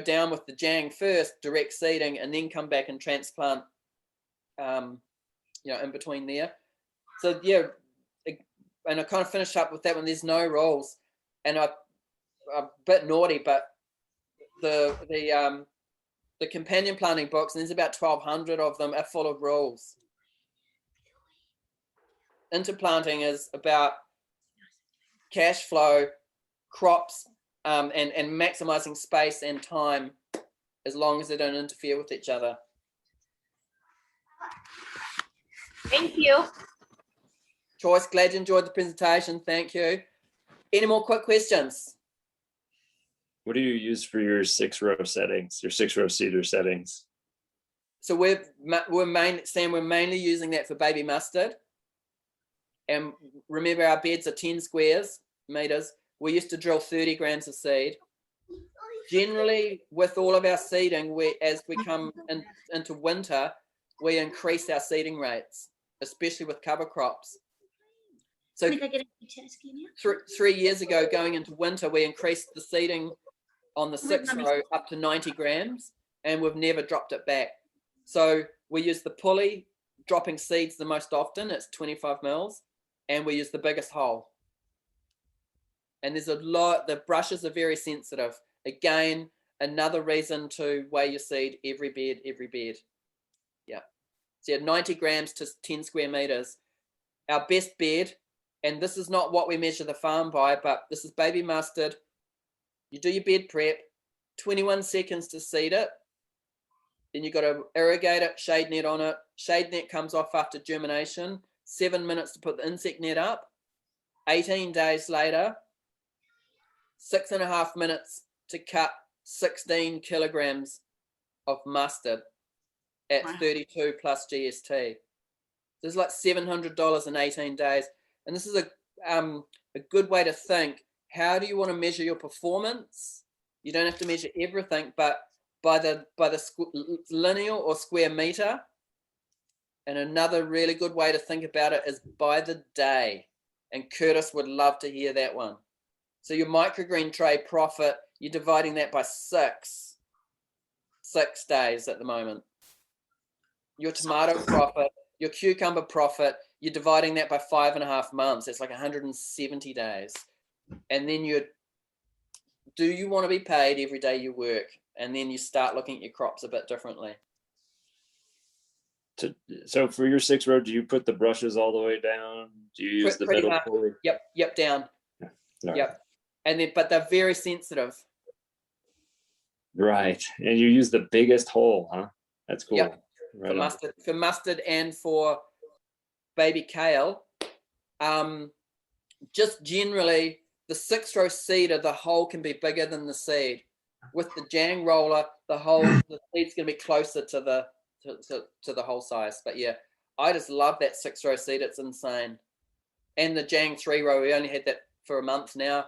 down with the jang first, direct seeding, and then come back and transplant, in between there. So yeah, and I kind of finished up with that one. There's no rules, and I'm a bit naughty, but the companion planting books, and there's about 1,200 of them, are full of rules. Interplanting is about cash flow, crops, and maximizing space and time, as long as they don't interfere with each other. Thank you. Joyce, glad you enjoyed the presentation. Thank you. Any more quick questions? What do you use for your 6-row settings, your 6-row seeder settings? So we're mainly using that for baby mustard. And remember, our beds are 10 meters. We used to drill 30 grams of seed. Generally, with all of our seeding, as we come into winter, we increase our seeding rates, especially with cover crops. So 3 years ago, going into winter, we increased the seeding on the 6th row up to 90 grams, and we've never dropped it back. So we use the pulley, dropping seeds the most often. It's 25 mils, and we use the biggest hole. And there's a lot, the brushes are very sensitive. Again, another reason to weigh your seed every bed. Yeah. So you have 90 grams to 10 square meters. Our best bed, and this is not what we measure the farm by, but this is baby mustard. You do your bed prep, 21 seconds to seed it. Then you've got to irrigate it, shade net on it. Shade net comes off after germination. 7 minutes to put the insect net up. 18 days later, 6.5 minutes to cut 16 kilograms of mustard at 32 plus GST. There's like $700 in 18 days. And this is a good way to think. How do you want to measure your performance? You don't have to measure everything, but by the linear or square meter. And another really good way to think about it is by the day. And Curtis would love to hear that one. So your microgreen tray profit, you're dividing that by 6 days at the moment. Your tomato profit, your cucumber profit, you're dividing that by 5.5 months. It's like 170 days. And then do you want to be paid every day you work? And then you start looking at your crops a bit differently. So for your 6-row, do you put the brushes all the way down? Do you use the middle pulley? Yep, down. Right. Yep. And then, but they're very sensitive. Right. And you use the biggest hole, huh? That's cool. Yep. Right For mustard and for baby kale. Just generally, the 6-row seeder, the hole can be bigger than the seed. With the jang roller, the seed's going to be closer to the whole size. But yeah, I just love that 6-row seed. It's insane. And the jang 3-row, we only had that for a month now,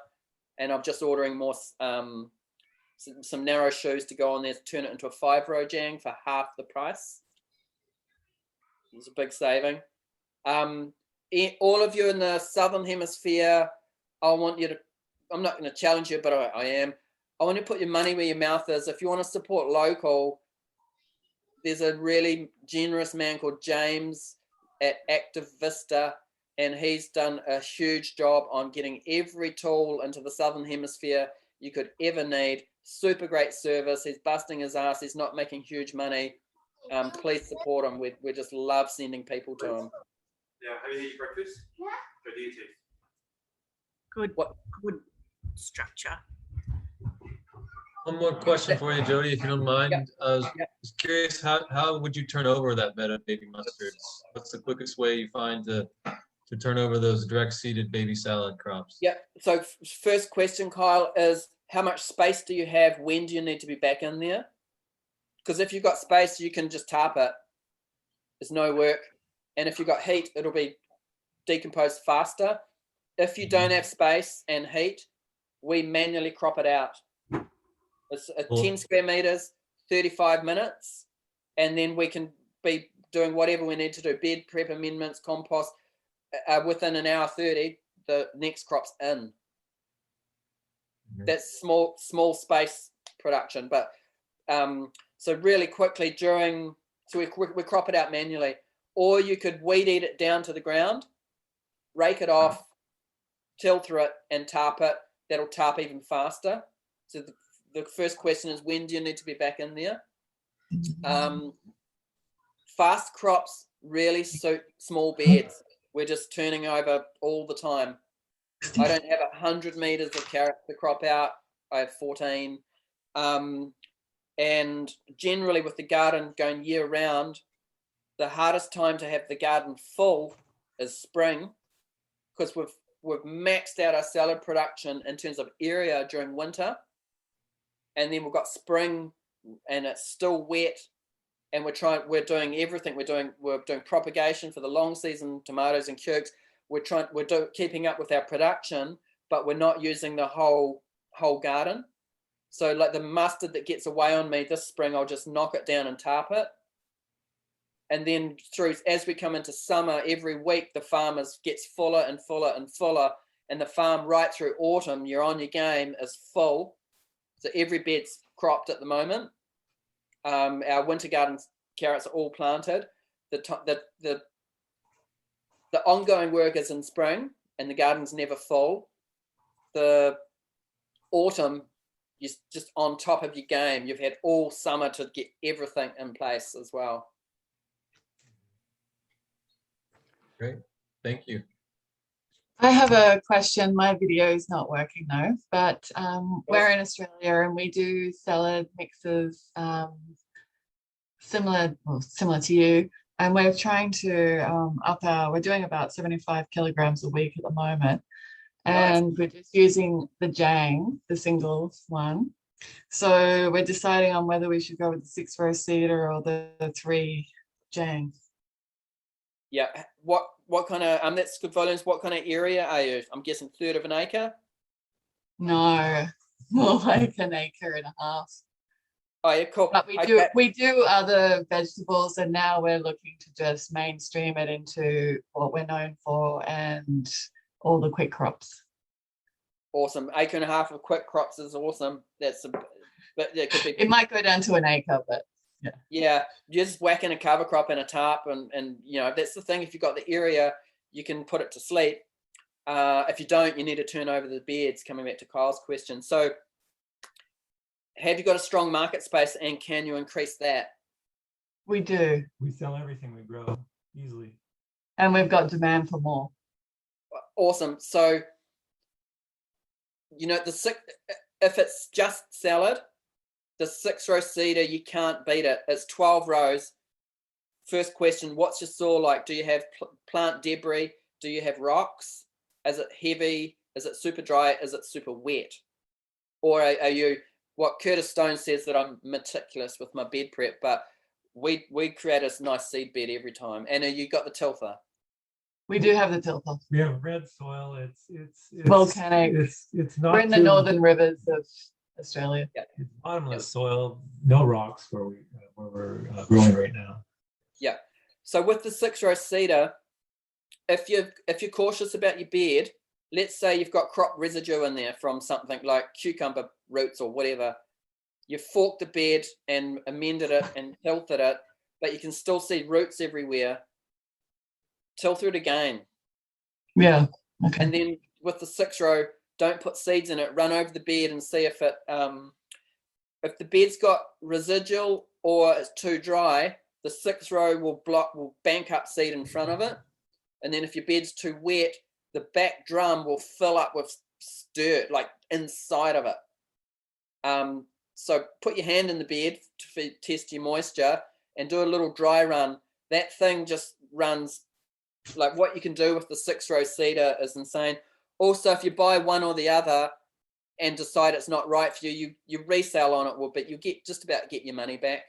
and I'm just ordering more some narrow shoes to go on there to turn it into a 5-row jang for half the price. It's a big saving. All of you in the Southern Hemisphere, I'm not going to challenge you, but I am. I want to put your money where your mouth is. If you want to support local, there's a really generous man called James at Active Vista, and he's done a huge job on getting every tool into the Southern Hemisphere you could ever need. Super great service. He's busting his ass. He's not making huge money. Please support him. We just love sending people to him. Yeah, have you had your breakfast? Yeah. Go do your teeth. Good structure. One more question for you, Jodi, if you don't mind. I was curious, how would you turn over that bed of baby mustards? What's the quickest way you find to turn over those direct seeded baby salad crops? Yeah. So first question, Kyle, is how much space do you have? When do you need to be back in there? Because if you've got space, you can just tarp it. There's no work. And if you've got heat, it'll be decomposed faster. If you don't have space and heat, we manually crop it out. It's 10 square meters, 35 minutes, and then we can be doing whatever we need to do, bed prep, amendments, compost. Within an hour 30, the next crop's in. That's small space production, but so really quickly so we crop it out manually, or you could weed eat it down to the ground, rake it off, till through it and tarp it, that'll tarp even faster. So the first question is, when do you need to be back in there? Fast crops really suit small beds. We're just turning over all the time. I don't have 100 meters of carrots to crop out. I have 14. And generally with the garden going year round, the hardest time to have the garden full is spring, because we've maxed out our salad production in terms of area during winter, and then we've got spring and it's still wet, and we're doing everything. We're doing propagation for the long season tomatoes and cucumbers. We're keeping up with our production, but we're not using the whole garden. So like the mustard that gets away on me this spring, I'll just knock it down and tarp it. And then as we come into summer, every week the farm gets fuller and fuller and fuller, and the farm right through autumn, you're on your game, is full. So every bed's cropped at the moment. Our winter garden carrots are all planted. The ongoing work is in spring, and the garden's never full. The autumn, you're just on top of your game. You've had all summer to get everything in place as well. Great, thank you. I have a question. My video is not working though, but we're in Australia and we do salad mixes similar to you, and we're trying to we're doing about 75 kilograms a week at the moment, and nice. We're just using the Jang, the singles one. So we're deciding on whether we should go with the 6-row seeder or the 3 Jang. Yeah, what kind of that's good volumes. What kind of area are you? I'm guessing 1/3 of an acre. No, more like an acre and a half. Oh yeah, cool. But we do other vegetables, and now we're looking to just mainstream it into what we're known for and all the quick crops. Awesome. 1.5 acres of quick crops is awesome. But it could be. It might go down to an acre, but. Yeah, you're just whacking a cover crop and a tarp, and you know, that's the thing. If you've got the area, you can put it to sleep. If you don't, you need to turn over the beds, coming back to Kyle's question. So have you got a strong market space, and can you increase that? We do. We sell everything we grow easily. And we've got demand for more. Awesome. So, you know, if it's just salad, the 6-row seeder, you can't beat it. It's 12 rows. First question, what's your soil like? Do you have plant debris? Do you have rocks? Is it heavy? Is it super dry? Is it super wet? Or are you, what Curtis Stone says, that I'm meticulous with my bed prep, but we create a nice seed bed every time. And you got the tilther? We do have the tilther. We have red soil. It's volcanic. It's not. We're in the northern rivers of Australia. Yeah. It's bottomless soil, no rocks where we're growing right now. Yeah. So with the 6-row seeder, if you're cautious about your bed, let's say you've got crop residue in there from something like cucumber roots or whatever, you forked the bed and amended it and tilted it, but you can still see roots everywhere. Tilt it again. Yeah. Okay. And then with the 6-row, don't put seeds in it. Run over the bed and see if if the bed's got residual or it's too dry, the 6-row will bank up seed in front of it. And then if your bed's too wet, the back drum will fill up with dirt, like inside of it. So put your hand in the bed to test your moisture and do a little dry run. That thing just runs, like what you can do with the 6-row seeder is insane. Also, if you buy one or the other and decide it's not right for you, you resell on it, but you get just about get your money back.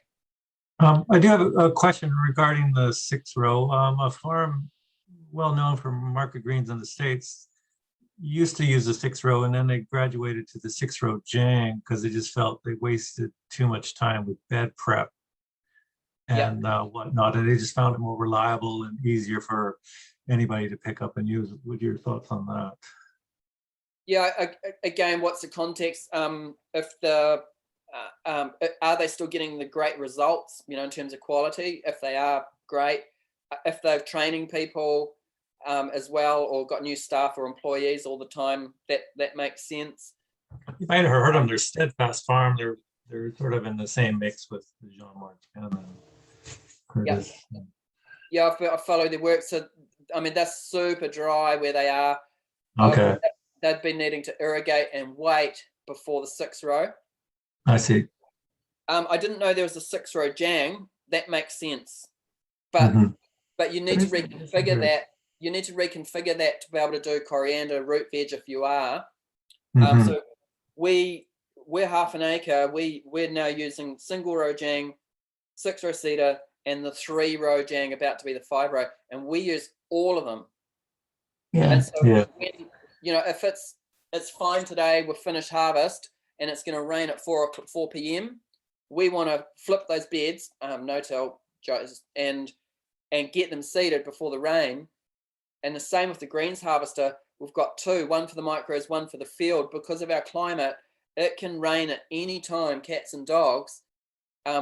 I do have a question regarding the 6-row. A farm well known for market greens in the States used to use the 6-row, and then they graduated to the 6-row Jang because they just felt they wasted too much time with bed prep and whatnot, and they just found it more reliable and easier for anybody to pick up and use. What are your thoughts on that? Yeah, again, what's the context? If are they still getting the great results, you know, in terms of quality? If they are, great. If they're training people, as well, or got new staff or employees all the time, that makes sense. You might have heard them. They're Steadfast Farm. They're sort of in the same mix with Jean-Marc and Curtis. Yeah, I follow their work. So, I mean, that's super dry where they are. Okay. They've been needing to irrigate and wait before the 6th row. I see. I didn't know there was a 6th row jang. That makes sense. But but you need to reconfigure that. You need to reconfigure that to be able to do coriander, root veg if you are. So we're half an acre. We're now using single row jang, 6 row cedar, and the 3 row jang about to be the 5 row, and we use all of them. And so when, if it's fine today, we've finished harvest and it's going to rain at 4 p.m. We want to flip those beds, no-till, and get them seeded before the rain. And the same with the greens harvester. We've got 2, one for the micros, one for the field. Because of our climate, it can rain at any time, cats and dogs.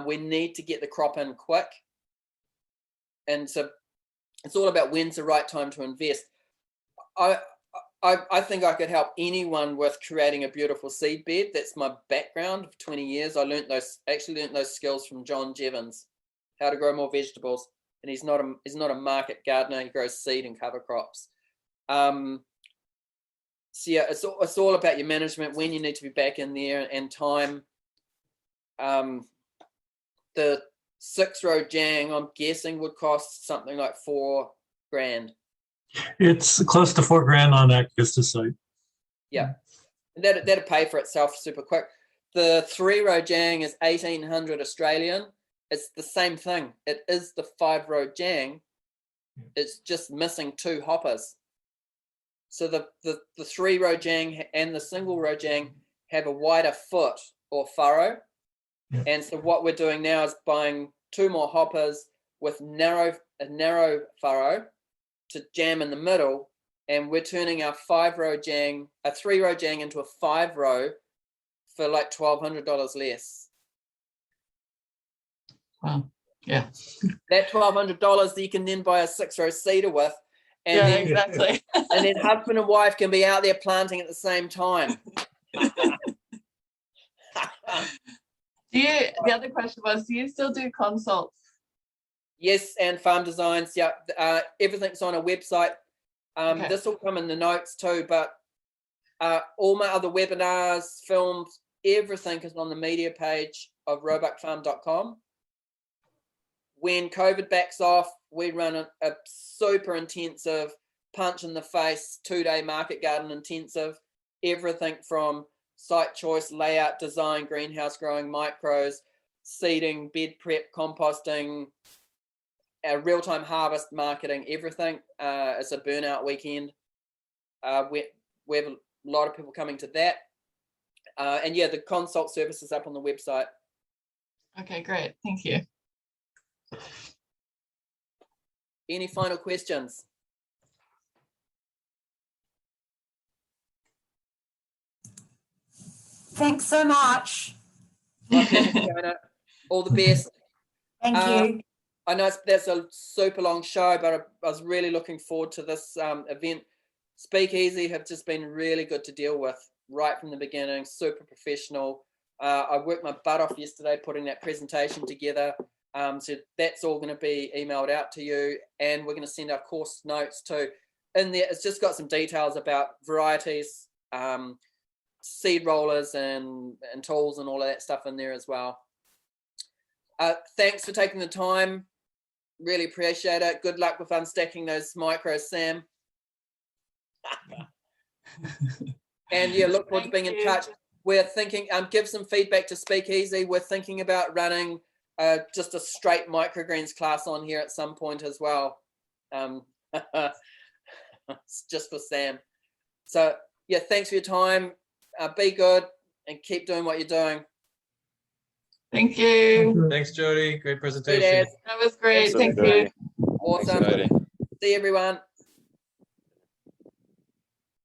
We need to get the crop in quick. And so it's all about when's the right time to invest. I think I could help anyone with creating a beautiful seed bed. That's my background of 20 years. I learned those skills from John Jevons, how to grow more vegetables. And he's not a market gardener. He grows seed and cover crops. So yeah, it's all about your management, when you need to be back in there, and time. The 6 row jang, I'm guessing, would cost something like $4,000. It's close to $4,000 on Acvista site. Yeah, that'll pay for itself super quick. The 3 row jang is 1,800 Australian. It's the same thing. It is the 5 row jang. It's just missing 2 hoppers. So the 3 row jang and the single row jang have a wider foot or furrow. Yeah. And so what we're doing now is buying 2 more hoppers with a narrow furrow to jam in the middle, and we're turning our 5 row jang, a 3 row jang, into a 5 row for like $1,200 less. Wow. Yeah. That $1,200 you can then buy a 6 row cedar with, and yeah, then, exactly. And then husband and wife can be out there planting at the same time. The other question was, do you still do consults? Yes, and farm designs. Yeah, everything's on a website. Okay. This will come in the notes too, but all my other webinars, films, everything is on the media page of roebuckfarm.com. When COVID backs off, we run a super intensive, punch in the face, 2-day market garden intensive. Everything from site choice, layout, design, greenhouse growing, micros, seeding, bed prep, composting, real-time harvest, marketing, everything. It's a burnout weekend. We have a lot of people coming to that. And yeah, the consult service is up on the website. Okay, great. Thank you. Any final questions? Thanks so much. My pleasure, Fiona. All the best. Thank you. I know that's a super long show, but I was really looking forward to this event. Speakeasy have just been really good to deal with right from the beginning, super professional. I worked my butt off yesterday putting that presentation together. So that's all going to be emailed out to you, and we're going to send our course notes too. In there, it's just got some details about varieties, seed rollers and tools and all of that stuff in there as well. Thanks for taking the time. Really appreciate it. Good luck with unstacking those micros, Sam. And yeah, look forward to being in touch. We're thinking, give some feedback to Speakeasy. We're thinking about running just a straight microgreens class on here at some point as well. It's just for Sam. So yeah, thanks for your time. Be good and keep doing what you're doing. Thank you. Thanks, Jodi. Great presentation. That was great. Thank you. Awesome. See everyone.